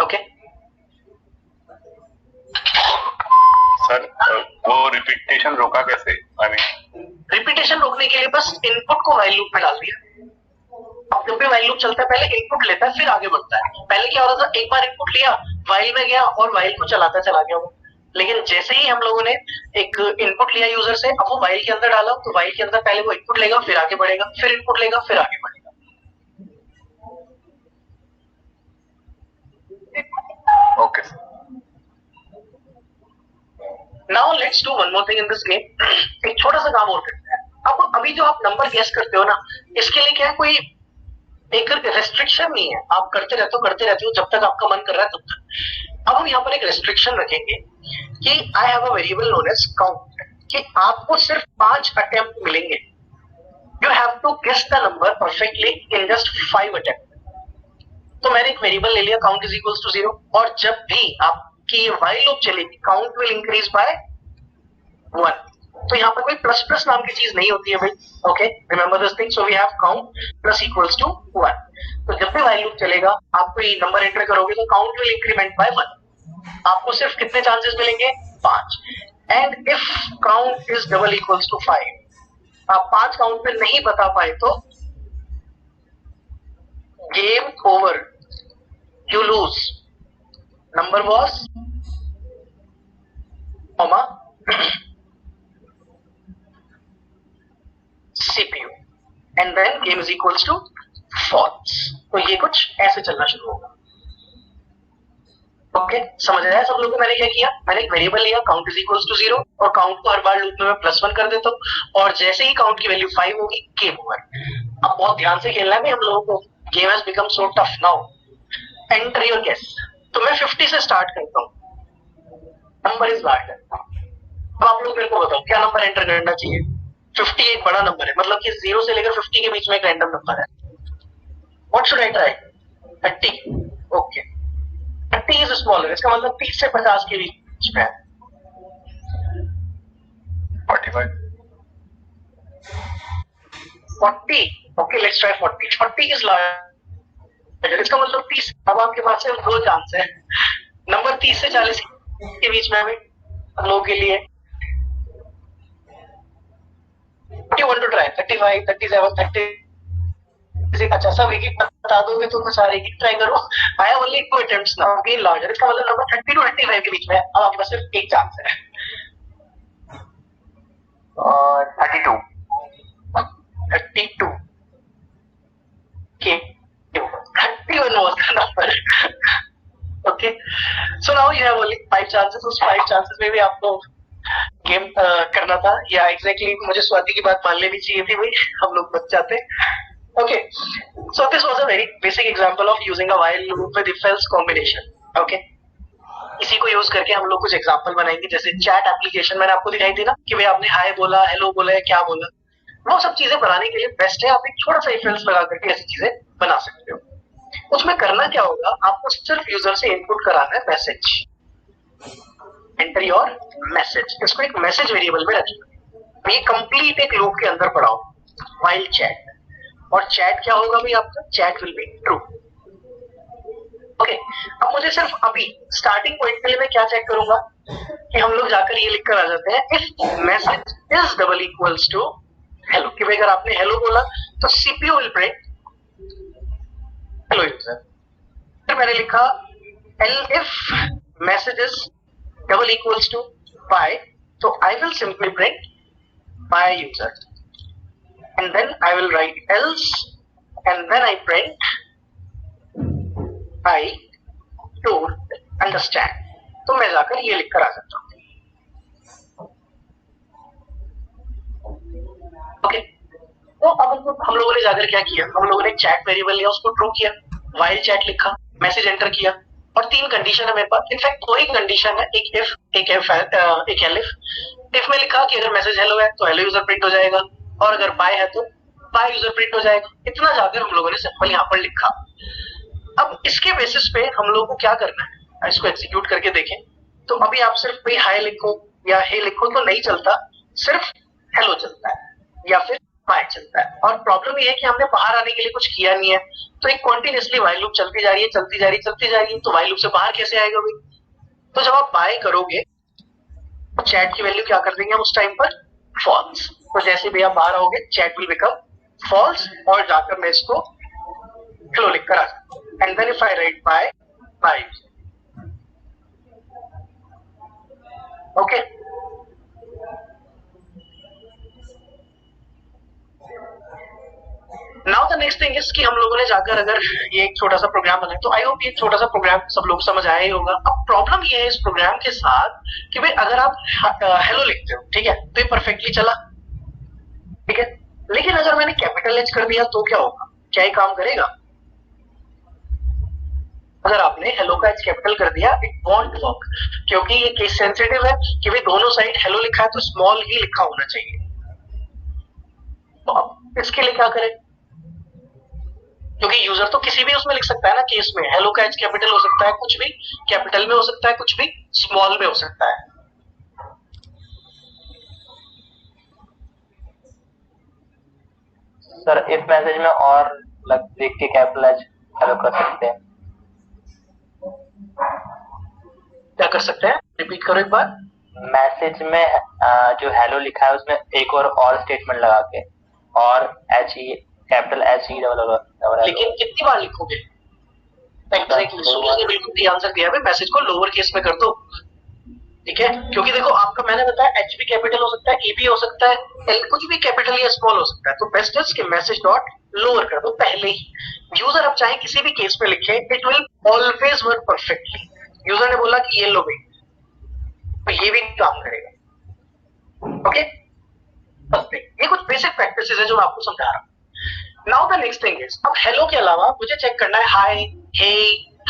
Okay, sir वो रिपीटेशन रोका कैसे? आई मीन रिपीटेशन रोकने के लिए बस इनपुट को व्हाइल लूप में डाल दिया। अब जब भी व्हाइल लूप चलता है पहले इनपुट लेता है फिर आगे बढ़ता है। पहले क्या हो रहा था? एक बार इनपुट लिया, व्हाइल में गया और व्हाइल को चलाता चला गया वो। लेकिन जैसे ही हम लोगों ने एक इनपुट लिया यूजर से, अब वो व्हाइल के अंदर डाला, तो व्हाइल के अंदर पहले वो इनपुट लेगा फिर आगे बढ़ेगा, फिर इनपुट लेगा फिर आगे बढ़ेगा। Okay. Now let's do one more thing in this game. एक छोटा सा काम और करते हैं। अब अभी जो आप नंबर गेस करते हो ना, इसके लिए क्या है, कोई एक रेस्ट्रिक्शन नहीं है, आप करते रहते हो जब तक आपका मन कर रहा है तब तक। अब हम यहाँ पर एक रेस्ट्रिक्शन रखेंगे कि I have a variable known as count, कि आपको सिर्फ 5 अटेम्प्ट मिलेंगे। You have to guess the number perfectly in just 5 attempt. तो मैंने एक वेरिएबल ले लिया काउंट इज इक्वल्स टू 0, और जब भी आपकी ये व्हाइल लूप चलेगी काउंट विल इंक्रीज बाय 1। तो यहाँ पर कोई प्लस प्लस नाम की चीज नहीं होती है भाई। Okay, remember this thing. So we have count plus equals to 1। तो जब भी व्हाइल लूप चलेगा आप कोई नंबर एंटर करोगे तो काउंट विल इंक्रीमेंट बाय 1। आपको सिर्फ कितने चांसेस मिलेंगे? 5। And if count is double equals to 5, आप 5 काउंट में नहीं बता पाए तो game over, you lose. number was comma CPU and then game is equals to false। तो ये कुछ ऐसे चलना शुरू होगा। ओके, समझ आया सब लोगों को? मैंने क्या किया, मैंने एक वेरिएबल लिया काउंट इज इक्वल्स टू 0 और काउंट को हर बार लूप में मैं +1 कर देता हूँ और जैसे ही काउंट की वैल्यू 5 होगी गेम ओवर। अब बहुत ध्यान से खेलना है भाई हम लोगों को, game has become so tough now. Enter your guess. तो मैं 50 से स्टार्ट करता हूँ, नंबर इज लार्ज। अब आप लोग मेरे को बताओ क्या नंबर एंटर करना चाहिए? 50 एक बड़ा नंबर है, मतलब कि 0 से लेकर 50 के बीच में एक रैंडम नंबर है। What should I try? 30। Okay, 30 is smaller, इसका मतलब 30 से 50 के बीच में है। 45 40। Okay, let's try 40। 40 is large, इसका मतलब 30। अब आपके पास सिर्फ दो चांस है, नंबर 30 से 40 के बीच में है हम लोगों के लिए। 41 टू ट्राई, 35, 37, 30। अच्छा, सब एक एक बता दोगे तो सारे एक ट्राई करो। I have only 2 attempts now, again larger, इसका मतलब नंबर 30 टू 35 के बीच में है। अब आपके पास सिर्फ एक चांस है। 32। 32 के 31 was the number। Okay, so now you have only 5 chances। उस 5 chances में भी आपको गेम करना था, या एग्जैक्टली मुझे स्वाति की बात मान लेनी चाहिए थी भाई, हम लोग बच जाते। Okay, so this was a very basic example of using a while loop with if else combination। Okay, इसी को यूज करके हम लोग कुछ एग्जांपल बनाएंगे, जैसे चैट एप्लीकेशन मैंने आपको दिखाई थी ना कि भाई आपने हाय बोला, हेलो बोला है, क्या बोला, वो सब चीजें बनाने के लिए बेस्ट है आप एक छोटा सा इफ एल्स लगा करके ऐसी चीजें बना सकते हो। उसमें करना क्या होगा, आपको सिर्फ यूजर से इनपुट कराना है मैसेज, एंटर योर मैसेज। इसको एक मैसेज वेरिएबल में रखिए। ये कंप्लीट एक लूप के अंदर पढ़ाओ व्हाइल चैट, और चैट क्या होगा भाई आपका, chat will be true. Okay, अब मुझे सिर्फ अभी स्टार्टिंग पॉइंट के लिए मैं क्या चेक करूंगा कि हम लोग जाकर ये लिखकर आ जाते हैं if message is double equals to hello, कि भाई अगर आपने हेलो बोला तो CPU will print hello user. फिर मैंने लिखा elif message is double equals to bye, तो I will simply print bye user, and then I will write else and then I print I don't understand। तो मैं जाकर ये लिखकर आ सकता हूँ। ओके, तो अब हम लोगों ने जाकर क्या किया, हम लोगों ने चैट वेरिएबल लिया, उसको ट्रू किया, व्हाइल चैट लिखा, मैसेज एंटर किया, और 3 कंडीशन है मेरे पास। इनफैक्ट 2 ही कंडीशन है, एक इफ एक एलिफ। इफ में लिखा कि अगर मैसेज हेलो है तो हेलो यूजर प्रिंट हो जाएगा, और अगर बाय है तो बाय यूजर प्रिंट हो जाएगा। इतना जाकर हम लोगों ने सिंपल यहाँ पर लिखा। अब इसके बेसिस पे हम लोगों को क्या करना है, इसको एग्जीक्यूट करके देखें। तो अभी आप सिर्फ भाई हाय लिखो या हे लिखो तो नहीं चलता, सिर्फ हेलो चलता है या फिर बाय चलता है। और प्रॉब्लम ये है कि हमने बाहर आने के लिए कुछ किया नहीं है, तो एक कॉन्टिन्यूसली व्हाइल लूप चलती जा रही है, चलती जा रही है, चलती जा रही है। तो व्हाइल लूप से बाहर कैसे आएगा भाई? तो जब आप बाय करोगे तो चैट की वैल्यू क्या कर देंगे हम उस टाइम पर, फॉल्स। तो जैसे भी आप बाहर आओगे चैट विल बिकम फॉल्स, और जाकर मैं इसको हेलो लिख कर आ सकता हूं। And then if I write bye bye, okay. Now the next thing is कि हम लोगों ने जाकर अगर ये एक छोटा सा प्रोग्राम बनाया, तो आई होप ये छोटा सा प्रोग्राम सब लोग समझ आया ही होगा। अब प्रॉब्लम ये है इस प्रोग्राम के साथ कि भाई अगर आप हेलो लिखते हो, ठीक है, तो ये परफेक्टली चला, ठीक है, लेकिन अगर मैंने कैपिटल एच कर दिया तो क्या होगा, क्या ये काम करेगा? अगर आपने हेलो का एच कैपिटल कर दिया इट वॉन्ट वर्क, क्योंकि ये केस सेंसिटिव है कि भाई दोनों साइड हेलो लिखा है तो स्मॉल ही लिखा होना चाहिए। तो अब इसके लिए क्या करें, क्योंकि यूजर तो किसी भी उसमें लिख सकता है ना केस में, हेलो का एच कैपिटल हो सकता है, कुछ भी कैपिटल में हो सकता है, कुछ भी स्मॉल में हो सकता है। सर इफ मैसेज में और लग देख के कैपिटल एच हेलो कर सकते हैं। क्या कर सकते हैं, रिपीट करो एक बार। मैसेज में जो हेलो लिखा है उसमें एक और स्टेटमेंट लगा के, और H E capital H E double, लेकिन कितनी बार लिखोगे? एग्जैक्टली, सूरज ने बिल्कुल सही आंसर दिया है, मैसेज को लोअर केस में कर दो, ठीक है, क्योंकि देखो आपका मैंने बताया एच भी कैपिटल हो सकता है, ए भी हो सकता है, एल कुछ भी कैपिटल या स्मॉल हो सकता है, तो बेस्ट इज कि मैसेज डॉट लोअर कर दो पहले ही। यूजर अब चाहे किसी भी केस में लिखे, it will always work perfectly. User ने बोला कि ये लो भाई, तो ये भी काम करेगा, ओके। ये कुछ बेसिक प्रैक्टिसेस है जो मैं आपको समझा रहा हूं। Now the next thing is, अब हेलो के अलावा मुझे चेक करना है हाय, हे,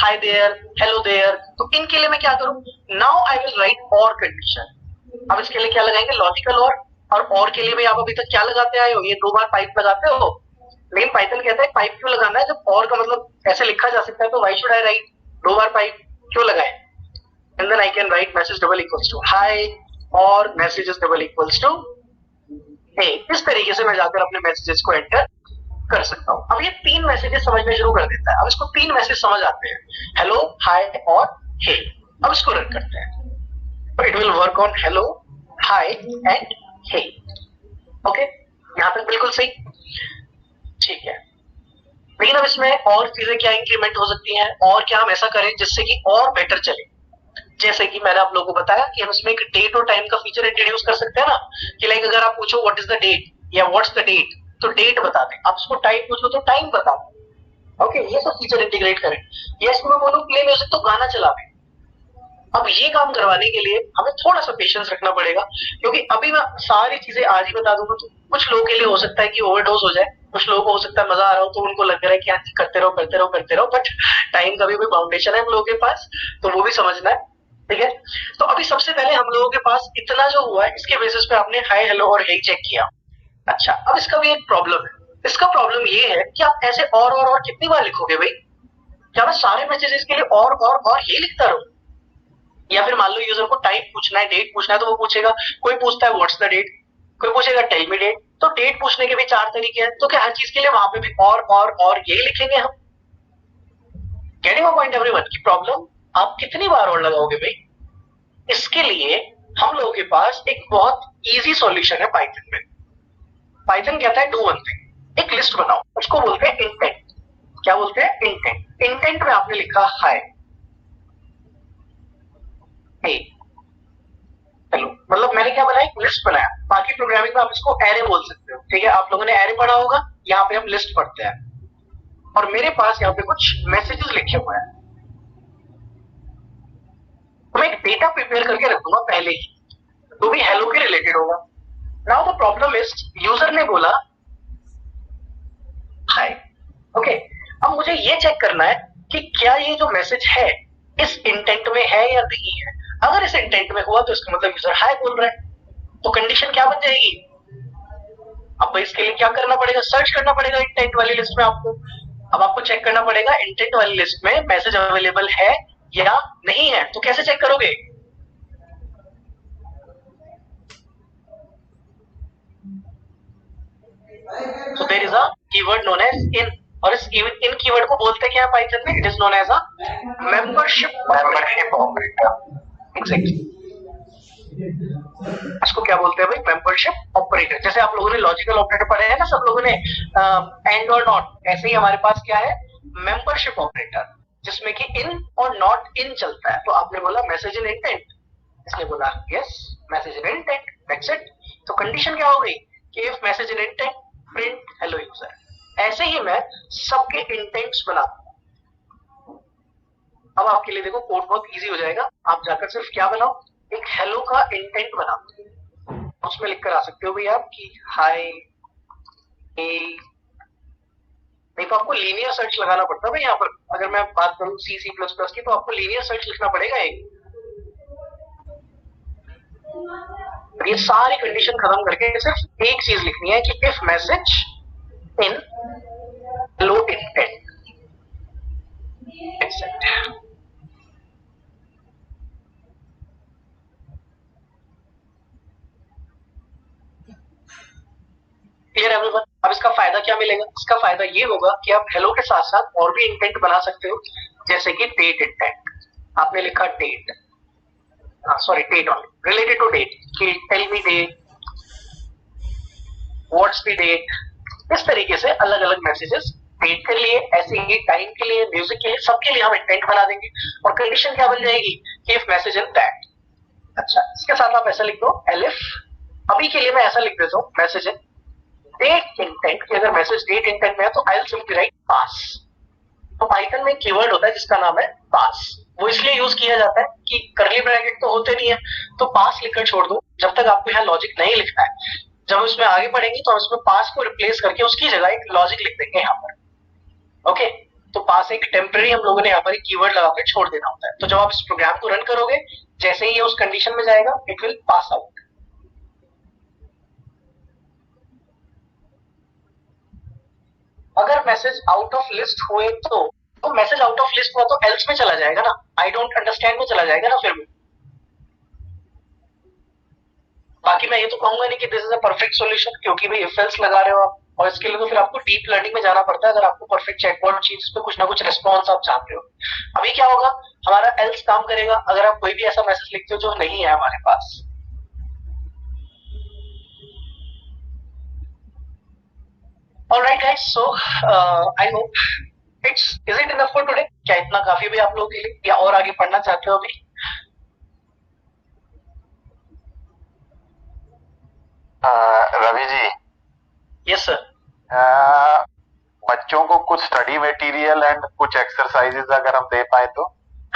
हाय देयर, हेलो देयर, तो इनके लिए मैं क्या करूं? नाउ आई विल राइट और कंडीशन। अब इसके लिए क्या लगाएंगे? लॉजिकल और के लिए भी आप अभी तक क्या लगाते आए हो? ये 2 बार पाइप लगाते हो, लेकिन पाइथन कहता है पाइप क्यों लगाना है जब और का मतलब ऐसे लिखा जा सकता है, तो व्हाई शुड आई राइट 2 बार पाइप क्यों लगाए? And then I can write message double equals to hi और messages double equals to hey. इस तरीके से मैं जाकर अपने मैसेजेस को एंटर कर सकता हूं। अब ये 3 मैसेजेस समझने शुरू कर देता है। अब इसको 3 मैसेज समझ आते हैं, हेलो, हाय और हे। अब इसको रन करते हैं, तो it will work on hello, hi and hey, okay. यहां तक बिल्कुल सही, ठीक है। लेकिन अब इसमें और चीजें क्या इंक्रीमेंट हो सकती हैं, और क्या हम ऐसा करें जिससे कि और बेटर चले? जैसे कि मैंने आप लोगों को बताया कि हम इसमें एक डेट और टाइम का फीचर इंट्रोड्यूस कर सकते हैं ना, कि लाइक अगर आप पूछो व्हाट इज द डेट या व्हाट्स द डेट, तो डेट बता दें। आप उसको टाइम पूछो तो टाइम बता दें, ओके। ये सब फीचर इंटीग्रेट करें। या इसको मैं बोलूं प्ले म्यूजिक, तो गाना चला दें। अब ये काम करवाने के लिए हमें थोड़ा सा पेशेंस रखना पड़ेगा, क्योंकि अभी मैं सारी चीजें आज ही बता दूंगा तो कुछ लोगों के लिए हो सकता है कि ओवरडोज हो जाए, कुछ लोगों को हो सकता है मजा आ रहा हो, तो उनको लग रहा है कि हाँ करते रहो करते रहो करते रहो, बट टाइम का भी कोई बाउंडेशन है हम लोगों के पास, तो वो भी समझना है, ठीक है। तो अभी सबसे पहले हम लोगों के पास इतना जो हुआ है, इसके बेसिस पे आपने हाय, हेलो और हे चेक किया। अच्छा, अब इसका भी एक प्रॉब्लम है। इसका प्रॉब्लम ये है कि आप ऐसे और कितनी बार लिखोगे भाई? क्या मैं सारे मैसेजेस के लिए और ये लिखता रहूं? या फिर मान लो यूजर को टाइम पूछना है, डेट पूछना है, तो वो पूछेगा, कोई पूछता है व्हाट्स द डेट, कोई पूछेगा टेल मी डेट। तो डेट पूछने के भी 4 तरीके हैं, तो क्या हर चीज के लिए वहां पे भी और ये लिखेंगे हम? Getting my point everyone? की प्रॉब्लम आप कितनी बार और लगाओगे भाई? इसके लिए हम लोगों के पास एक बहुत इजी सॉल्यूशन है पाइथन में। पाइथन कहता है डू वन थिंग, एक लिस्ट बनाओ, उसको बोलते हैं इंटेंट। क्या बोलते हैं? इंटेंट। इंटेंट में आपने लिखा हाय, हे, हेलो, मतलब मैंने क्या बनाया? एक लिस्ट बनाया। बाकी प्रोग्रामिंग में आप इसको एरे बोल सकते हो, ठीक है। आप लोगों ने एरे पढ़ा होगा, यहाँ पे हम लिस्ट पढ़ते हैं। और मेरे पास यहाँ पे कुछ मैसेजेस लिखे हुए हैं, तो मैं एक डेटा प्रिपेयर करके रखूंगा पहले ही, तो भी हेलो के रिलेटेड होगा। Now the problem is, user ने बोला हाय, ओके। अब मुझे ये चेक करना है कि क्या ये जो मैसेज है इस इंटेंट में है या नहीं है। अगर इस इंटेंट में हुआ तो इसका मतलब यूजर हाय बोल रहा है, तो कंडीशन क्या बन जाएगी? अब इसके लिए क्या करना पड़ेगा? सर्च करना पड़ेगा इंटेंट वाली लिस्ट में आपको। अब आपको चेक करना पड़ेगा इंटेंट वाली लिस्ट में मैसेज अवेलेबल है या नहीं है। तो कैसे चेक करोगे? So there is a keyword known as in, और इस इन कीवर्ड को बोलते क्या है पाइथन में? It is known as a membership operator. Exactly, इसको क्या बोलते हैं भाई? Membership operator. जैसे आप लोगों ने लॉजिकल ऑपरेटर पढ़े हैं ना सब लोगों ने, एंड और नॉट, ऐसे ही हमारे पास क्या है? मेंबरशिप ऑपरेटर, जिसमें कि इन और नॉट इन चलता है। तो आपने बोला मैसेज इन इंटेंट, इसने बोला yes message in intent, that's it. तो कंडीशन क्या हो गई कि if message in intent print hello user. ऐसे ही मैं सबके इंटेंट्स बनाता हूं। अब आपके लिए देखो कोड बहुत इजी हो जाएगा। आप जाकर सिर्फ क्या बनाओ? एक हेलो का इंटेंट बनाओ, उसमें लिख कर आ सकते हो भाई आप कि हाय, नहीं तो आपको लीनियर सर्च लगाना पड़ता है भाई। यहाँ पर अगर मैं बात करूं C++ की, तो आपको लीनियर सर्च लिखना पड़ेगा एक। ये सारी कंडीशन खत्म करके सिर्फ एक चीज लिखनी है कि if message in low intent, clear everyone? अब इसका फायदा क्या मिलेगा? इसका फायदा ये होगा कि आप हेलो के साथ साथ और भी इंटेंट बना सकते हो, जैसे कि डेट इंटेंट। आपने लिखा date, sorry date only, related to date, कि tell me date, what's the date. इस तरीके से अलग अलग मैसेजेस स्टेट के लिए, ऐसे ही टाइम के लिए, म्यूजिक के लिए, सबके लिए हम इंटेंट बना देंगे और कंडीशन क्या बन जाएगी कि इफ मैसेज इन दैट। अच्छा, इसके साथ आप ऐसा लिख दो एलिफ, अभी के लिए मैं ऐसा लिख देता हूँ मैसेज इन डेट इंटेंट कि अगर मैसेज डेट इंटेंट में है तो आई विल सिंपली राइट पास। तो पाइथन में एक कीवर्ड होता है जिसका नाम है पास, वो इसलिए यूज किया जाता है कि करली ब्रैकेट तो होते नहीं है, तो पास लिखकर छोड़ दो जब तक आपको यहाँ लॉजिक नहीं लिखना है। जब उसमें आगे बढ़ेंगे तो हम उसमें पास को रिप्लेस करके उसकी जगह एक लॉजिक लिख देंगे यहाँ पर। ओके, तो पास एक टेम्पररी हम लोगों ने यहाँ पर एक कीवर्ड लगा के छोड़ देना होता है। तो जब आप इस प्रोग्राम को रन करोगे, जैसे ही ये उस कंडीशन में जाएगा इट विल पास आउट। अगर मैसेज आउट ऑफ लिस्ट हुए तो मैसेज आउट ऑफ लिस्ट हुआ तो एल्स में चला जाएगा ना, आई डोंट अंडरस्टैंड में चला जाएगा ना फिर भी। बाकी मैं ये तो कहूंगा नहीं कि this is a perfect solution, क्योंकि भाई इफ एल्स लगा रहे हो आप, और इसके लिए तो फिर आपको डीप लर्निंग में जाना पड़ता है अगर आपको परफेक्ट चैटबॉट चाहिए जिसपे कुछ ना कुछ रिस्पॉन्स आप चाहते हो। अभी क्या होगा, हमारा एल्स काम करेगा अगर आप कोई भी ऐसा मैसेज लिखते हो जो नहीं है हमारे पास। Alright guys, so I hope is it enough for today? क्या इतना काफी भी आप लोगों के लिए, या और आगे पढ़ना चाहते हो अभी? Ravi ji, yes sir. बच्चों को कुछ स्टडी मटेरियल एंड कुछ एक्सरसाइजेज अगर हम दे पाए तो।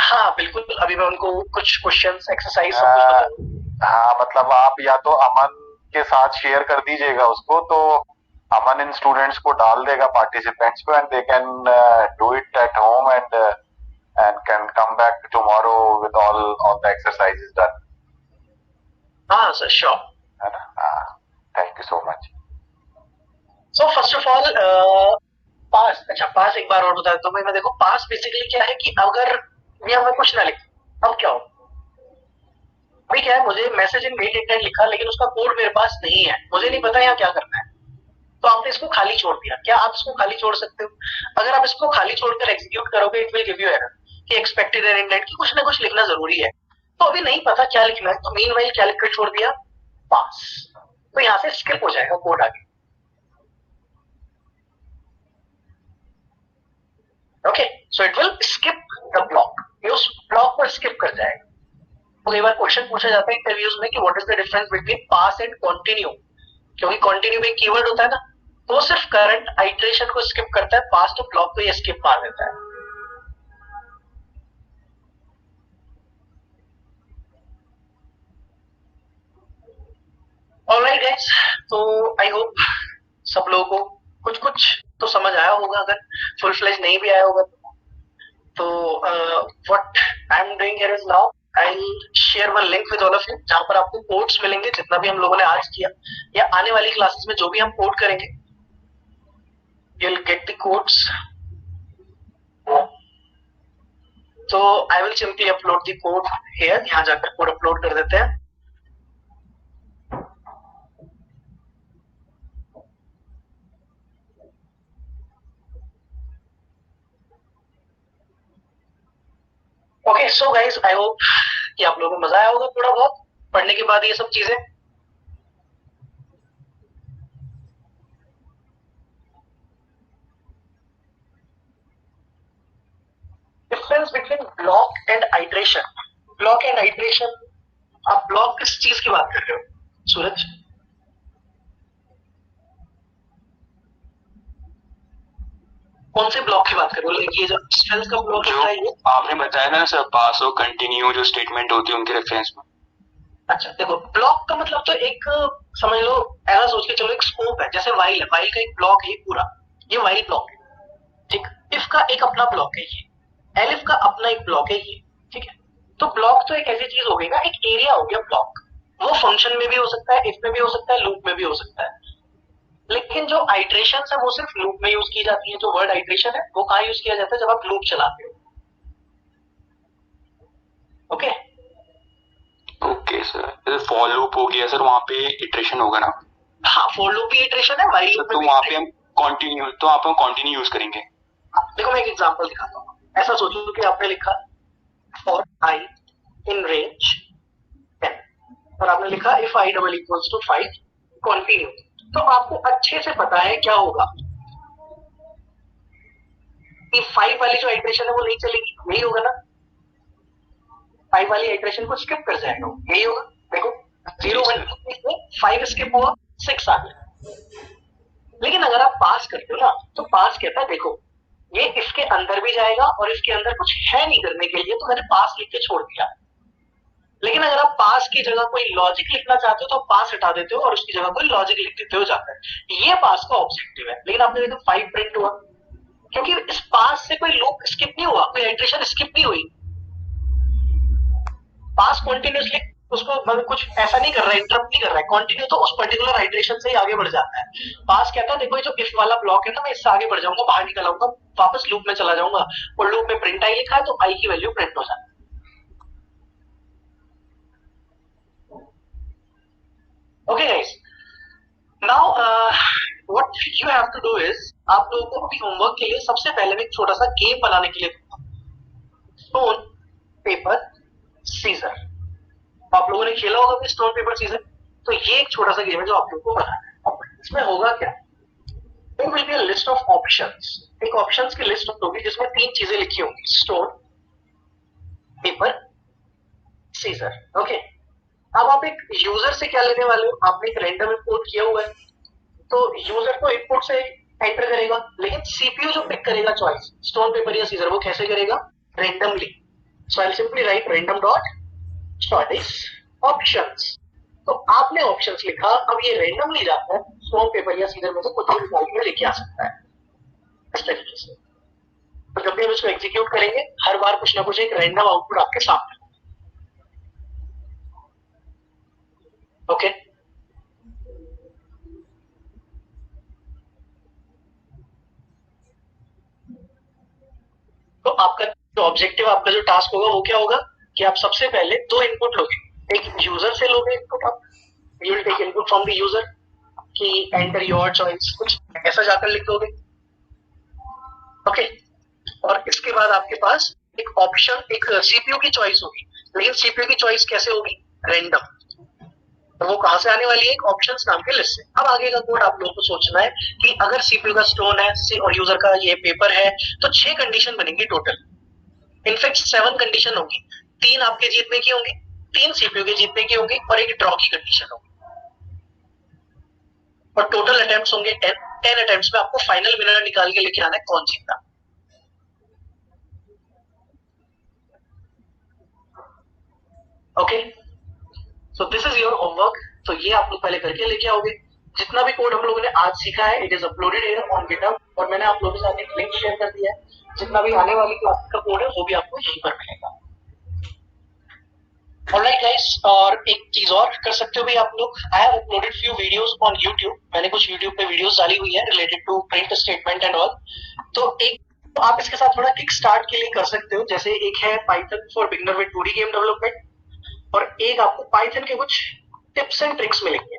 हाँ बिल्कुल, अभी मैं उनको कुछ क्वेश्चंस एक्सरसाइज सब कुछ बताऊंगा। हाँ, मतलब आप या तो अमन के साथ शेयर कर दीजिएगा उसको, तो अमन इन स्टूडेंट्स को डाल देगा पार्टिसिपेंट्स को, and they can do it at home and can come back tomorrow with all the exercises done. हाँ सर, श्योर। है ना? Thank you so much. So first of all pass, अच्छा पास एक बार और बता देता हूँ मैं। देखो पास बेसिकली क्या है कि अगर यहाँ मैं कुछ ना लिख, अब क्या हो, अभी क्या है, मुझे मैसेज इन मेल इंटेंट लिखा लेकिन उसका कोड मेरे पास नहीं है, मुझे नहीं पता यहाँ क्या करना है, तो आपने इसको खाली छोड़ दिया। क्या आप इसको खाली छोड़ सकते हो? अगर आप इसको खाली छोड़कर एग्जीक्यूट करोगे it will give you error कि एक्सपेक्टेड एरर इंडेंट की कुछ ना कुछ लिखना जरूरी है। तो अभी नहीं पता क्या लिखना है, तो मीनवाइल क्या लिखकर छोड़ दिया, पास। तो यहाँ से स्किप हो जाएगा कोड आगे। Okay, so it will skip the block, ये उस ब्लॉक को स्किप कर जाएगा। तो कई बार क्वेश्चन पूछा जाता है इंटरव्यूज में कि what is the difference between pass and continue, क्योंकि कंटिन्यू में कीवर्ड होता है ना, तो वो सिर्फ करंट आइटरेशन को स्किप करता है, पास तो ब्लॉक को ये स्किप मार देता है। ऑलराइट गाइस, तो आई होप सब लोगों को कुछ कुछ तो समझ आया होगा, अगर फुल फ्लेज नहीं भी आया होगा तो what I am doing here is now I will share one link with all of you, जहां पर आपको कोड्स मिलेंगे जितना भी हम लोगों ने आज किया, या आने वाली क्लासेस में जो भी हम कोड करेंगे, you will get the codes. तो I will simply upload the code here, यहां जाकर कोड अपलोड कर देते हैं। Okay, so guys I hope कि आप लोगों को मजा आया होगा थोड़ा बहुत पढ़ने के बाद ये सब चीजें। Difference between block and iteration. Block and iteration, आप ब्लॉक किस चीज की बात कर रहे हो सूरज? कौन से ब्लॉक की बात कर रहे हो? ये जो स्ट्रेंथ का ब्लॉक होता है ये आपने बताया ना सर, पास और कंटिन्यू जो स्टेटमेंट होती है उनके रेफरेंस में। अच्छा देखो, ब्लॉक का मतलब तो एक समझ लो, ऐसा सोच के चलो एक स्कोप है, जैसे वाइल है, वाइल का एक ब्लॉक है पूरा, ये वाइल ब्लॉक है, ठीक। इफ का एक अपना ब्लॉक है ये, एलिफ का अपना एक ब्लॉक है ये, ठीक है। तो ब्लॉक तो एक ऐसी चीज हो गई ना, एक एरिया हो गया ब्लॉक, वो फंक्शन में भी हो सकता है, इफ में भी हो सकता है, लूप में भी हो सकता है। लेकिन जो आइट्रेशन है वो सिर्फ लूप में यूज की जाती है। जो वर्ड आइट्रेशन है वो कहाँ यूज किया जाता है? जब आप लूप चलाते हो। ओके ओके सर, जैसे फॉर लूप हो गया सर, वहाँ पे इटरेशन होगा ना? हाँ, फॉर लूप भी इटरेशन है, व्हाइल लूप तो में वहाँ पे हम कंटिन्यू, तो आप हम कंटिन्यू यूज करेंगे। देखो मैं एक एग्जांपल दिखाता हूँ। ऐसा सोचो कि आपने लिखा फॉर आई इन रेंज 10 और आपने लिखा if I double equals to 5 continue. तो आपको अच्छे से पता है क्या होगा, कि 5 वाली जो आइटरेशन है वो नहीं चलेगी, यही होगा ना, 5 वाली आइटरेशन को स्किप कर जाएगा, यही होगा। देखो 0 1 2 5 स्किप हुआ, 6 आ गया। लेकिन अगर आप पास करते हो ना, तो पास कहता है देखो ये इसके अंदर भी जाएगा और इसके अंदर कुछ है नहीं करने के लिए, तो मैंने पास लिख के छोड़ दिया। लेकिन अगर आप पास की जगह कोई लॉजिक लिखना चाहते हो तो आप पास हटा देते हो और उसकी जगह कोई लॉजिक लिख देते हो जाता है। ये पास का ऑब्जेक्टिव है। लेकिन आपने देखा 5 प्रिंट हुआ, क्योंकि इस पास से कोई लूप स्किप नहीं हुआ, कोई आइटरेशन स्किप नहीं हुई। पास कॉन्टिन्यूसली उसको मतलब कुछ ऐसा नहीं कर रहा है, इंटरप्ट नहीं कर रहा है, कंटिन्यू तो उस पर्टिकुलर आइटरेशन से ही आगे बढ़ जाता है। पास कहता है देखो ये जो इफ वाला ब्लॉक है ना, मैं इससे आगे बढ़ जाऊंगा, बाहर निकल आऊंगा, वापस लूप में चला जाऊंगा, और लूप में प्रिंट आई लिखा है तो आई की वैल्यू प्रिंट हो जाती है। Okay guys, now what you have to do is, आप लोगों को अभी होमवर्क के लिए सबसे पहले मैं एक छोटा सा गेम बनाने के लिए दूंगा, स्टोन पेपर सीजर। आप लोगों ने खेला होगा स्टोन पेपर सीजर, तो ये एक छोटा सा गेम है जो आप लोगों को बनाना है। इसमें होगा क्या, there will be a list of options, एक ऑप्शंस की लिस्ट होगी जिसमें 3 चीजें लिखी होंगी, स्टोन पेपर सीजर। ओके, अब आप एक यूजर से क्या लेने वाले हो, आपने एक रैंडम इनपुट किया हुआ है, तो यूजर को इनपुट से एंटर करेगा, लेकिन सीपीयू जो पिक करेगा चॉइस स्टोन पेपर या सीजर, वो कैसे करेगा, randomly. So I simply write random dot choice options. तो आपने ऑप्शंस लिखा, अब ये रैंडमली जाता है स्टोन पेपर या सीजर में से कुछ भी निकाल के लेके आ सकता है, इस तरीके से। तो जब भी हम इसको एग्जीक्यूट करेंगे, हर बार कुछ ना कुछ एक रैंडम आउटपुट आपके सामने। ओके, तो आपका जो ऑब्जेक्टिव, आपका जो टास्क होगा वो क्या होगा कि आप सबसे पहले 2 इनपुट लोगे, एक यूजर से लोगे इनपुट, आप you will take input from the user कि एंटर योर चॉइस, कुछ ऐसा जाकर लिख दोगे। ओके, और इसके बाद आपके पास एक ऑप्शन, एक सीपीयू की चॉइस होगी, लेकिन सीपीयू की चॉइस कैसे होगी, रैंडम। तो वो कहां से आने वाली है, एक ऑप्शंस नाम के लिस्ट से। अब आगे का कोड आप लोगों को सोचना है कि अगर सीपीयू का स्टोन है और यूजर का ये पेपर है, तो 6 कंडीशन बनेंगी टोटल, इनफैक्ट 7 कंडीशन होगी, 3 आपके जीतने की होंगी, 3 सीपीयू के जीतने की होंगी और एक ड्रॉ की कंडीशन होगी, और टोटल अटेम्प्ट्स होंगे 10 अटेम्प्ट्स में आपको फाइनल विनर निकाल के लेके आना है कौन जीता। Okay, so this is your homework. तो ये आप लोग पहले करके लेके आओगे। जितना भी कोड हम लोगों ने आज सीखा है, it is uploaded here on GitHub, और मैंने आप लोगों के साथ एक लिंक शेयर कर दिया है। जितना भी आने वाली क्लास का कोड है वो भी आपको यहीं पर मिलेगा। ऑलराइट गाइस, और एक चीज और कर सकते हो भी आप लोग, I have uploaded few videos on YouTube. मैंने कुछ यूट्यूब पे वीडियोस डाली हुई है related to print statement and all. तो एक तो आप इसके साथ थोड़ा किक स्टार्ट के लिए कर सकते हो, जैसे एक है Python for beginner with 2D game development, और एक आपको पाइथन के कुछ टिप्स एंड ट्रिक्स मिलेंगे।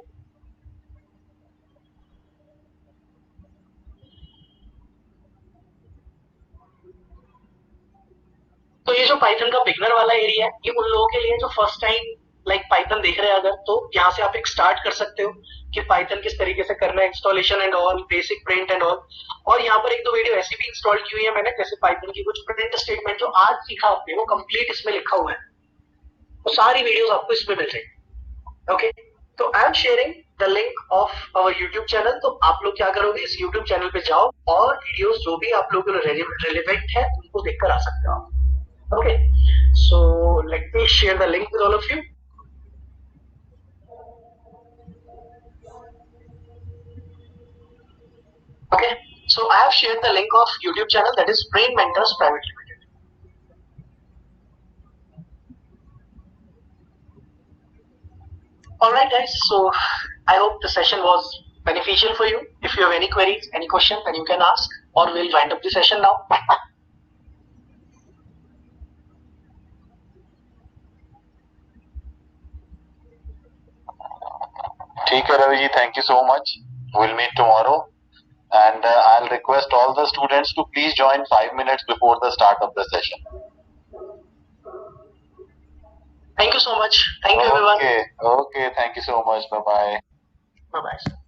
तो ये जो पाइथन का बिगनर वाला एरिया है, ये उन लोगों के लिए जो फर्स्ट टाइम लाइक पाइथन देख रहे हैं अगर, तो यहाँ से आप एक स्टार्ट कर सकते हो कि पाइथन किस तरीके से करना है, installation and all, basic print and all. और यहाँ पर 1-2 वीडियो ऐसी भी इंस्टॉल की हुई है मैंने, जैसे पाइथन की कुछ प्रिंट स्टेटमेंट जो आज सीखा आपने वो कंप्लीट इसमें लिखा हुआ है, वो सारी वीडियोस आपको इसमें मिल जाएगी। ओके, तो I am sharing the link of our YouTube channel. तो आप लोग क्या करोगे, इस यूट्यूब चैनल पे जाओ और वीडियोस जो भी आप लोगों को रेलेवेंट है उनको देखकर आ सकते हो आप। Okay, so let me share the link with all of you. Okay, so I have shared the link of YouTube channel, that is Brain Mentors Private Limited. Alright guys, so I hope the session was beneficial for you. If you have any queries, any questions, then you can ask, or we'll wind up the session now. ठीक है Ravi ji, thank you so much. We'll meet tomorrow, and I'll request all the students to please join 5 minutes before the start of the session. Thank you so much. Thank you everyone. Okay, thank you so much. Bye bye. Bye bye.